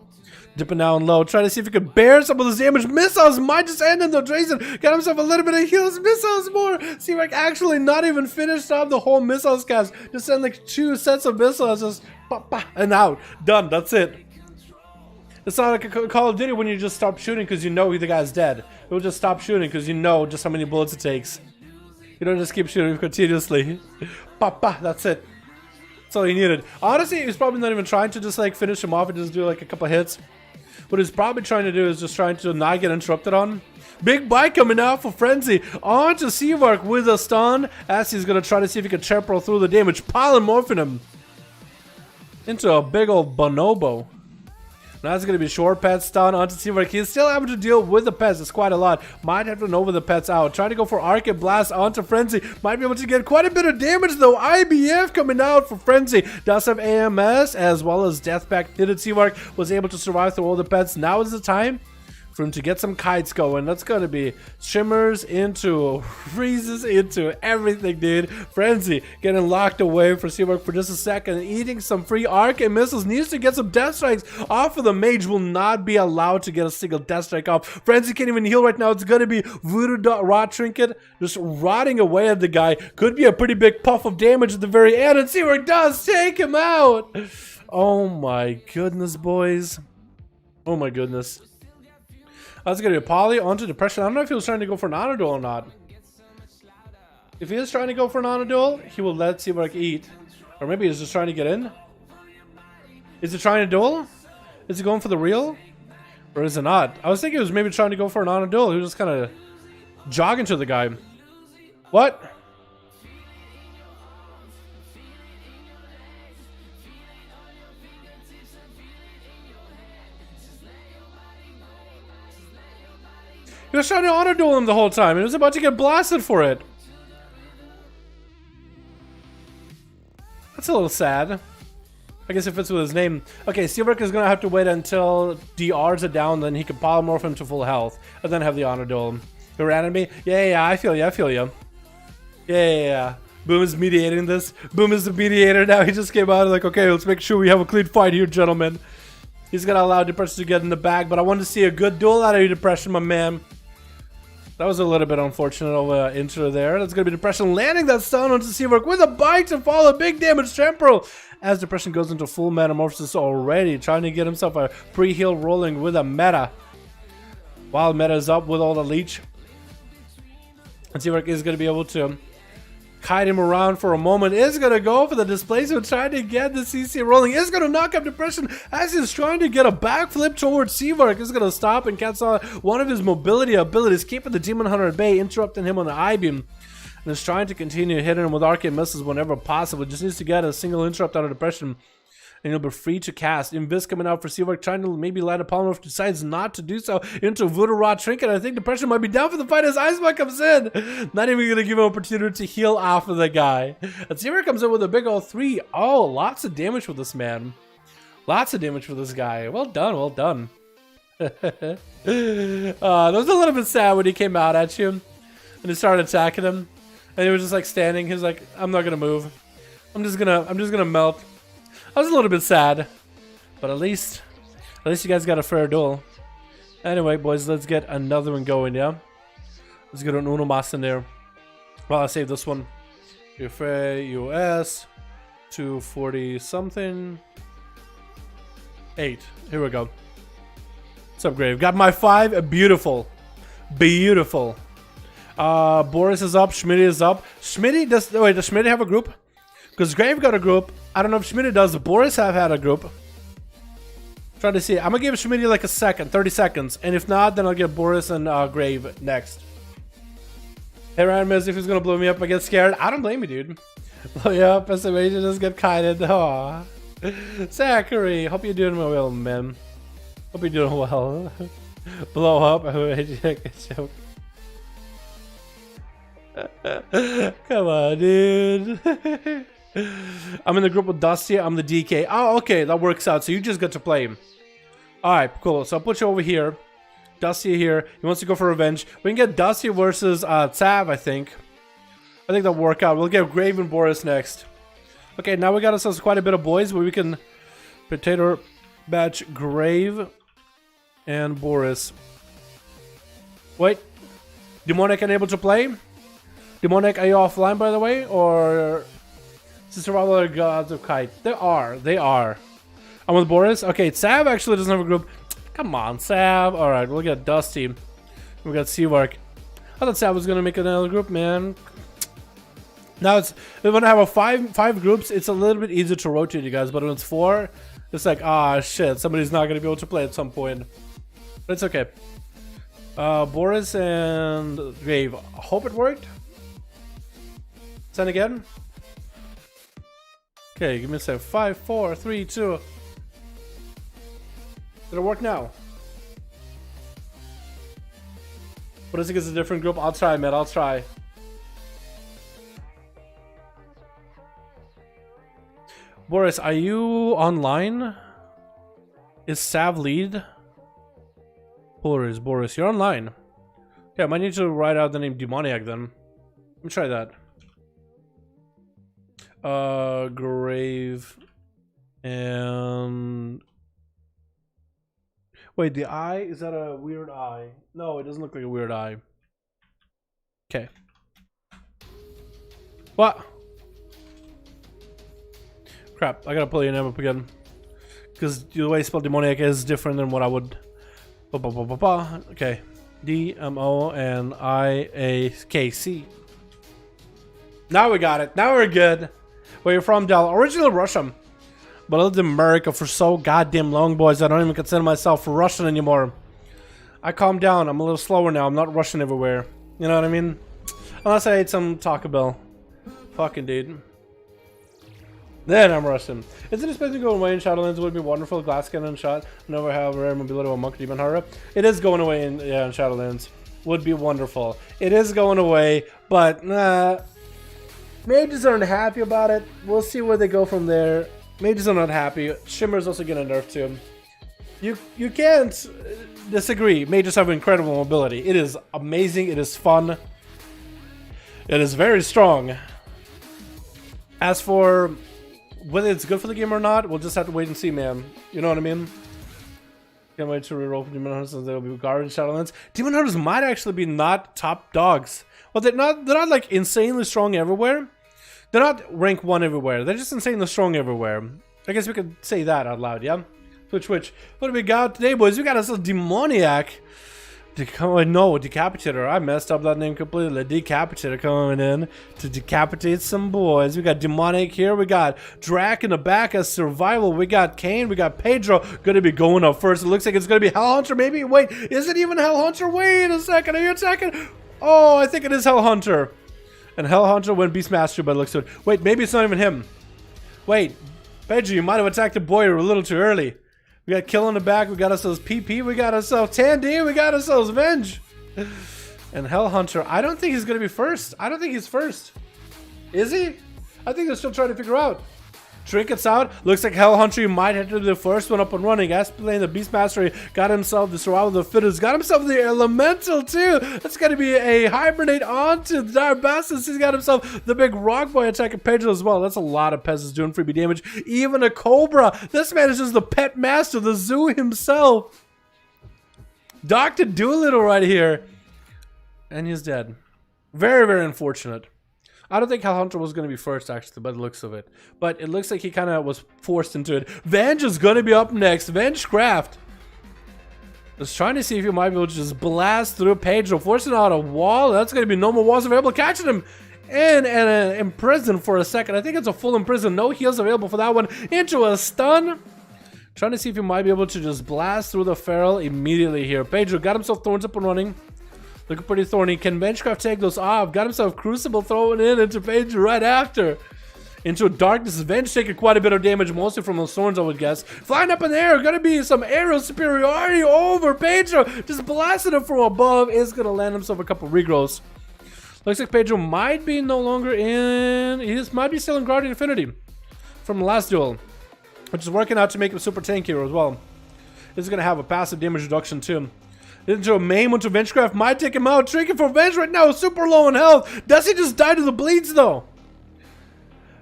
Dipping down low, trying to see if he can bear some of those damage. Missiles might just end in though. Drazen got himself a little bit of heals. Missiles more. Seavark actually not even finished off the whole missiles cast. Just send like 2 sets of missiles, just pop, pop, and out. Done. That's it. It's not like a Call of Duty when you just stop shooting because you know the guy's dead. It will just stop shooting because you know just how many bullets it takes. You don't just keep shooting continuously. Pop, pop, that's it. That's all you needed. Honestly, he's probably not even trying to just like finish him off and just do like a couple hits. What he's probably trying to do is just trying to not get interrupted on. Big bite coming out for Frenzy. On to Seavark with a stun. As he's going to try to see if he can temporal through the damage. Polymorphing him into a big old bonobo. Now it's going to be short pet stun onto Seavark. He's still able to deal with the pets. It's quite a lot. Might have to Nova the pets out. Trying to go for Arcade Blast onto Frenzy. Might be able to get quite a bit of damage though. IBF coming out for Frenzy. Does have AMS as well as Deathback. Knitted Seavark was able to survive through all the pets. Now is the time for him to get some kites going. That's gonna be shimmers into freezes into everything, dude. Frenzy getting locked away for Seavark for just a second, eating some free arcane missiles. Needs to get some death strikes off of the mage. Will not be allowed to get a single death strike off. Frenzy can't even heal right now. It's gonna be Voodoo Rot Trinket just rotting away at the guy. Could be a pretty big puff of damage at the very end, and Seavark does take him out. Oh my goodness, boys. Oh my goodness. That's going to be Poly onto Depression. I don't know if he was trying to go for an honor duel or not. If he is trying to go for an honor duel, he will let Seavark eat. Or maybe he's just trying to get in. Is he trying to duel? Is he going for the real? Or is it not? I was thinking he was maybe trying to go for an honor duel. He was just kind of jogging to the guy. What? He was trying to honor duel him the whole time. He was about to get blasted for it. That's a little sad. I guess it fits with his name. Okay, Seavark is going to have to wait until DRs are down, then he can polymorph him to full health. And then have the honor duel. You ran at me? Yeah, I feel you, I feel you. Yeah. Boom is mediating this. Boom is the mediator now. He just came out like, okay, let's make sure we have a clean fight here, gentlemen. He's going to allow Depression to get in the bag, but I wanted to see a good duel out of you, Depression, my man. That was a little bit unfortunate of an intro there. That's going to be Depression landing that stun onto Seavark with a bite to follow. Big damage temporal as Depression goes into full metamorphosis already. Trying to get himself a pre-heal rolling with a meta. While meta is up with all the leech. And Seavark is going to be able to kite him around for a moment. Is going to go for the displacement, trying to get the CC rolling. Is going to knock up Depression as he's trying to get a backflip towards Seavark. Is going to stop and cancel one of his mobility abilities, keeping the Demon Hunter at bay, interrupting him on the I-beam. And is trying to continue hitting him with arcane missiles whenever possible. Just needs to get a single interrupt out of Depression, and he'll be free to cast. Invis coming out for Seavark, trying to maybe light a polymorph, decides not to do so into Voodoo Rod Trinket. I think Depression might be down for the fight as Icebite comes in. Not even going to give him an opportunity to heal off of the guy. And Seavark comes in with a big old 3. Oh, lots of damage with this man. Lots of damage with this guy. Well done, well done. That was a little bit sad when he came out at you and he started attacking him. And he was just like standing. He was like, I'm not going to move. I'm just gonna melt. I was a little bit sad, but at least you guys got a fair duel. Anyway, boys, let's get another one going, yeah? Let's get an Uno Mas in there. Well, I saved this one. US 240 something 8. Here we go. What's up, Grave? Got my 5. Beautiful. Boris is up. Schmitty is up. Schmitty does. Wait, does Schmitty have a group? Because Grave got a group. I don't know if Schmitty does. Boris have had a group. Try to see. I'm gonna give Schmitty like a second, 30 seconds, and if not, then I'll give Boris and Grave next. Hey, Ryan, if he's gonna blow me up, I get scared. I don't blame you, dude. Blow you up, SMH, just get kited. Aww. Zachary, hope you're doing well, man. Hope you're doing well. Blow up. Joke. Come on, dude. I'm in the group with Dusty. I'm the DK. Oh, okay, that works out. So you just get to play him. Alright, cool. So I'll put you over here. Dusty here. He wants to go for revenge. We can get Dusty versus Sav, I think. I think that'll work out. We'll get Grave and Boris next. Okay, now we got ourselves quite a bit of boys where we can potato batch Grave and Boris. Wait. Demonic unable to play? Demonic, are you offline, by the way? Or is it Survival of Gods of Kite? They are. They are. I'm with Boris. Okay, Sav actually doesn't have a group. Come on, Sav. Alright, we'll get Dusty. We got Seavark. I thought Sav was going to make another group, man. Now it's when I have five groups, it's a little bit easier to rotate you guys, but when it's 4, it's like, ah, shit, somebody's not gonna be able to play at some point. But it's okay. Boris and Grave. Hope it worked. Send again. Okay, give me a sec. 5, 4, 3, 2. Did it work now? What is it? It's a different group. I'll try, man. I'll try. Boris, are you online? Is Sav lead? Boris, you're online. Yeah, I might need to write out the name Demoniac then. Let me try that. Grave and wait, the eye, is that a weird eye? No, it doesn't look like a weird eye. Okay. What? Crap, I gotta pull your name up again. Because the way I spell demoniac is different than what I would. Okay. D-M-O-N-I-A-K-C. Now we got it. Now we're good. Where you're from, Del? Original Russian. But I lived in America for so goddamn long, boys. I don't even consider myself Russian anymore. I calmed down. I'm a little slower now. I'm not Russian everywhere. You know what I mean? Unless I ate some Taco Bell. Fucking dude. Then I'm Russian. Isn't it supposed to go away in Shadowlands? Would be wonderful. Glass cannon shot. Never have rare mobility of a monk demon horror. It is going away in Shadowlands. Would be wonderful. It is going away, but mages aren't happy about it. We'll see where they go from there. Mages are not happy. Shimmer's also getting nerfed too. You can't disagree. Mages have incredible mobility. It is amazing. It is fun. It is very strong. As for whether it's good for the game or not, we'll just have to wait and see, man. You know what I mean? Can't wait to reroll for Demon Hunters, and they'll be garbage Shadowlands. Demon Hunters might actually be not top dogs. Well, they're not like insanely strong everywhere. They're not rank 1 everywhere. They're just insanely strong everywhere. I guess we could say that out loud, yeah? Which. What do we got today, boys? We got us a Demoniac. No, Decapitator. I messed up that name completely. Decapitator coming in to decapitate some boys. We got Demonic here. We got Drac in the back as survival. We got Kane. We got Pedro. Gonna be going up first. It looks like it's gonna be Hellhunter. Maybe. Wait, is it even Hellhunter? Wait a second. Are you attacking? Oh, I think it is Hellhunter. And Hellhunter went Beastmaster, but it looks good. Wait, maybe it's not even him. Wait, Pedro, you might have attacked the boy a little too early. We got Kill in the back, we got ourselves PP, we got ourselves Tandy, we got ourselves Venge. And Hellhunter, I don't think he's going to be first. I don't think he's first. Is he? I think they're still trying to figure out. Trinkets out. Looks like Hellhunter might have to be the first one up and running. As playing the Beastmaster, got himself the Survival of the Fittest, got himself the Elemental too. That's going to be a Hibernate onto the Dire Bastards. He's got himself the big Rock Boy attacking Pedro as well. That's a lot of peasants doing freebie damage. Even a Cobra. This man is just the pet master, the zoo himself. Dr. Doolittle right here. And he's dead. Very, very unfortunate. I don't think Hellhunter was going to be first, actually, by the looks of it. But it looks like he kind of was forced into it. Venge is going to be up next. Vengecraft. Just trying to see if he might be able to just blast through Pedro. Forcing out a wall. That's going to be no more walls available. Catching him in prison for a second. I think it's a full imprison. No heals available for that one. Into a stun. Trying to see if he might be able to just blast through the Feral immediately here. Pedro got himself thorns up and running. Looking pretty thorny. Can Vengecraft take those off? Got himself Crucible thrown in into Pedro right after. Into Darkness. Venge taking quite a bit of damage, mostly from those thorns, I would guess. Flying up in the air. Gonna be some aerial superiority over Pedro. Just blasting him from above. Is gonna land himself a couple regrowths. Looks like Pedro might be no longer in. He might be still in Guardian Infinity from the last duel, which is working out to make him super tanky as well. This is gonna have a passive damage reduction too. Into a maim onto Vengecraft. Might take him out. Drinking for Venge right now. Super low in health. Does he just die to the bleeds though?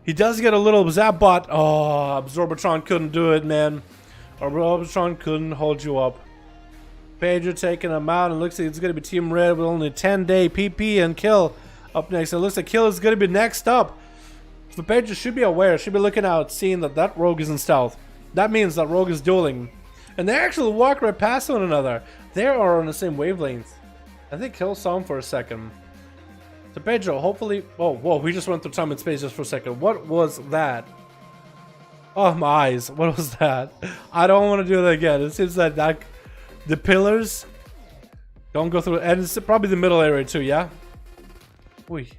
He does get a little zap bot. Oh, Absorbatron couldn't do it, man. Absorbatron couldn't hold you up. Pedro taking him out, and looks like it's going to be Team Red with only 10-day PP and Kill up next. It looks like Kill is going to be next up. So Pedro should be aware, should be looking out, seeing that that Rogue is in stealth. That means that Rogue is dueling. And they actually walk right past one another. They are on the same wavelength. I think Kill saw him for a second. So Pedro, hopefully... Oh, whoa, we just went through time and space just for a second. What was that? Oh, my eyes. What was that? I don't want to do that again. It seems that the pillars don't go through... And it's probably the middle area too, yeah? Wait.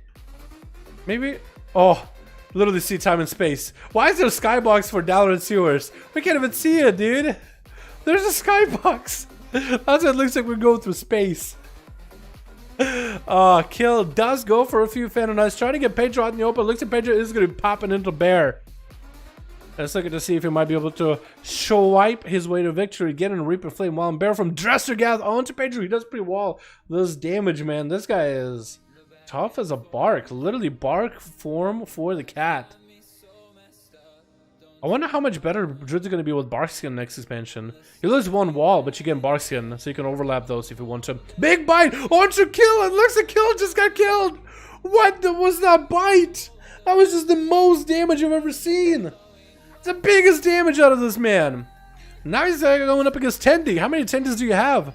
Maybe... Oh, literally see time and space. Why is there a skybox for Dalaran sewers? We can't even see it, dude. There's a skybox. That's what it looks like we're going through space. Kill does go for a few Phantom trying to get Pedro out in the open. Looks like Pedro is going to be popping into Bear. Let's look at to see if he might be able to swipe his way to victory. Getting a Reaper Flame while Bear from Dressergath onto Pedro. He does pretty well. This damage, man. This guy is tough as a bark. Literally bark form for the cat. I wonder how much better Druid's going to be with Barkskin next expansion. You lose one wall, but you get Barkskin, so you can overlap those if you want to. Big bite onto Kill! It looks like Kill just got killed! What was that bite? That was just the most damage I've ever seen. It's the biggest damage out of this man. Now he's going up against Tendy. How many Tendys do you have?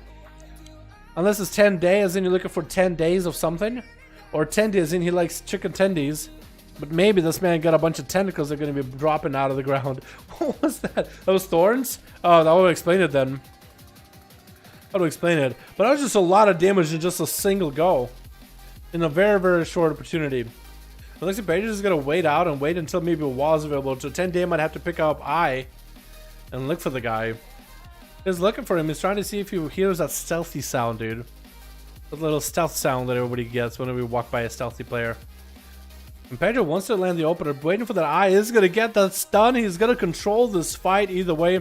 Unless it's 10 days, as in you're looking for 10 days of something. Or Tendy, as in he likes chicken tendies. But maybe this man got a bunch of tentacles that are going to be dropping out of the ground. What was that? That was thorns? Oh, that would explain it then. That would explain it. But that was just a lot of damage in just a single go. In a very, very short opportunity. It looks like Paige is going to wait out and wait until maybe a wall is available. So 10 day might have to pick up Eye and look for the guy. He's looking for him. He's trying to see if he hears that stealthy sound, dude. The little stealth sound that everybody gets whenever we walk by a stealthy player. And Pedro wants to land the opener, waiting for that Eye. Is going to get that stun. He's going to control this fight either way.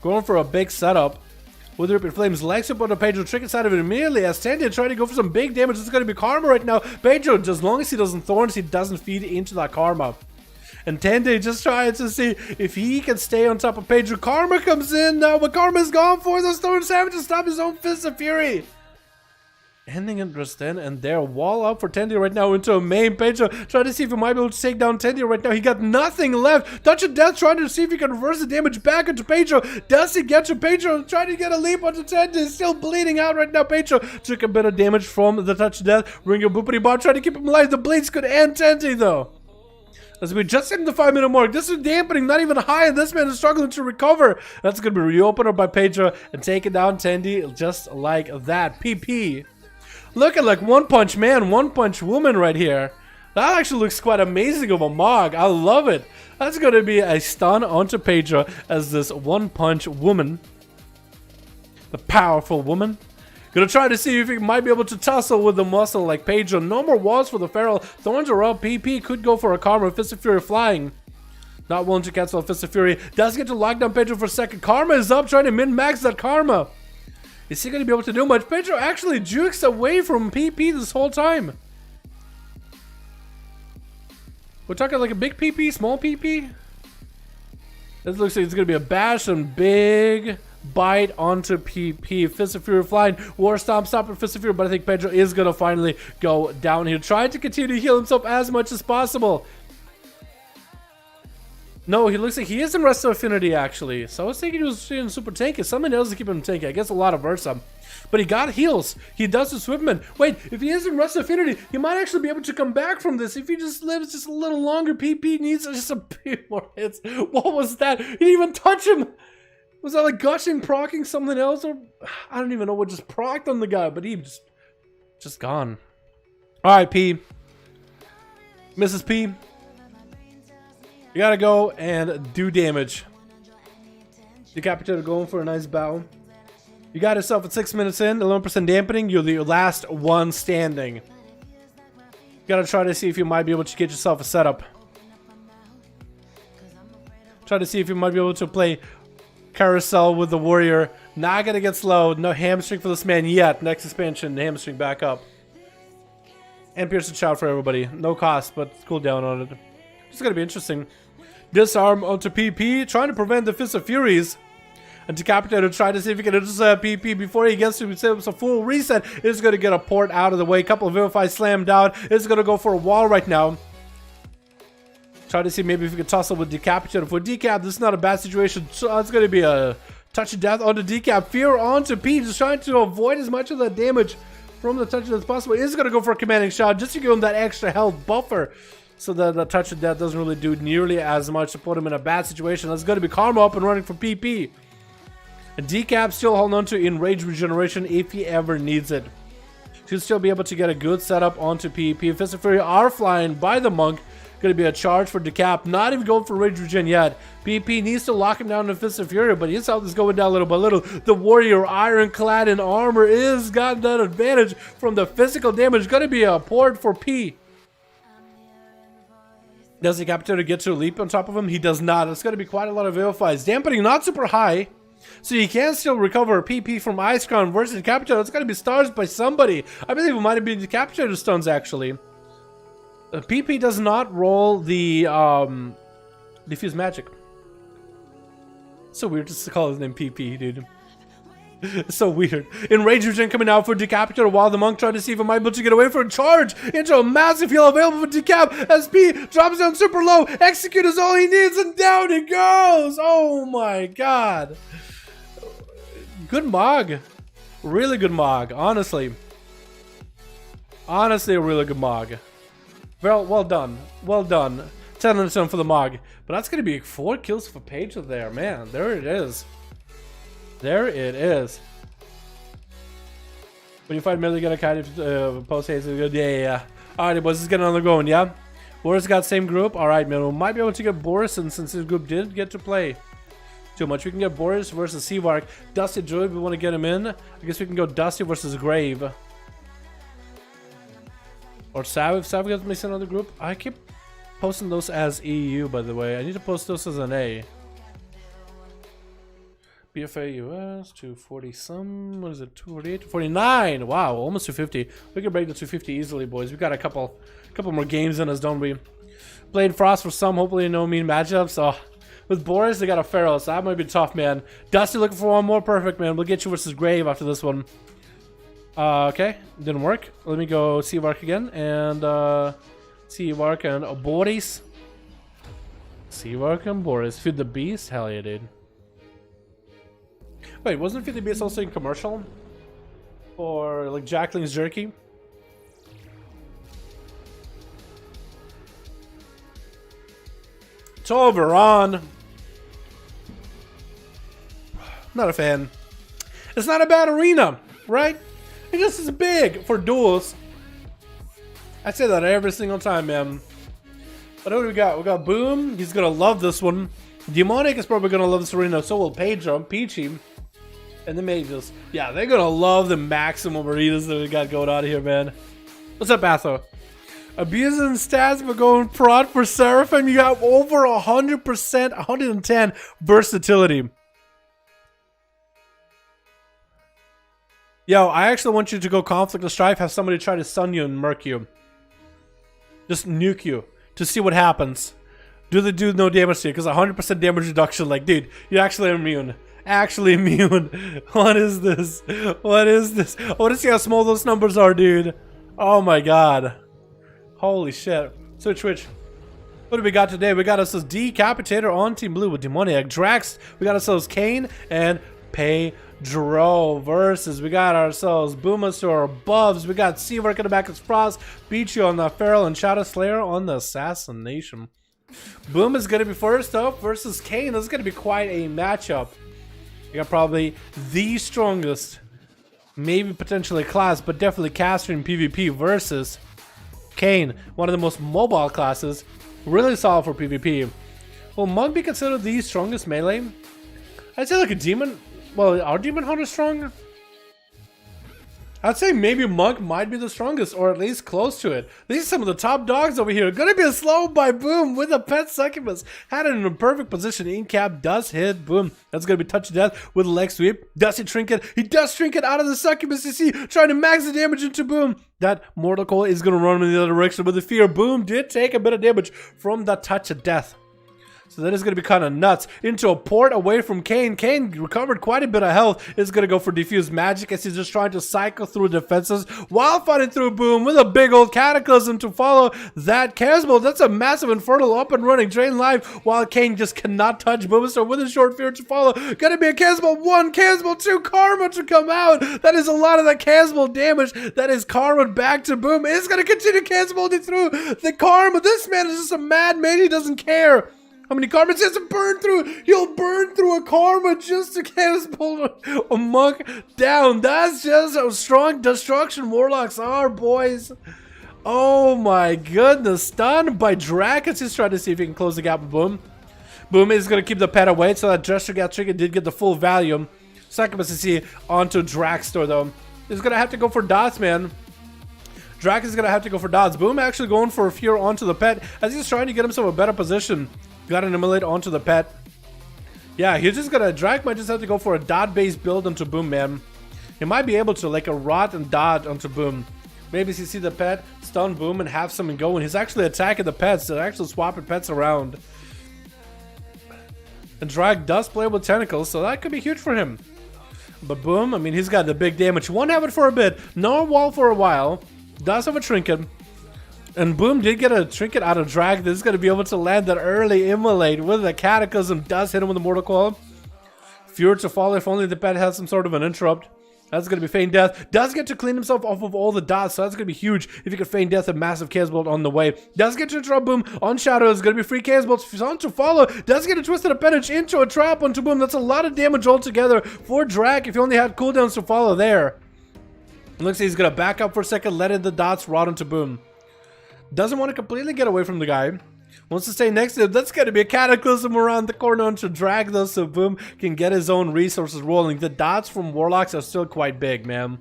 Going for a big setup. With Ripping Flames, legs up on the Pedro, trick inside of it immediately as Tendia trying to go for some big damage. It's going to be Karma right now. Pedro, as long as he doesn't Thorns, he doesn't feed into that Karma. And Tendia just trying to see if he can stay on top of Pedro. Karma comes in now, but Karma's gone for the Storm Savage to stop his own Fist of Fury. Ending interest then, and they're wall up for Tendia right now into a main. Pedro trying to see if he might be able to take down Tendia right now. He got nothing left. Touch of Death trying to see if he can reverse the damage back into Pedro. Does he get to Pedro? Trying to get a leap onto Tendia. He's still bleeding out right now. Pedro took a bit of damage from the Touch of Death. Ring of Boopity Bob trying to keep him alive. The bleeds could end Tendia though. As we just hit the 5-minute mark, this is dampening, not even high, and this man is struggling to recover. That's going to be reopened by Pedro and taking down Tendia just like that. PP. Looking like One Punch Man, One Punch Woman right here. That actually looks quite amazing of a Mog. I love it. That's going to be a stun onto Pedro as this One Punch Woman. The powerful woman. Gonna try to see if he might be able to tussle with the muscle like Pedro. No more walls for the Feral. Thorns are up. PP could go for a Karma. Fist of Fury flying. Not willing to cancel a Fist of Fury. Does get to lock down Pedro for a second. Karma is up, trying to min-max that Karma. Is he going to be able to do much? Pedro actually jukes away from PP this whole time. We're talking like a big PP, small PP. This looks like it's going to be a bash and big bite onto PP. Fist of Fury flying. War Stomp stopping Fist of Fury, but I think Pedro is going to finally go down here. Trying to continue to heal himself as much as possible. No, he looks like he is in Rest of Affinity, actually. So I was thinking he was in super tanky. Something else to keep him tanky. I guess a lot of Versa. But he got heals. He does the Swiftman. Wait, if he is in Rest of Affinity, he might actually be able to come back from this. If he just lives just a little longer, PP needs just a few more hits. What was that? He didn't even touch him. Was that like gushing, procking something else? Or I don't even know what just procced on the guy, but he just gone. Alright, P. Mrs. P. You gotta go and do damage. Decapitator going for a nice bow. You got yourself at 6 minutes in, 11% dampening. You're the last one standing. You gotta try to see if you might be able to get yourself a setup. Try to see if you might be able to play carousel with the warrior. Not gonna get slow. No hamstring for this man yet. Next expansion, hamstring back up. And pierce the child for everybody. No cost, but cool down on it. It's gonna be interesting. Disarm onto PP, trying to prevent the Fist of Furies. And Decapitator trying to see if he can intercept PP before he gets to a full reset. It's gonna get a port out of the way. Couple of Vivify slammed out. It's gonna go for a wall right now. Try to see maybe if we can tussle with Decapitator. For Decap, this is not a bad situation. So it's gonna be a touch of death onto Decap. Fear onto P, just trying to avoid as much of the damage from the touch of death as possible. He's gonna go for a commanding shot just to give him that extra health buffer. So that the touch of death doesn't really do nearly as much to put him in a bad situation. That's gonna be Karma up and running for PP. And Decap still holding on to Enrage Regeneration if he ever needs it. Should still be able to get a good setup onto PP. Fist of Fury are flying by the Monk. Gonna be a charge for Decap. Not even going for Rage Regen yet. PP needs to lock him down in Fist of Fury, but his health is going down little by little. The Warrior, ironclad in armor, is got that advantage from the physical damage. Gonna be a port for P. Does the Decapitator get to a leap on top of him? He does not. It's gonna be quite a lot of Vivifies. Dampening not super high. So you can still recover PP from Ice Crown versus Decapitator. It's got to be stars by somebody. I believe it might have been Decapitator stuns actually. PP does not roll the diffuse magic. So weird just to call his name PP, dude. It's so weird. Enrage Regen coming out for Decapitator while the Monk tried to see if he might be able to get away for a charge into a massive heal available for Decap as P drops down super low. Execute is all he needs and down he goes. Oh my god. Good Mog. Really good Mog, honestly. Honestly, a really good Mog. Well done. Well done. 10 out of 10 for the Mog. But that's going to be 4 kills for Page there, man. There it is. There it is. When you find melee, you gotta kind of post haste. Yeah. Alright, boys, let's get on the going, yeah? Boris got same group. Alright, man. We might be able to get Boris since his group did get to play too much. We can get Boris versus Seavark. Dusty Druid, we want to get him in. I guess we can go Dusty versus Grave. Or Sav, if Sav gets mixed in another group. I keep posting those as EU, by the way. I need to post those as an A. BFA US 240 some. What is it? 248, 249. Wow, almost 250. We can break the 250 easily, boys. We got a couple more games in us, don't we? Played Frost for some. Hopefully, no mean matchups. Oh, with Boris, they got a Pharaoh, so that might be tough, man. Dusty looking for one more. Perfect, man. We'll get you versus Grave after this one. Okay, didn't work. Let me go Seavark again and Seavark and Boris. Seavark and Boris. Feed the Beast. Hell yeah, dude. Wait, wasn't 50 BS also in commercial? Or like Jacqueline's Jerky? Toberon. Not a fan. It's not a bad arena, right? It just is big for duels. I say that every single time, man. But what do we got? We got Boom. He's gonna love this one. Demonic is probably gonna love this arena. So will Pedro, Peachy. And the Mages. Yeah, they're gonna love the maximum arenas that we got going on here, man. What's up, Atho? Abusing stats, but going prod for Seraphim. You got over 100%, 110 versatility. Yo, I actually want you to go Conflict of Strife, have somebody try to stun you and murk you. Just nuke you to see what happens. Do no damage to you, because 100% damage reduction, like, dude, you're actually immune. Actually immune. What is this? What is this? I want to see how small those numbers are, dude. Oh my god. Holy shit. Switch. What do we got today? We got ourselves Decapitator on Team Blue with Demoniac Drax. We got ourselves Kane and Pedro versus. We got ourselves Boomasaur Buffs. We got Seavark in the back as Frost. Beachy on the Feral and Shadow Slayer on the Assassination. Boom is going to be first up versus Kane. This is going to be quite a matchup. You got probably the strongest, maybe potentially class, but definitely caster in PvP versus Kane, one of the most mobile classes, really solid for PvP. Will Monk be considered the strongest melee? I'd say like a demon. Well, are demon hunters strong? I'd say maybe Monk might be the strongest, or at least close to it. These are some of the top dogs over here. Gonna be a slow by Boom with a pet succubus. Had it in a perfect position. In cap does hit Boom. That's gonna be touch to death with a leg sweep. Does he trinket? He does trinket out of the succubus. You see, trying to max the damage into Boom. That Mortal Coil is gonna run in the other direction with the fear. Boom did take a bit of damage from that touch of death. So that is going to be kind of nuts. Into a port away from Kane. Kane recovered quite a bit of health. Is going to go for Diffuse Magic as he's just trying to cycle through defenses while fighting through Boom with a big old Cataclysm to follow that Casbolt. That's a massive Infernal up and running. Drain life while Kane just cannot touch Boom. So with a short fear to follow. Going to be a Casbolt 1, Casbolt 2, Karma to come out. That is a lot of that Casbolt damage. That is Karma back to Boom. It's going to continue Casbolting through the Karma. This man is just a mad man. He doesn't care how many karmas he has to burn through. He'll burn through a karma just to pull a Monk down. That's just how strong destruction warlocks are, boys. Oh my goodness. Stunned by Drac as he's trying to see if he can close the gap with Boom. Boom is going to keep the pet away, so that gesture got triggered, did get the full value. Succubus is see onto Dragstore though. He's going to have to go for dots, man. Drac is going to have to go for dots. Boom actually going for a fear onto the pet as he's trying to get himself a better position. Got an immolate onto the pet. Yeah, he's just gonna, Drac might just have to go for a dot based build onto Boom, man. He might be able to, like a rot and dot onto Boom. Maybe you see the pet, stun Boom and have someone going. He's actually attacking the pets. They're actually swapping pets around. And Drac does play with tentacles, so that could be huge for him. But Boom, I mean, he's got the big damage. Won't have it for a bit. No wall for a while. Does have a trinket. And Boom did get a trinket out of Drag. This is going to be able to land that early immolate with the Cataclysm. Does hit him with the Mortal Coil. Fear to fall if only the pet has some sort of an interrupt. That's going to be Feign Death. Does get to clean himself off of all the dots, so that's going to be huge if he can Feign Death a massive Casbolt on the way. Does get to interrupt Boom on Shadow. It's going to be free Casbolts on to follow. Does get a Twisted Appendage into a trap onto Boom. That's a lot of damage altogether for Drac if he only had cooldowns to follow there. It looks like he's going to back up for a second, let in the dots, rot into Boom. Doesn't want to completely get away from the guy. Wants to stay next to him. That's going to be a Cataclysm around the corner to Drag though, so Boom can get his own resources rolling. The dots from Warlocks are still quite big, man.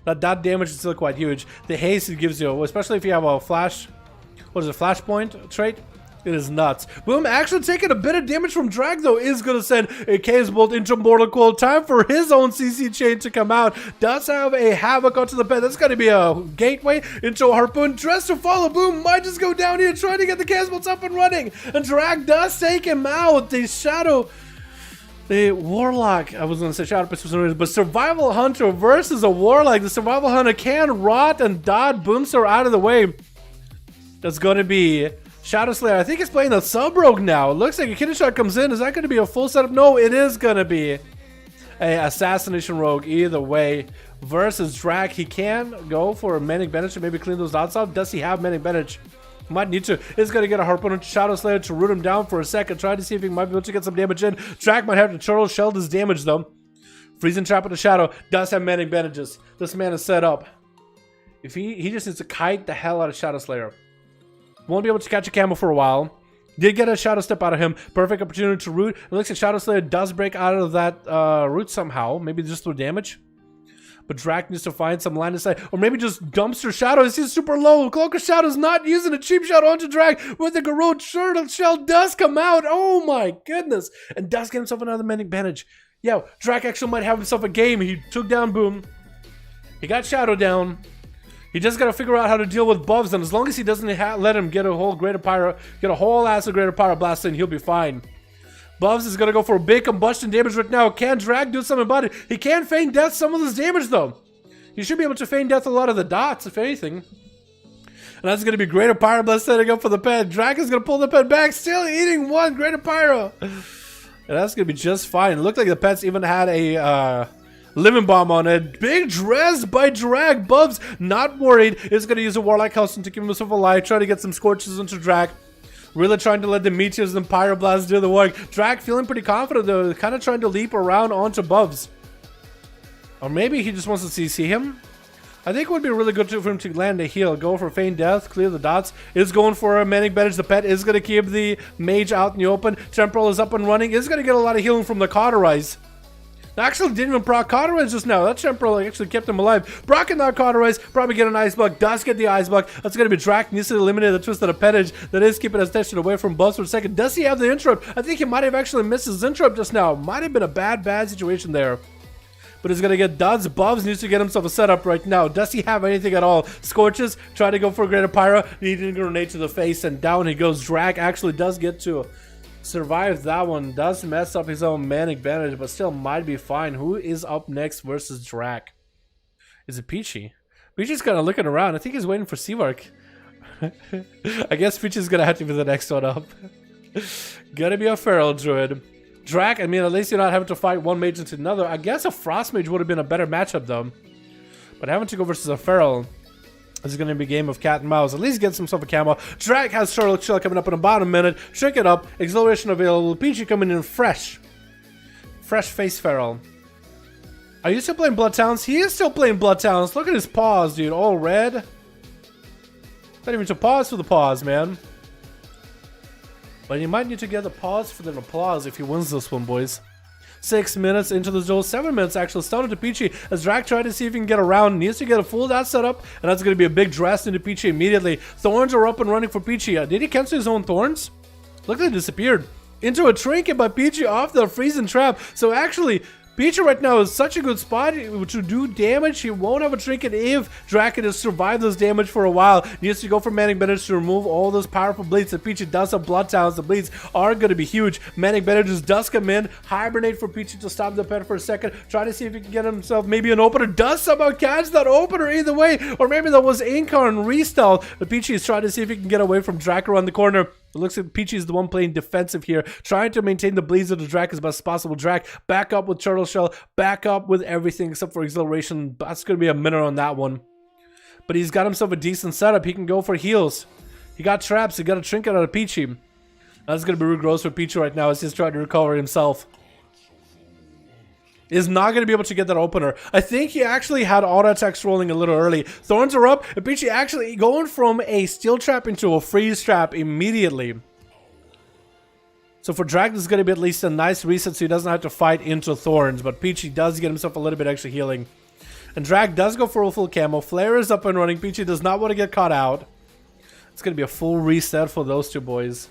That dot damage is still quite huge. The haste it gives you, especially if you have a flash, what is it, flashpoint trait? It is nuts. Boom actually taking a bit of damage from Drag though, is going to send a Casebolt into Mortal Coil. Time for his own CC chain to come out. Does have a Havoc onto the bed. That's going to be a gateway into a Harpoon. Dress to follow. Boom might just go down here trying to get the Casebolt up and running. And Drag does take him out. The Warlock, I was going to say Shadow Pistol, but Survival Hunter versus a Warlock. The Survival Hunter can rot and dot Boomster out of the way. That's going to be Shadow Slayer. I think he's playing the Sub-Rogue now. It looks like a Kidney Shot comes in. Is that going to be a full setup? No, it is going to be a Assassination Rogue either way. Versus Drac. He can go for a Manic Bandage to maybe clean those dots off. Does he have Manic Bandage? Might need to. He's going to get a Harpoon into Shadow Slayer to root him down for a second. Try to see if he might be able to get some damage in. Drac might have to turtle shell his damage though. Freezing Trap in the Shadow. Does have Manic Bandages. This man is set up. If he just needs to kite the hell out of Shadow Slayer. Won't be able to catch a camo for a while. Did get a Shadow Step out of him. Perfect opportunity to root. It looks like Shadow Slayer does break out of that root somehow. Maybe just through damage. But Drac needs to find some line of sight. Or maybe just Dumpster Shadow. He's super low. Cloak of Shadow's not using a cheap shot onto Drac. With the Garrote Turtle Shell does come out. Oh my goodness. And does get himself another Manic Bandage. Yeah, Drac actually might have himself a game. He took down Boom. He got Shadow down. He just got to figure out how to deal with buffs, and as long as he doesn't let him get a whole Greater Pyro, get a whole ass of Greater Pyro Blast in, he'll be fine. Buffs is going to go for a big combustion damage right now. Can Drag do something about it? He can Feign Death some of this damage, though. He should be able to Feign Death a lot of the dots, if anything. And that's going to be Greater Pyro Blast setting up for the pet. Drag is going to pull the pet back, still eating one Greater Pyro. And that's going to be just fine. It looked like the pets even had a Living Bomb on it. Big dress by Drag. Bubs not worried. Is going to use a Warlock Custom to keep himself alive. Try to get some Scorches into Drag. Really trying to let the Meteors and Pyroblasts do the work. Drag feeling pretty confident though. Kind of trying to leap around onto Bubs. Or maybe he just wants to CC him. I think it would be really good for him to land a heal. Go for Feign Death. Clear the dots. Is going for a Manic Bandage. The pet is going to keep the Mage out in the open. Temporal is up and running. Is going to get a lot of healing from the Cauterize. Actually, didn't even proc cauterize just now. That temporal actually kept him alive. Brock can not cauterize. Probably get an ice block. Does get the ice block. That's going to be Drac. Needs to eliminate the twisted appendage. That is keeping his attention away from Buzz for a second. Does he have the interrupt? I think he might have actually missed his interrupt just now. Might have been a bad situation there. But he's going to get duds. Bubs needs to get himself a setup right now. Does he have anything at all? Scorches. Try to go for a greater pyro. Needing a grenade to the face. And down he goes. Drac actually does get to survive that one. Does mess up his own man advantage. But still might be fine. Who is up next versus Drac? Is it Peachy? Peachy's kind of looking around. I think he's waiting for Seavark. I guess Peachy's going to have to be the next one up. Gonna be a Feral Druid. Drac, I mean, at least you're not having to fight one mage into another. I guess a Frost Mage would have been a better matchup, though. But having to go versus a Feral is going to be a game of cat and mouse. At least gets himself a camo. Drac has Charlotte Chill coming up in about a minute. Shrink it up. Acceleration available. Peachy coming in fresh. Fresh face Feral. Are you still playing Bloodhounds? He is still playing Bloodhounds. Look at his paws, dude. All red. Not even to pause for the pause, man. But you might need to get the pause for the applause if he wins this one, boys. 6 minutes into the duel, 7 minutes actually. Stunner to Peachy as Drac tried to see if he can get around. Needs to get a full dot setup, and that's going to be a big dress into Peachy immediately. Thorns are up and running for Peachy. Did he cancel his own thorns? Look, they disappeared. Into a trinket by Peachy off the freezing trap. So actually, Peachy right now is such a good spot to do damage. He won't have a trinket if Drac can just survive this damage for a while. He needs to go for Manic Bandage to remove all those powerful bleeds. If Peachy does have Bloodhounds, the bleeds are going to be huge. Manic Bandage does come in. Hibernate for Peachy to stop the pet for a second. Try to see if he can get himself maybe an opener. Does somehow catch that opener either way. Or maybe that was Incarn restyle. But Peachy is trying to see if he can get away from Drac around the corner. It looks like Peachy is the one playing defensive here, trying to maintain the bleeds of the Drac as best as possible. Drac back up with Turtle Shell, back up with everything except for acceleration. That's going to be a minute on that one. But he's got himself a decent setup. He can go for heals. He got traps. He got a trinket out of Peachy. That's going to be real gross for Peachy right now as he's trying to recover himself. Is not going to be able to get that opener. I think he actually had auto attacks rolling a little early. Thorns are up, and Peachy actually going from a steel trap into a freeze trap immediately. So for Drac, this is going to be at least a nice reset so he doesn't have to fight into Thorns. But Peachy does get himself a little bit extra healing. And Drac does go for a full camo. Flare is up and running. Peachy does not want to get caught out. It's going to be a full reset for those two boys.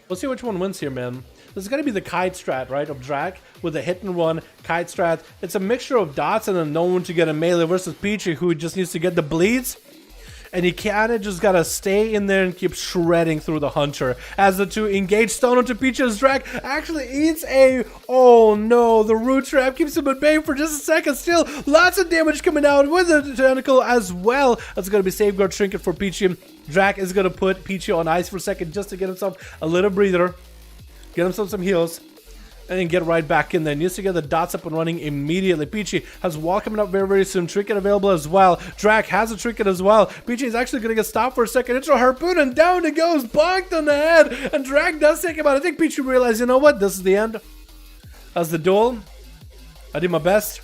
We'll see which one wins here, man. This is going to be the kite strat, right, of Drac with a hit and run kite strat. It's a mixture of dots and a no one to get a melee versus Peachy, who just needs to get the bleeds. And he kind of just got to stay in there and keep shredding through the Hunter. As the two engage, stun onto Peachy as Drac actually eats a... Oh no, the root trap keeps him at bay for just a second. Still, lots of damage coming out with the tentacle as well. That's going to be safeguard trinket for Peachy. Drac is going to put Peachy on ice for a second just to get himself a little breather. Get himself some heals, and then get right back in there. Needs to get the dots up and running immediately. Peachy has wall coming up very, very soon. Trinket available as well. Drac has a trinket as well. Peachy is actually going to get stopped for a second. It's a harpoon, and down it goes. Bonked on the head, and Drac does take him out. I think Peachy realized, you know what? This is the end. That's the duel. I did my best.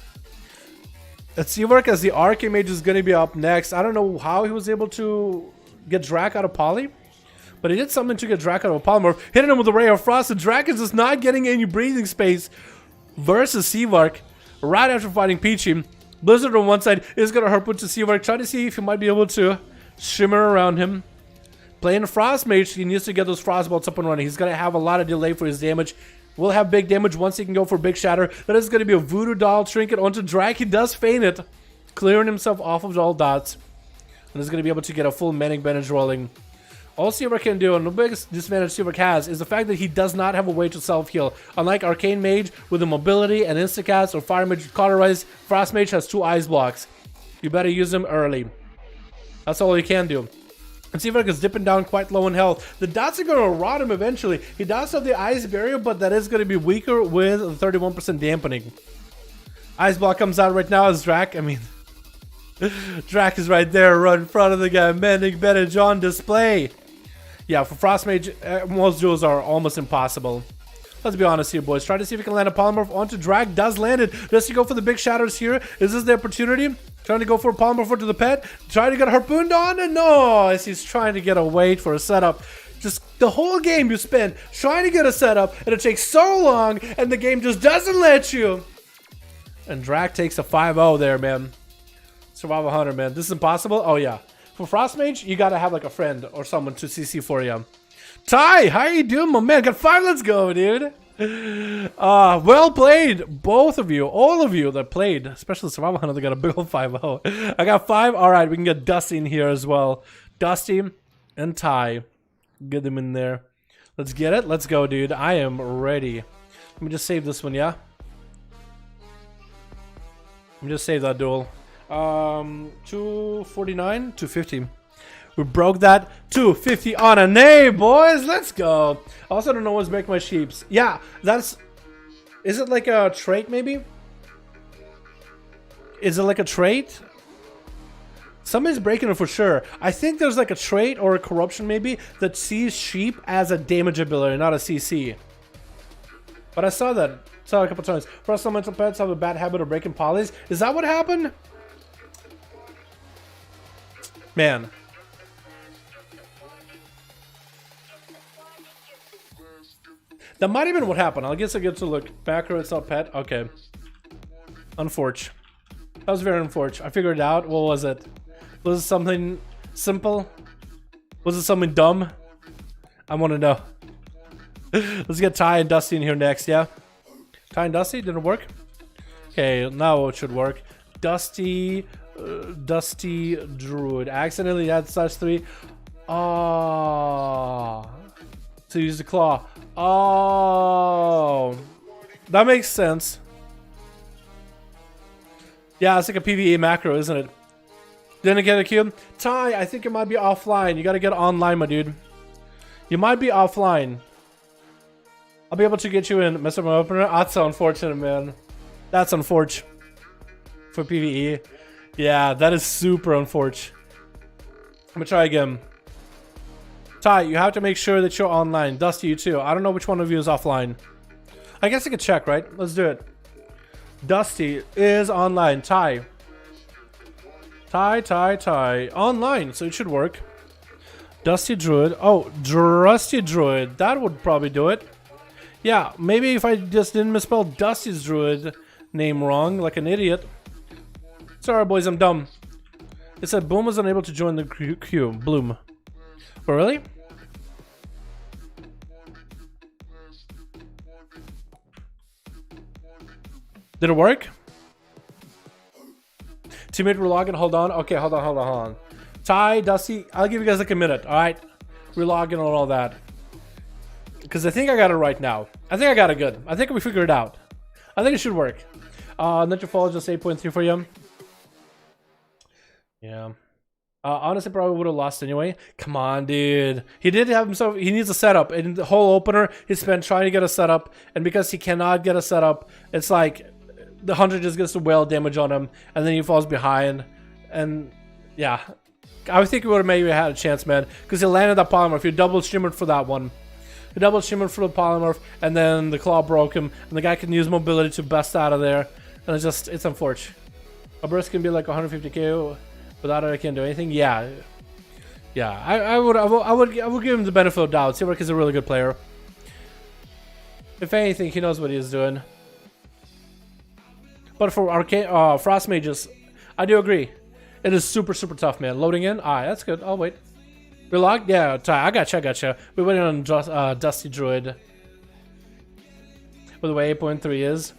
Let's see, work as the Archmage is going to be up next. I don't know how he was able to get Drac out of poly. But he did something to get Drac out of a polymorph, hitting him with a Ray of Frost, and Drac is just not getting any breathing space versus Seavark right after fighting Peachy. Blizzard on one side is going to harpoon to Seavark, try to see if he might be able to shimmer around him. Playing a Frost Mage, he needs to get those Frostbolts up and running. He's going to have a lot of delay for his damage. Will have big damage once he can go for Big Shatter. That is going to be a Voodoo Doll trinket onto Drac. He does feign it, clearing himself off of all dots. And is going to be able to get a full Manic Bandage rolling. All Seavark can do, and the biggest disadvantage Seavark has, is the fact that he does not have a way to self-heal. Unlike Arcane Mage, with the mobility and instacast, or Fire Mage cauterize, Frost Mage has 2 ice blocks. You better use them early. That's all he can do. And Seavark is dipping down quite low in health. The dots are going to rot him eventually. He does have the ice barrier, but that is going to be weaker with 31% dampening. Ice block comes out right now as Drac, Drac is right there, right in front of the guy. Manic Bandage on display. Yeah, for Frost Mage, most duels are almost impossible. Let's be honest here, boys. Try to see if we can land a polymorph onto Drac. Does land it. Does he go for the big shatters here? Is this the opportunity? Trying to go for a polymorph to the pet. Trying to get harpooned on? And no, as he's trying to get a wait for a setup. the whole game you spend trying to get a setup, and it takes so long, and the game just doesn't let you. And Drac takes a 5-0 there, man. Survival Hunter, man. This is impossible. Oh yeah. For Frostmage, you gotta have like a friend or someone to CC for you. Ty, how you doing, my man? Got 5. Let's go, dude. Well played, both of you, all of you that played, especially Survival Hunter. They got a big old 5-0. I got 5. All right, we can get Dusty in here as well. Dusty and Ty, get them in there. Let's get it. Let's go, dude. I am ready. Let me just save this one, yeah. Let me just save that duel. 249, 250. We broke that. 250 on a nay, boys. Let's go. I also don't know what's making my sheeps. Yeah, that's... Is it like a trait, maybe? Is it like a trait? Somebody's breaking it for sure. I think there's like a trait or a corruption, maybe, that sees sheep as a damage ability, not a CC. But I saw that. Saw it a couple times. First, elemental pets have a bad habit of breaking polys. Is that what happened? Man. That might have been what happened. I guess I get to look. Backer, it's not pet. Okay. Unfortunate. That was very unfortunate. I figured it out. What was it? Was it something simple? Was it something dumb? I want to know. Let's get Ty and Dusty in here next, yeah? Ty and Dusty, did it work? Okay, now it should work. Dusty Druid. Accidentally had /3. Oh. To use the claw. Oh. That makes sense. Yeah, it's like a PvE macro, isn't it? Didn't get a cube? Ty, I think it might be offline. You gotta get online, my dude. You might be offline. I'll be able to get you in. Mess up my opener. That's unfortunate, man. That's unfortunate. For PvE. Yeah, that is super unfortunate. I'm gonna try again. Ty, you have to make sure that you're online. Dusty, you too. I don't know which one of you is offline. I guess I could check, right? Let's do it. Dusty is online. Ty. Online, so it should work. Dusty Druid. Oh, Drusty Druid. That would probably do it. Yeah, maybe if I just didn't misspell Dusty's Druid name wrong, like an idiot. Sorry, boys, I'm dumb. It said Boom was unable to join the queue. Bloom. Oh, really? Did it work? Teammate, we're logging. Hold on. Okay, hold on. Ty, Dusty, I'll give you guys like a minute. All right, we're logging on all that. Because I think I got it right now. I think I got it good. I think we figured it out. I think it should work. Nitrofall just 8.3 for you. Yeah. Honestly, probably would have lost anyway. Come on, dude. He did have himself. He needs a setup. In the whole opener, he spent trying to get a setup. And because he cannot get a setup, it's like the hunter just gets the whale damage on him. And then he falls behind. And yeah. I think he would have maybe had a chance, man. Because he landed that polymorph. He double shimmered for that one. He double shimmered for the polymorph. And then the claw broke him. And the guy can use mobility to bust out of there. And it's unfortunate. A burst can be like 150k. Without it, I can't do anything. Yeah, I would give him the benefit of the doubt. Silverk is a really good player. If anything, he knows what he's doing. But for Frost Mages, I do agree. It is super tough, man. Loading in. Alright, that's good. I'll wait. We're logged? Yeah, I gotcha. We're waiting on Dusty Druid. By the way, 8.3 is.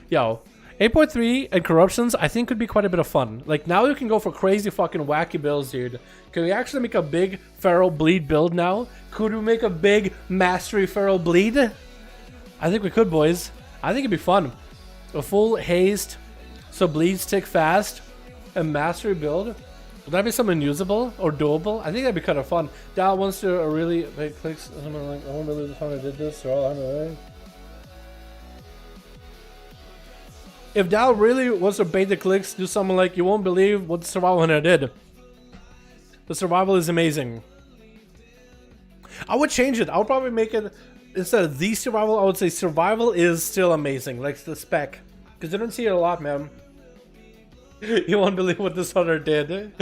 Yo. 8.3 and corruptions, I think could be quite a bit of fun. Like, now you can go for crazy fucking wacky builds, dude. Can we actually make a big Feral Bleed build now? Could we make a big Mastery Feral Bleed? I think we could, boys. I think it'd be fun. A full haste, so bleeds tick fast, and Mastery build. Would that be something usable or doable? I think that'd be kind of fun. Dal wants to really make clicks. I won't believe the time I did this. If Dal really wants to bait the clicks, do something like, you won't believe what the Survival Hunter did. The survival is amazing. I would change it. I would probably make it, instead of the survival, I would say survival is still amazing. Like the spec. Because you don't see it a lot, man. You won't believe what this hunter did.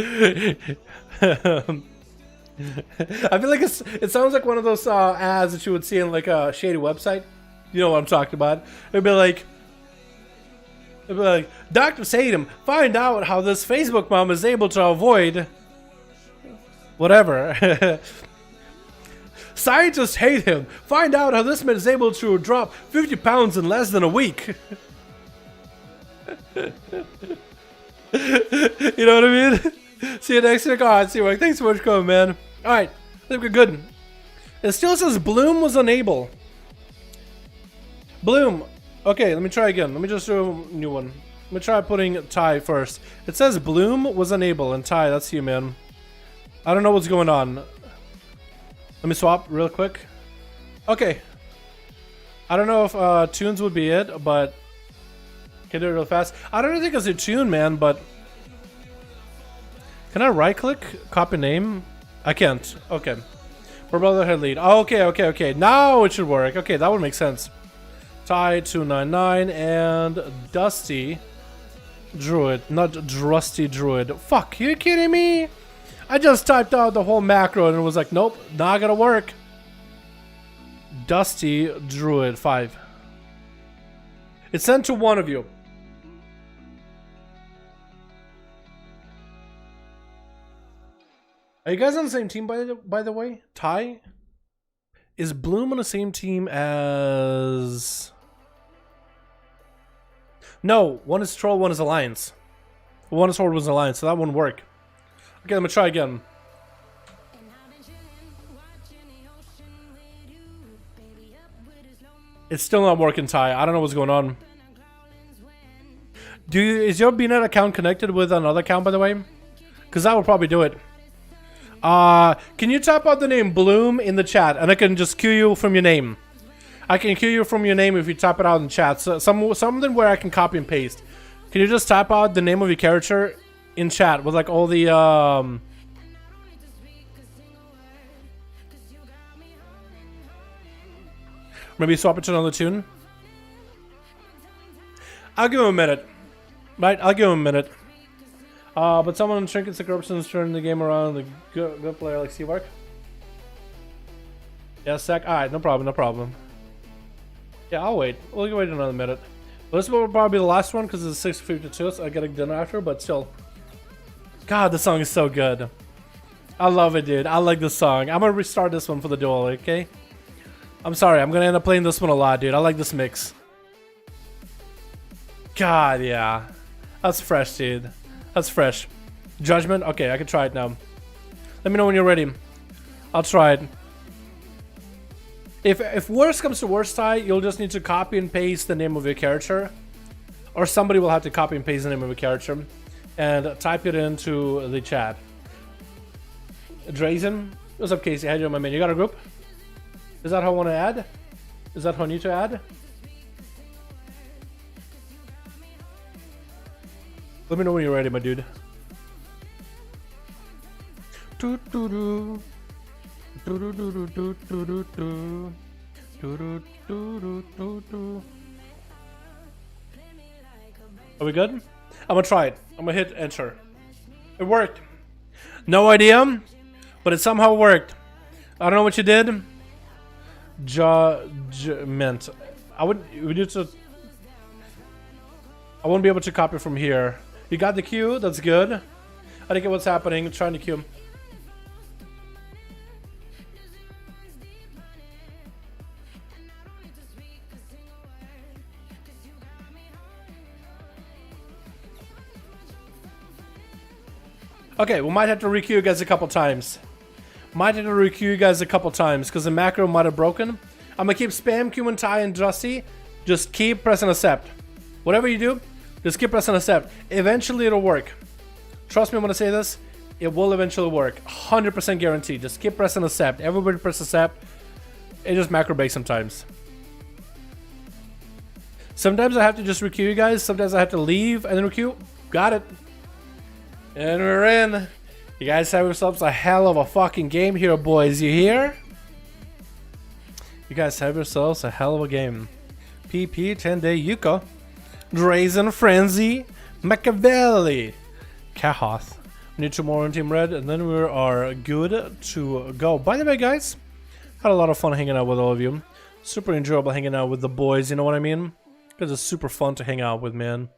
I feel like it sounds like one of those ads that you would see in like a shady website. You know what I'm talking about. It'd be like, Dr. Sadem, find out how this Facebook mom is able to avoid whatever. Scientists hate him. Find out how this man is able to drop 50 pounds in less than a week. You know what I mean? See you next week. Oh, see you. Thanks so much for coming, man. Alright, I think we're good. It still says Bloom was unable. Bloom. Okay, let me try again. Let me just do a new one. Let me try putting Ty first. It says Bloom was unable, and Ty, that's you, man. I don't know what's going on. Let me swap real quick. Okay. I don't know if tunes would be it, but can do it real fast. I don't think it's a tune, man, but can I right click, copy name? I can't. Okay. For Brotherhood lead. Oh, okay. Now it should work. Okay, that would make sense. Ty299 and Dusty Druid, not Drusty Druid. Fuck, you kidding me? I just typed out the whole macro and it was like, nope, not gonna work. Dusty Druid 5. It's sent to one of you. Are you guys on the same team by the way? Ty? Is Bloom on the same team as... No, one is Troll, one is Alliance. One is Horde, one is Alliance, so that wouldn't work. Okay, let me try again. It's still not working, Ty. I don't know what's going on. Is your BNet account connected with another account, by the way? Because that would probably do it. Can you type out the name Bloom in the chat, and I can just cue you from your name. I can cue you from your name if you type it out in chat. So something where I can copy and paste. Can you just type out the name of your character in chat with like all the maybe swap it to another tune? I'll give him a minute. Right, I'll give him a minute. But someone in Trinkets and Corruptions turning the game around. The good player like Seavark. Yeah, sec. Alright, no problem. Yeah, I'll wait. We'll wait another minute. Well, this will probably be the last one because it's 6:52, so I gotta dinner after, but still. God, the song is so good. I love it, dude. I like this song. I'm gonna restart this one for the duel, okay? I'm sorry, I'm gonna end up playing this one a lot, dude. I like this mix. God, yeah. That's fresh, dude. That's fresh. Judgment? Okay, I can try it now. Let me know when you're ready. I'll try it. If worst comes to worst, Ty, you'll just need to copy and paste the name of your character. Or somebody will have to copy and paste the name of your character. And type it into the chat. Drazen? What's up, Casey? How you doing, my man? You got a group? Is that how I want to add? Is that how I need to add? Let me know when you're ready, my dude. Are we good? I'm gonna try it. I'm gonna hit enter. It worked. No idea, but it somehow worked. I don't know what you did. Meant. I wouldn't be able to copy from here. You got the queue, that's good. I don't get what's happening. I'm trying to queue. Okay, we might have to requeue you guys a couple times. Might have to requeue you guys a couple times because the macro might have broken. I'm gonna keep spam queuing Ty and Dusty. Just keep pressing accept. Whatever you do, just keep pressing accept. Eventually it'll work. Trust me when I say this. It will eventually work. 100% guaranteed. Just keep pressing accept. Everybody press accept. It just macro breaks sometimes. Sometimes I have to just requeue you guys. Sometimes I have to leave and then requeue. Got it. And we're in. You guys have yourselves a hell of a fucking game here, boys. You hear? You guys have yourselves a hell of a game. PP, 10-day Yuka. Drazen Frenzy. Machiavelli. Kahoth. We need 2 more on Team Red, and then we are good to go. By the way, guys, had a lot of fun hanging out with all of you. Super enjoyable hanging out with the boys, you know what I mean? Because it's super fun to hang out with, man.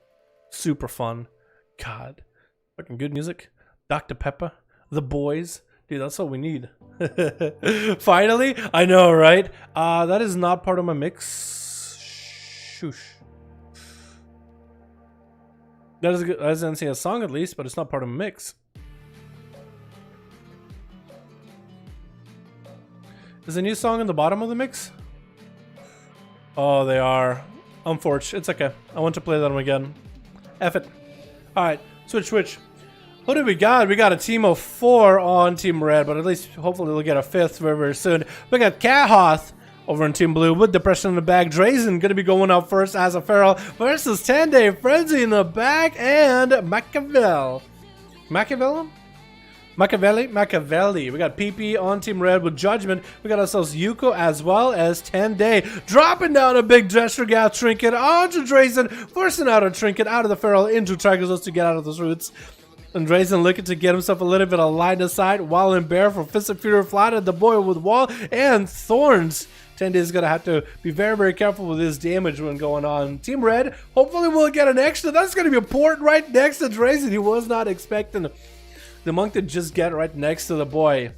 Super fun. God. Fucking good music. Dr. Pepper. The boys. Dude, that's all we need. Finally? I know, right? That is not part of my mix. Shoosh. That is good. I didn't see a song at least, but it's not part of my mix. Is a new song in the bottom of the mix? Oh, they are. Unfortunate. It's okay. I want to play them again. F it. Alright. Switch. What do we got? We got a team of 4 on Team Red, but at least hopefully we'll get a 5th very, very soon. We got Cahoth over in Team Blue with Depression in the back. Drazen going to be going up first as a Feral versus 10-Day Frenzy in the back, and Machiavelli. We got PP on Team Red with Judgment. We got ourselves Yuko as well as 10-Day. Dropping down a big gesture gap trinket onto Drazen, forcing out a trinket out of the Feral into Triggers to get out of those roots. And Drazen looking to get himself a little bit of line of sight while in bear for Fist of Fury flatted the boy with wall and thorns. 10-Day is going to have to be very, very careful with his damage when going on. Team Red, hopefully we'll get an extra. That's going to be a port right next to Drazen. He was not expecting the monk to just get right next to the boy.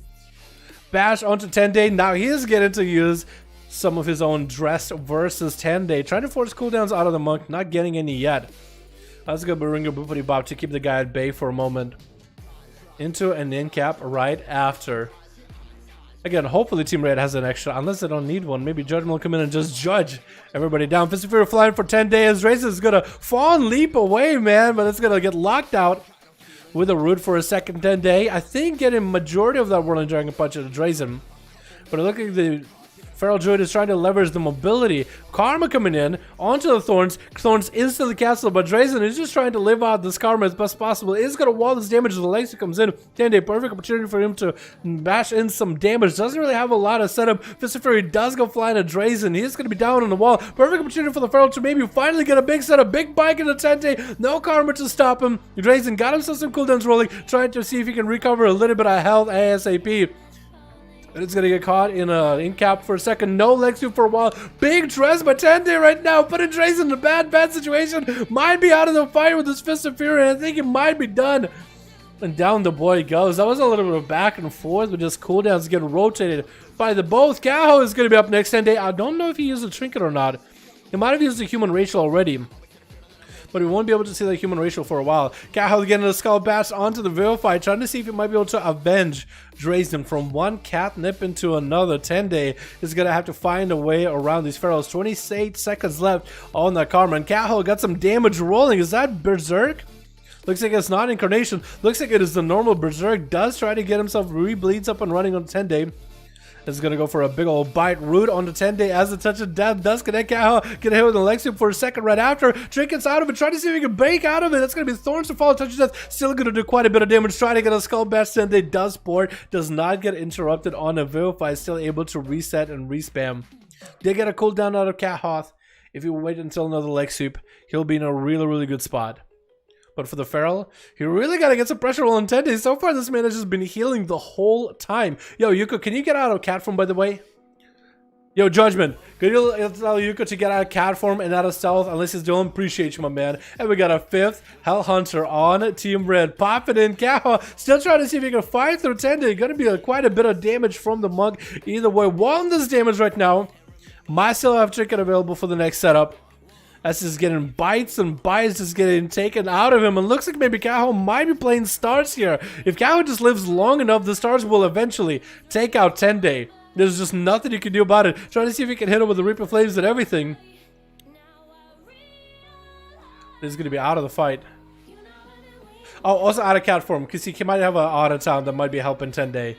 Bash onto 10-Day. Now he is getting to use some of his own dress versus 10-Day. Trying to force cooldowns out of the monk. Not getting any yet. Let's go Baringa Boopity Bop to keep the guy at bay for a moment. Into an in cap right after. Again, hopefully Team Red has an extra, unless they don't need one. Maybe Judgment will come in and just judge everybody down. Fist of Fury flying for 10-Day as Drazen is gonna fall and leap away, man, but it's gonna get locked out with a root for a second 10-Day. I think getting majority of that Whirling Dragon Punch at Drazen. But look at the Feral Druid is trying to leverage the mobility. Karma coming in onto the Thorns. Thorns instantly cancel, but Drazen is just trying to live out this Karma as best possible. Is going to wall this damage as the legs comes in. 10-Day, perfect opportunity for him to bash in some damage. Doesn't really have a lot of setup. Fist of Fury does go flying at Drazen. He's going to be down on the wall. Perfect opportunity for the Feral to maybe finally get a big setup. Big bike in the 10-Day. No Karma to stop him. Drazen got himself some cooldowns rolling, trying to see if he can recover a little bit of health ASAP. And it's gonna get caught in a in-cap for a second. No leg sweep for a while. Big dress by 10-Day right now. Putting Drazen in a bad situation. Might be out of the fight with his Fist of Fury. I think it might be done. And down the boy goes. That was a little bit of back and forth, but just cooldowns getting rotated by the both. Caho is gonna be up next 10-Day. I don't know if he used a trinket or not. He might have used a human racial already, but we won't be able to see the human racial for a while. Cahill getting a skull bash onto the Vilify, trying to see if he might be able to avenge Drazen from one catnip into another. 10-Day is going to have to find a way around these Ferals. 28 seconds left on that Karma, and Cahill got some damage rolling. Is that Berserk? Looks like it's not Incarnation. Looks like it is the normal Berserk. Does try to get himself re-bleeds up and running on 10-Day. Is going to go for a big old bite root on the 10-Day as the touch of death does connect. Cahill get hit with the leg sweep for a second right after. Trinkets out of it, trying to see if he can break out of it. That's going to be Thorns to follow touch of death. Still going to do quite a bit of damage. Trying to get a skull bash. 10-Day does port. Does not get interrupted on a Vilify. Still able to reset and respam. Did get a cooldown out of Cahoth. If you wait until another leg sweep, he'll be in a really, really good spot. But for the Feral, you really got to get some pressure on 10-Day. So far, this man has just been healing the whole time. Yo, Yuko, can you get out of cat form, by the way? Yo, Judgment, could you tell Yuko to get out of cat form and out of stealth? Unless he's doing, appreciate you, my man. And we got a 5th Hell Hunter on Team Red. Pop it in. Caho still trying to see if he can fight through 10-Day. Going to be quite a bit of damage from the Monk. Either way, one this damage right now. Might still have Trinket available for the next setup. That's just getting bites and bites just getting taken out of him. And looks like maybe Caho might be playing stars here. If Caho just lives long enough, the stars will eventually take out 10-Day. There's just nothing you can do about it. Trying to see if he can hit him with the Reaper Flames and everything. This is going to be out of the fight. Oh, also out of cat form, because he might have an auto town that might be helping 10-Day.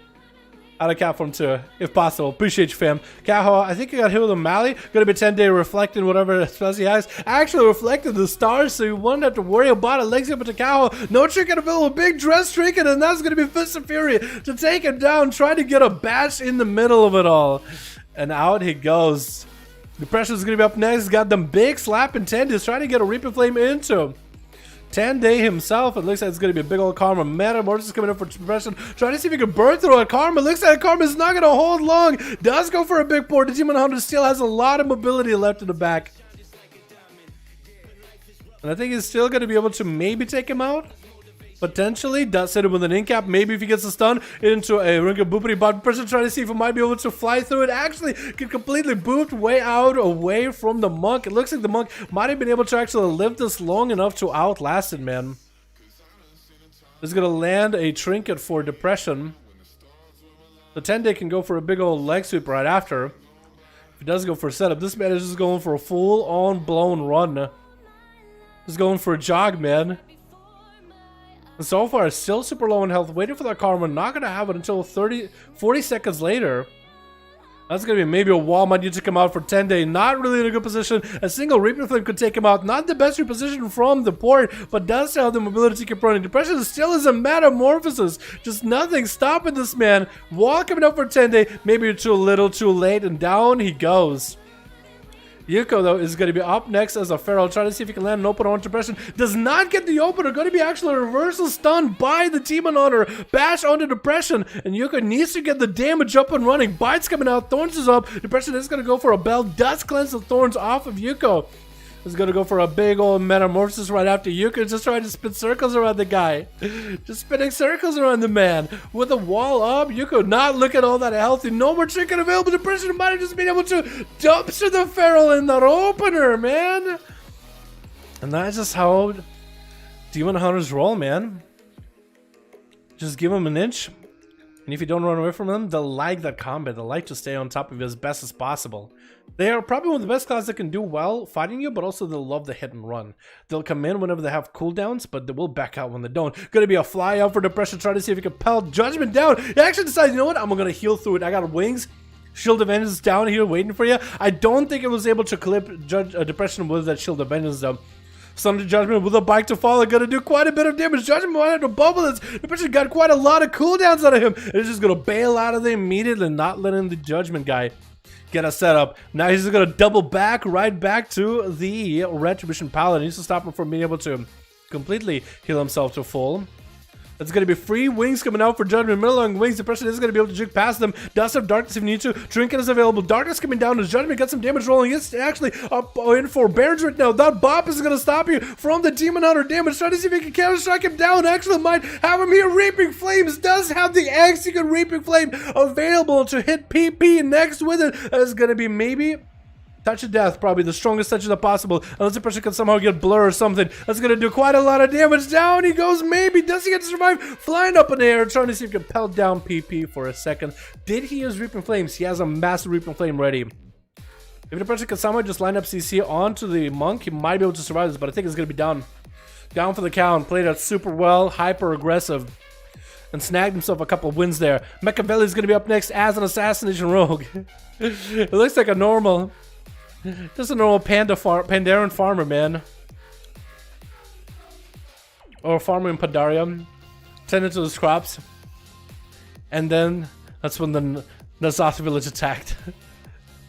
Out of cat form too, if possible. Appreciate you, fam. Caho, I think he got hit with a Mally. Gonna be 10-Day reflecting whatever spells he has. Actually reflected the stars, so you won't have to worry about it. Legs up into Caho. No trinket available. Big dress trinket, and that's gonna be Fist of Fury to take him down. Try to get a bash in the middle of it all. And out he goes. The pressure's gonna be up next. Got them big slap and 10-Days trying to get a Reaper Flame into him. 10-day himself. It looks like it's going to be a big old Karma. Metamorphosis coming up for suppression. Trying to see if he can burn through a Karma. Looks like Karma is not going to hold long. Does go for a big port. The Demon Hunter still has a lot of mobility left in the back. And I think he's still going to be able to maybe take him out. Potentially. Does hit him with an incap. Maybe if he gets a stun into a Ring of Boopity Bot person, trying to see if he might be able to fly through it. Actually, get completely booped way out away from the Monk. It looks like the Monk might have been able to actually live this long enough to outlast it, man. He's going to land a trinket for depression. The 10-day can go for a big old leg sweep right after. If he does go for a setup, this man is just going for a full-on blown run. He's going for a jog, man. And so far, still super low in health, waiting for that Karma. Not going to have it until 40 seconds later. That's going to be maybe a wall. Might need to come out for 10-day. Not really in a good position. A single Reaping Flame could take him out. Not the best reposition from the port, but does have the mobility to keep running. Depression still is a metamorphosis. Just nothing stopping this man. Wall coming up for 10-day. Maybe too little, too late, and down he goes. Yuko, though, is going to be up next as a Pharaoh, trying to see if he can land an opener on Depression. Does not get the opener. Going to be actually a reversal stun by the Demon Hunter. Bash onto Depression, and Yuko needs to get the damage up and running. Bites coming out. Thorns is up. Depression is going to go for a bell. Does cleanse the Thorns off of Yuko. Is going to go for a big old metamorphosis right after Yuko. Just trying to spin circles around the guy. Just spinning circles around the man. With the wall up, Yuko not looking all that healthy. No more trinket available. The person might have just been able to dumpster the Feral in that opener, man. And that's just how Demon Hunters roll, man. Just give him an inch. And if you don't run away from them, they'll like that combat. They'll like to stay on top of you as best as possible. They are probably one of the best classes that can do well fighting you, but also they'll love the hit and run. They'll come in whenever they have cooldowns, but they will back out when they don't. Gonna be a fly out for Depression, trying to see if he can pelt Judgment down. He actually decides, you know what, I'm gonna heal through it. I got wings. Shield of Vengeance down here waiting for you. I don't think it was able to clip Depression with that Shield of Vengeance though. Son of Judgment with a bike to follow, gonna do quite a bit of damage. Judgment might have to bubble this. Depression got quite a lot of cooldowns out of him. It's just gonna bail out of there immediately, not letting the Judgment guy get a setup. Now he's just gonna double back right back to the Retribution Paladin. He needs to stop him from being able to completely heal himself to full. It's going to be free wings coming out for Judgment. Middle long wings. Depression is going to be able to juke past them. Does have Darkness if you need to. Trinket is available. Darkness coming down as Judgment gets some damage rolling. It's actually up in for Barons right now. That bop is going to stop you from the Demon Hunter damage. Trying to see if he can counter strike him down. Actually might have him here. Reaping Flames does have the execute Reaping Flame available to hit PP next with it. That's going to be maybe Touch of Death, probably the strongest touch of possible. Unless the person can somehow get blur or something. That's going to do quite a lot of damage. Down he goes, maybe. Does he get to survive? Flying up in the air, trying to see if he can pelt down PP for a second. Did he use Reaping Flames? He has a massive Reaping Flame ready. If the person can somehow just line up CC onto the Monk, he might be able to survive this, but I think it's going to be down. Down for the count. Played out super well, hyper aggressive. And snagged himself a couple of wins there. Machiavelli is going to be up next as an Assassination Rogue. It looks like a normal... Just a normal Pandaren farmer, man. Or a farmer in Pandaria. Tended to his crops. And then, that's when the Nazath village attacked.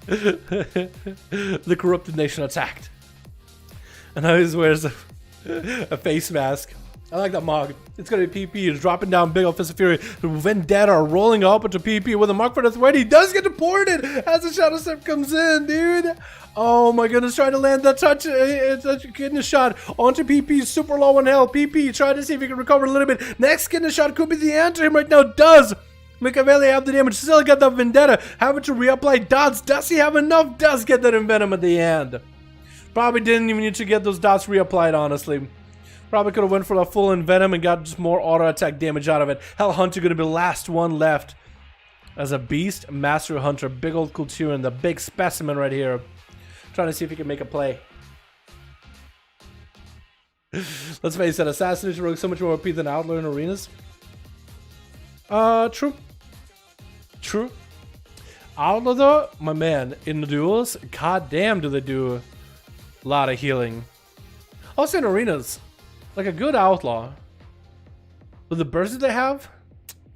The corrupted nation attacked. And now he wears a face mask. I like that Mog. It's gonna be PP. He's dropping down big old Fist of Fury. Vendetta are rolling up into PP with a Mark for the ready. He does get deported as the Shadow Step comes in, dude. Oh my goodness, trying to land that touch. Getting a shot onto PP. Super low on health. PP trying to see if he can recover a little bit. Next getting a shot could be the answer him right now. Does Machiavelli have the damage? Still got the Vendetta. Having to reapply dots. Does he have enough? Does get that Envenom at the end. Probably didn't even need to get those dots reapplied, honestly. Probably could have went for the full Envenom and got just more auto attack damage out of it. Hell Hunter gonna be the last one left. As a beast, Master Hunter, big old Kulturan, the big specimen right here. Trying to see if he can make a play. Let's face it, Assassination Rogue so much more OP than Outlaw in arenas. True. True. Outlaw though, my man, in the duels, god damn do they do a lot of healing. Also in arenas. Like a good outlaw. With the burst that they have,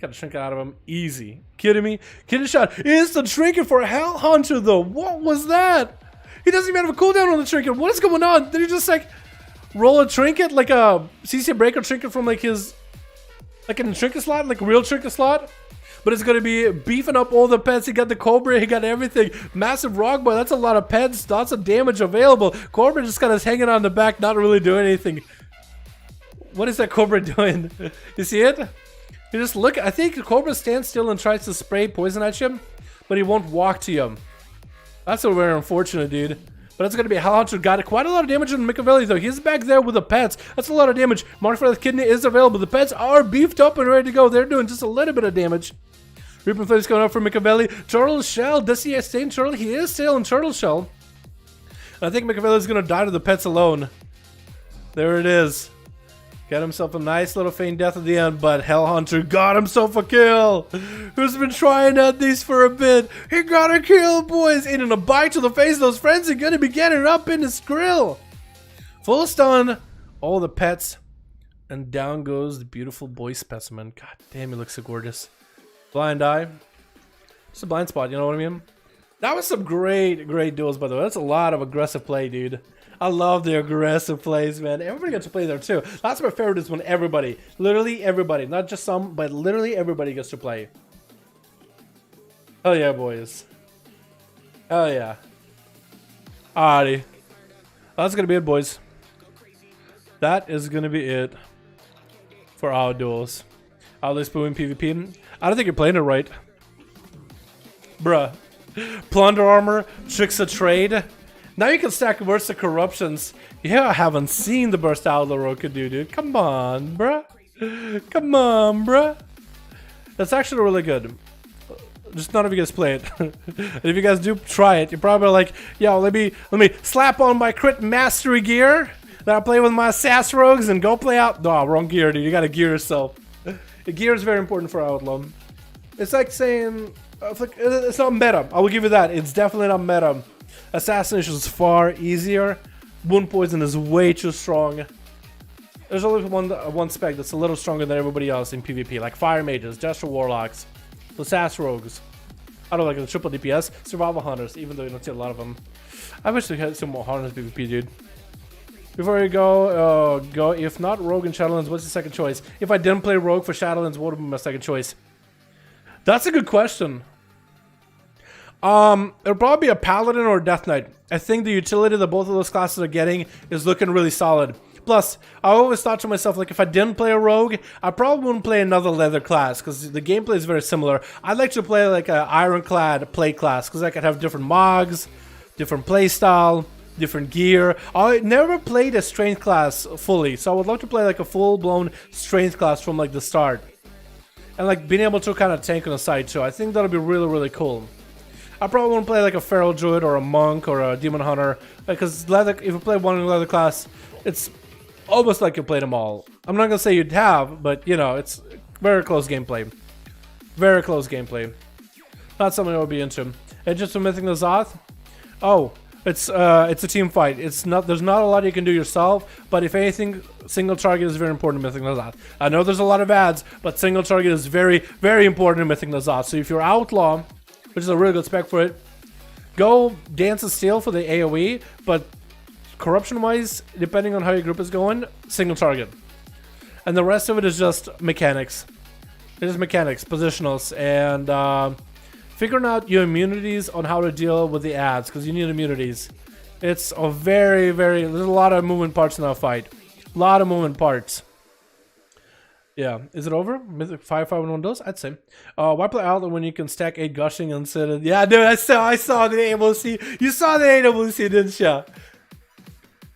gotta shrink it out of him. Easy. Kidding me? Kidding shot. Instant trinket for Hell Hunter though. What was that? He doesn't even have a cooldown on the trinket. What is going on? Did he just like... roll a trinket, like a CC breaker trinket from like his, like in a trinket slot, like a real trinket slot. But it's gonna be beefing up all the pets. He got the Cobra, he got everything. Massive rock boy, that's a lot of pets, lots of damage available. Cobra just kind of hanging on the back, not really doing anything. What is that Cobra doing? You see it? You just look, I think Cobra stands still and tries to spray poison at you, but he won't walk to you. That's a very unfortunate, dude. But it's gonna be Hell Hunter. Got quite a lot of damage on Machiavelli though. He's back there with the pets. That's a lot of damage. Mark for the Kidney is available. The pets are beefed up and ready to go. They're doing just a little bit of damage. Reaping Flame is going up for Machiavelli. Turtle Shell. Does he stay in Turtle? He is still in Turtle Shell. And I think Machiavelli is gonna die to the pets alone. There it is. Got himself a nice little feign death at the end, but Hell Hunter got himself a kill. Who's been trying at these for a bit? He got a kill, boys. And in a bite to the face, those friends are gonna be getting up in his grill. Full stun, all the pets, and down goes the beautiful boy specimen. God damn, he looks so gorgeous. Blind eye. Just a blind spot, you know what I mean? That was some great duels, by the way. That's a lot of aggressive play, dude. I love the aggressive plays, man. Everybody gets to play there too. That's my favorite, is when everybody, literally everybody, not just some, but literally everybody gets to play. Hell yeah, boys. Hell yeah. Alrighty. That's gonna be it, boys. That is gonna be it for our duels. At least in PvP. I don't think you're playing it right. Bruh. Plunder armor, tricks of trade. Now you can stack Burst of Corruptions. Yeah, I haven't seen the Burst Outlaw Rogue could do, dude. Come on, bruh. Come on, bruh. That's actually really good. Just none of you guys play it. And if you guys do try it, you're probably like, yo, let me slap on my crit mastery gear. Then I'll play with my sass rogues and go play out. No, wrong gear, dude. You gotta gear yourself. The gear is very important for Outlaw. It's like saying, it's not meta. I will give you that. It's definitely not meta. Assassination is far easier. Wound poison is way too strong. There's only one spec that's a little stronger than everybody else in PvP, like Fire Mages, Jester Warlocks, the Sass Rogues. I don't like the triple DPS, Survival Hunters, even though you don't see a lot of them. I wish we had some more Hunters PvP, dude. Before you go, if not Rogue and Shadowlands, what's the second choice? If I didn't play Rogue for Shadowlands, what would be my second choice? That's a good question. It'll probably be a Paladin or a Death Knight. I think the utility that both of those classes are getting is looking really solid. Plus, I always thought to myself, like, if I didn't play a Rogue, I probably wouldn't play another leather class, because the gameplay is very similar. I'd like to play, like, an ironclad play class, because I could have different mogs, different playstyle, different gear. I never played a strength class fully, so I would love to play, like, a full-blown strength class from, like, the start. And, like, being able to kind of tank on the side, too. I think that'll be really, really cool. I probably won't play like a Feral Druid or a Monk or a Demon Hunter, because leather, if you play one in leather class, it's almost like you played them all. I'm not gonna say you'd have, but you know, it's very close gameplay. Very close gameplay. Not something I would be into. And just for Mythic N'Zoth, oh, it's a team fight. It's not, there's not a lot you can do yourself, but if anything, single target is very important in Mythic N'Zoth. I know there's a lot of ads, but single target is very, very important in Mythic N'Zoth. So if you're Outlaw, which is a really good spec for it, go Dance of Steel for the AoE, but corruption-wise, depending on how your group is going, single target. And the rest of it is just mechanics. It is mechanics, positionals, and figuring out your immunities on how to deal with the ads, because you need immunities. It's a very, there's a lot of moving parts in that fight. A lot of moving parts. Yeah, is it over? Mythic 5V5 1v1 DUELS? I'd say. Why play Outlaw when you can stack 8 gushing instead of... Yeah, dude, I saw the AWC. You saw the AWC, didn't you?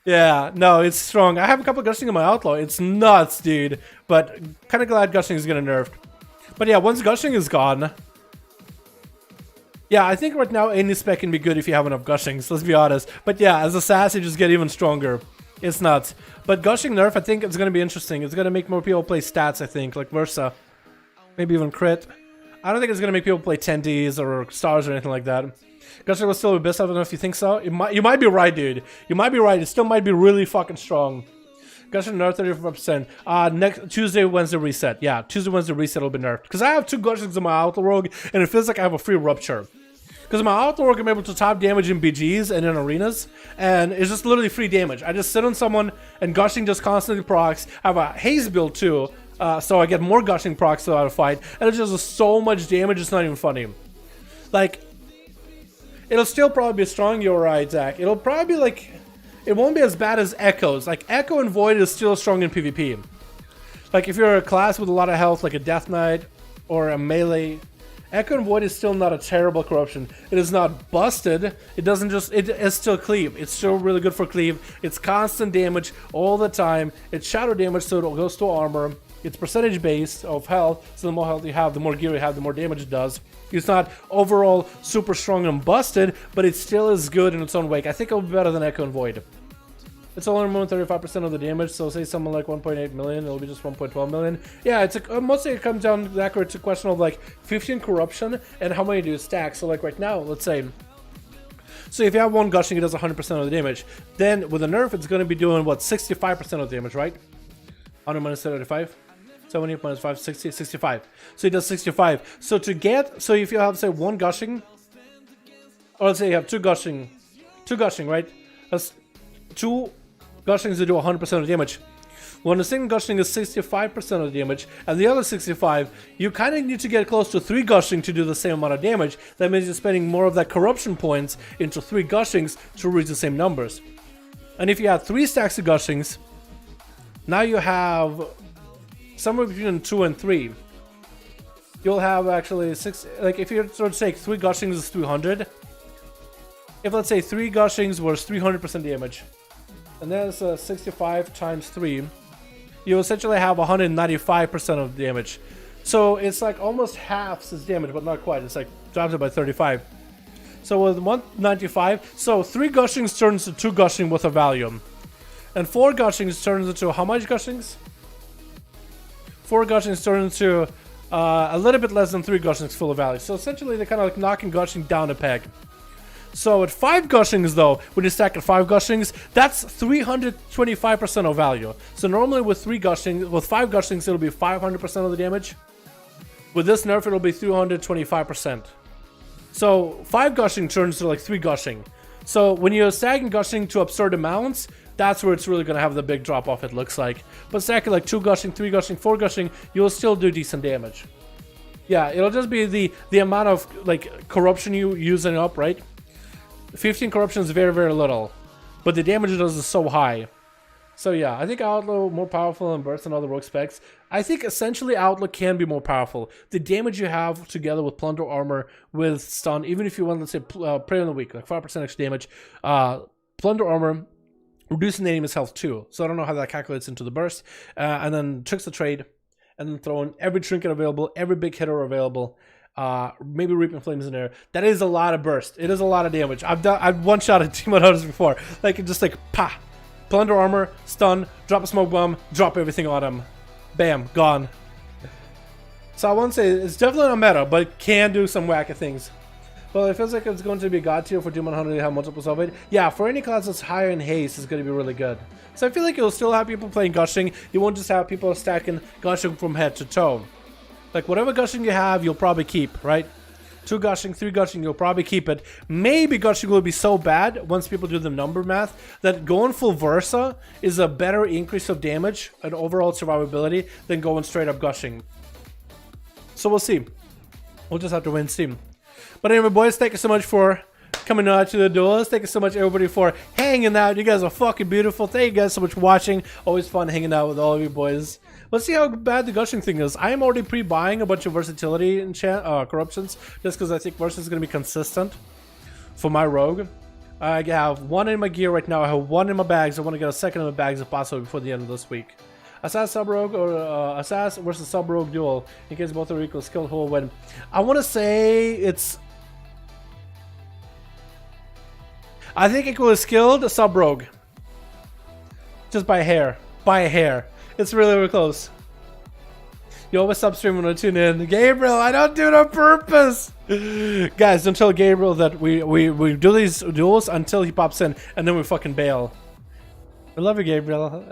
Yeah, no, it's strong. I have a couple of gushing in my Outlaw. It's nuts, dude. But kind of glad gushing is getting nerfed. But yeah, once gushing is gone... Yeah, I think right now any spec can be good if you have enough gushings, let's be honest. But yeah, as a sass, you just get even stronger. It's nuts. But gushing nerf, I think it's going to be interesting. It's going to make more people play stats, I think, like Versa. Maybe even crit. I don't think it's going to make people play 10Ds or stars or anything like that. Gushing will still be best. I don't know if you think so. You might be right, dude. You might be right. It still might be really fucking strong. Gushing nerf 35%. Next Tuesday, Wednesday reset. Yeah, Tuesday, Wednesday reset will be nerfed. Because I have 2 gushings in my Outlaw Rogue, and it feels like I have a free rupture. Because my outwork, I'm able to top damage in BGs and in arenas, and it's just literally free damage. I just sit on someone, and gushing just constantly procs. I have a haze build too, so I get more gushing procs throughout a fight, and it's just so much damage, it's not even funny. Like, it'll still probably be strong, you're right, Zach. It'll probably be like, it won't be as bad as Echoes. Like, Echo and Void is still strong in PvP. Like, if you're a class with a lot of health, like a Death Knight or a melee, Echo and Void is still not a terrible corruption. It is not busted. It doesn't just, it is still cleave. It's still really good for cleave. It's constant damage all the time. It's shadow damage, so it goes to armor. It's percentage based of health, so the more health you have, the more gear you have, the more damage it does. It's not overall super strong and busted, but it still is good in its own way. I think it'll be better than Echo and Void. It's only more than 35% of the damage, so say something like 1.8 million, it'll be just 1.12 million. Yeah, it's mostly it comes down to it's a question of like 15 corruption and how many do you stack. So like right now, let's say, so if you have one gushing, it does 100% of the damage. Then with a nerf, it's going to be doing what, 65% of the damage, right? 100 minus 35, 70 minus 5, 60, 65. So it does 65. So to get, so if you have say one gushing, or let's say you have two gushing, right? That's two gushings that do 100% of the damage. When the single gushing is 65% of the damage, and the other 65, you kind of need to get close to 3 gushing to do the same amount of damage. That means you're spending more of that corruption points into 3 gushings to reach the same numbers. And if you have 3 stacks of gushings, now you have somewhere between 2 and 3. You'll have actually 6, like if you sort of take 3 gushings is 300. If let's say 3 gushings was 300% damage, and that's 65 times 3, you essentially have 195% of damage. So it's like almost half its damage, but not quite. It's like drops it by 35. So with 195, so 3 gushings turns to 2 gushing with a value, and 4 gushings turns into how much gushings? 4 gushings turns into a little bit less than 3 gushings full of value. So essentially they're kind of like knocking gushing down a peg. So at 5 gushings though, when you stack at 5 gushings, that's 325% of value. So normally with 5 gushings, it'll be 500% of the damage. With this nerf, it'll be 325%. So 5 gushing turns to like 3 gushing. So when you're stacking gushing to absurd amounts, that's where it's really going to have the big drop off, it looks like. But stacking like 2 gushing, 3 gushing, 4 gushing, you'll still do decent damage. Yeah, it'll just be the amount of like corruption you using up, right? 15 corruption is very, very little, but the damage it does is so high. So yeah, I think Outlaw more powerful than Burst and other rogue specs. I think essentially Outlaw can be more powerful. The damage you have together with Plunder Armor, with Stun, even if you want, let's say, Prey on the Weak, like 5% extra damage, Plunder Armor, reducing the enemy's health too. So I don't know how that calculates into the Burst. And then Tricks the Trade, and then throw in every trinket available, every big hitter available. Maybe Reaping Flames in there. That is a lot of burst. It is a lot of damage. I've one-shotted Team Hunters before. Like, just like, pa! Plunder Armor, stun, drop a smoke bomb, drop everything on him. Bam, gone. So I won't say, it's definitely not meta, but it can do some wacky things. Well, it feels like it's going to be god tier for Demon Hunter to have multiples of it. Yeah, for any class that's higher in haste, it's going to be really good. So I feel like you'll still have people playing gushing. You won't just have people stacking gushing from head to toe. Like, whatever gushing you have, you'll probably keep, right? 2 gushing, 3 gushing, you'll probably keep it. Maybe gushing will be so bad, once people do the number math, that going full Versa is a better increase of damage and overall survivability than going straight up gushing. So we'll see. We'll just have to wait and see. But anyway, boys, thank you so much for coming out to the duels. Thank you so much, everybody, for hanging out. You guys are fucking beautiful. Thank you guys so much for watching. Always fun hanging out with all of you boys. Let's see how bad the gushing thing is. I am already pre-buying a bunch of versatility corruptions, just because I think Versa is going to be consistent for my rogue. I have 1 in my gear right now. I have 1 in my bags. I want to get a 2nd in my bags if possible before the end of this week. Assassin sub-rogue or Assassin versus sub-rogue duel. In case both are equal skill, who will win? I want to say it's... I think equally skilled sub-rogue. Just by a hair. By a hair. It's really, really close. You always sub-stream when I tune in. Gabriel, I don't do it on purpose. Guys, don't tell Gabriel that we do these duels until he pops in, and then we fucking bail. I love you, Gabriel.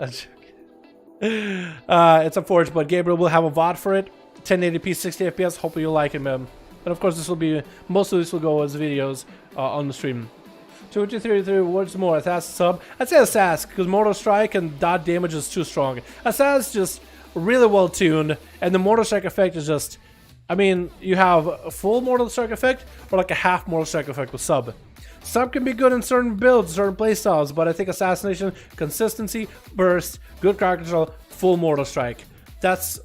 It's unfortunate, but Gabriel will have a VOD for it. 1080p, 60 FPS. Hopefully you'll like it, man. And of course, this will be, most of this will go as videos on the stream. 233 words more. Assassin sub. I'd say Assassin, because Mortal Strike and dot damage is too strong. Assassin's just really well tuned, and the Mortal Strike effect is just, I mean, you have a full Mortal Strike effect, or like a half Mortal Strike effect with sub. Sub can be good in certain builds, certain playstyles, but I think Assassination, consistency, burst, good crowd control, full Mortal Strike. That's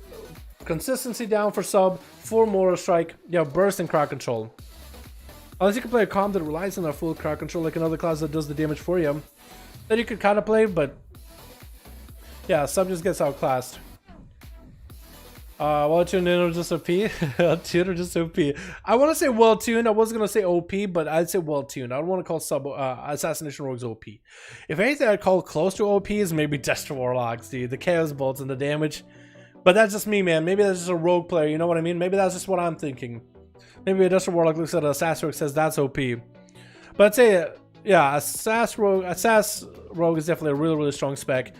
consistency down for sub, full Mortal Strike, yeah, burst and crowd control. Unless you can play a comp that relies on that full crowd control, like another class that does the damage for you, then you could kind of play, but yeah, sub just gets outclassed. Well tuned in or just OP? Well tuned or just OP? I want to say well tuned. I was gonna say OP, but I'd say well tuned. I don't want to call sub Assassination Rogues OP. If anything, I'd call close to OP is maybe Destra Warlocks, dude. The Chaos Bolts and the damage. But that's just me, man. Maybe that's just a rogue player. You know what I mean? Maybe that's just what I'm thinking. Maybe a Destra Warlock looks at an Assassin Rogue says that's OP. But I'd say, yeah, Assassin Rogue is definitely a really, really strong spec.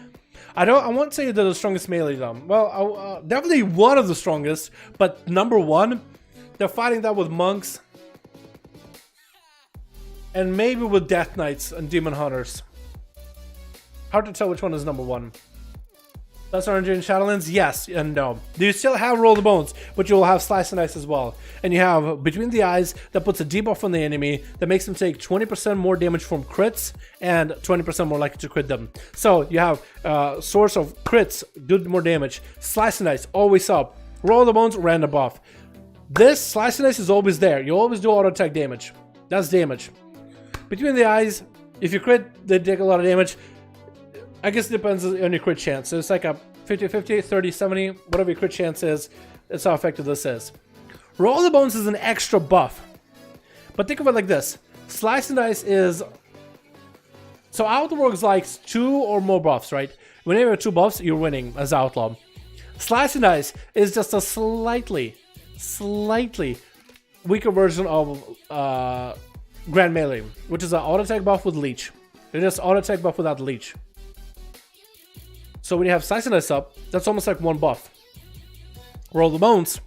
I won't say they're the strongest melee though. Well, definitely one of the strongest, but number one, they're fighting that with monks, and maybe with Death Knights and Demon Hunters. Hard to tell which one is number one. That's RNG and Shadowlands? Yes and no. You still have Roll the Bones, but you will have Slice and Dice as well. And you have Between the Eyes that puts a debuff on the enemy that makes them take 20% more damage from crits and 20% more likely to crit them. So you have source of crits, do more damage. Slice and Dice, always up. Roll the Bones, random buff. This Slice and Dice is always there. You always do auto attack damage. That's damage. Between the Eyes, if you crit, they take a lot of damage. I guess it depends on your crit chance. So it's like a 50-50, 30-70, whatever your crit chance is. That's how effective this is. Roll the Bones is an extra buff. But think of it like this. Slice and Dice is... So Outlaw Rogues likes 2 or more buffs, right? Whenever you have 2 buffs, you're winning as Outlaw. Slice and Dice is just a slightly weaker version of Grand Melee, which is an auto attack buff with Leech. It's just auto attack buff without Leech. So when you have Slice and Dice up, that's almost like 1 buff. Roll the Bones,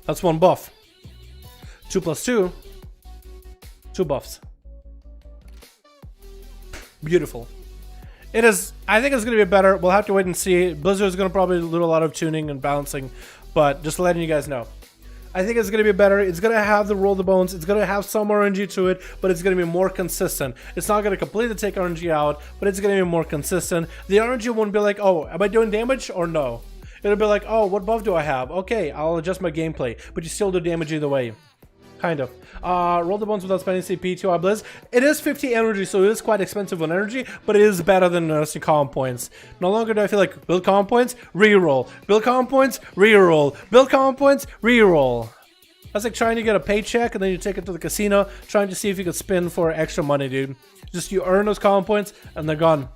that's 1 buff. 2 plus 2, 2 buffs. Beautiful. It is, I think it's going to be better. We'll have to wait and see. Blizzard is going to probably do a lot of tuning and balancing, but just letting you guys know. I think it's going to be better. It's going to have the Roll the Bones. It's going to have some RNG to it, but it's going to be more consistent. It's not going to completely take RNG out, but it's going to be more consistent. The RNG won't be like, oh, am I doing damage or no? It'll be like, oh, what buff do I have? Okay, I'll adjust my gameplay, but you still do damage either way. Kind of. Roll the Bones without spending CP to our Blizz. It is 50 energy, so it is quite expensive on energy, but it is better than nursing comm points. No longer do I feel like build comm points, reroll. Build comm points, reroll. Build comm points, reroll. That's like trying to get a paycheck and then you take it to the casino, trying to see if you could spin for extra money, dude. Just you earn those comm points and they're gone.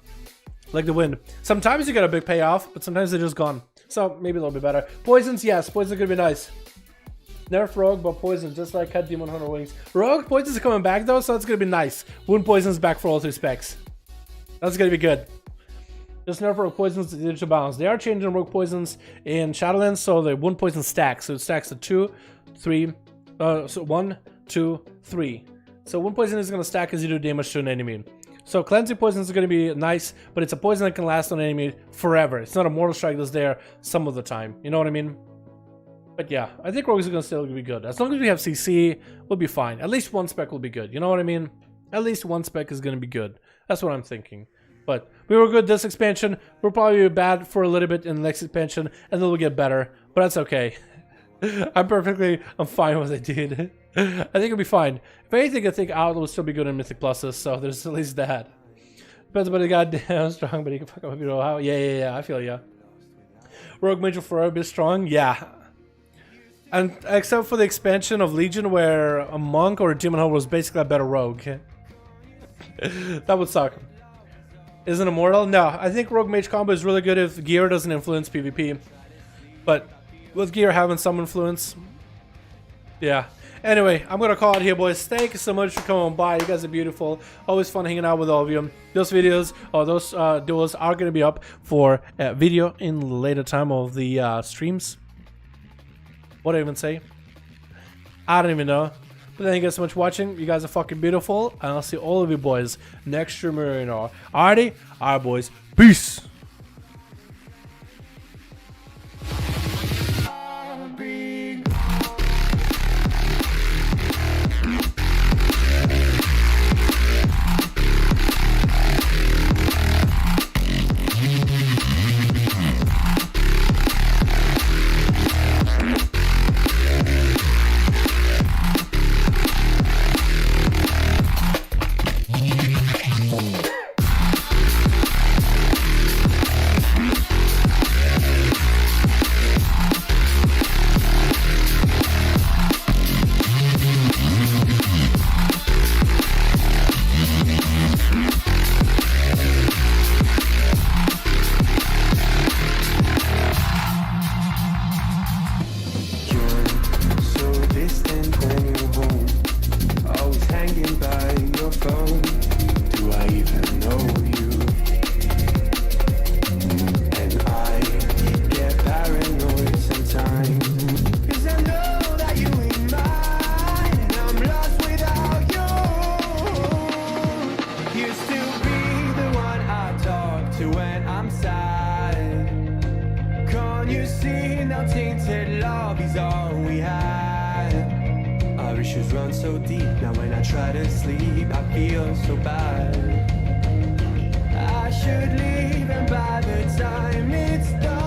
Like the wind. Sometimes you get a big payoff, but sometimes they're just gone. So maybe a little bit better. Poisons, yes, poisons are gonna be nice. Nerf Rogue, but Poison, just like Cut Demon Hunter Wings. Rogue Poison's coming back though, so it's gonna be nice. Wound Poison's back for all 3 specs. That's gonna be good. Just Nerf Rogue Poisons to digital balance. They are changing Rogue Poisons in Shadowlands, so the Wound Poison stacks. So it stacks to 2, 3, so 1, 2, 3. So Wound Poison is gonna stack as you do damage to an enemy. So Cleansing Poison is gonna be nice, but it's a poison that can last on an enemy forever. It's not a Mortal Strike that's there some of the time. You know what I mean? But yeah, I think Rogues are gonna still be good. As long as we have CC, we'll be fine. At least 1 spec will be good. You know what I mean? At least 1 spec is gonna be good. That's what I'm thinking. But we were good this expansion. We'll probably be bad for a little bit in the next expansion, and then we'll get better. But that's okay. I'm fine with it, dude. I think it'll be fine. If anything, I think Outlaw will still be good in Mythic Pluses, so there's at least that. Depends about the goddamn strong, but you can fuck up if you know how. Yeah, I feel ya. Rogue Major forever be strong? Yeah. And except for the expansion of Legion where a monk or a demon hunter was basically a better rogue. That would suck. Isn't immortal? No, I think rogue mage combo is really good if gear doesn't influence PvP. But with gear having some influence, yeah. Anyway, I'm gonna call it here, boys. Thank you so much for coming by. You guys are beautiful. Always fun hanging out with all of you. Those videos or those duels are gonna be up for video in the later time of the streams. What did I even say? I don't even know. But thank you guys so much for watching. You guys are fucking beautiful. And I'll see all of you boys next streamer, you know. Alrighty? Alright, boys. Peace. When I'm sad, can't you see now tainted love is all we had? Our issues run so deep, now when I try to sleep I feel so bad. I should leave and by the time it's done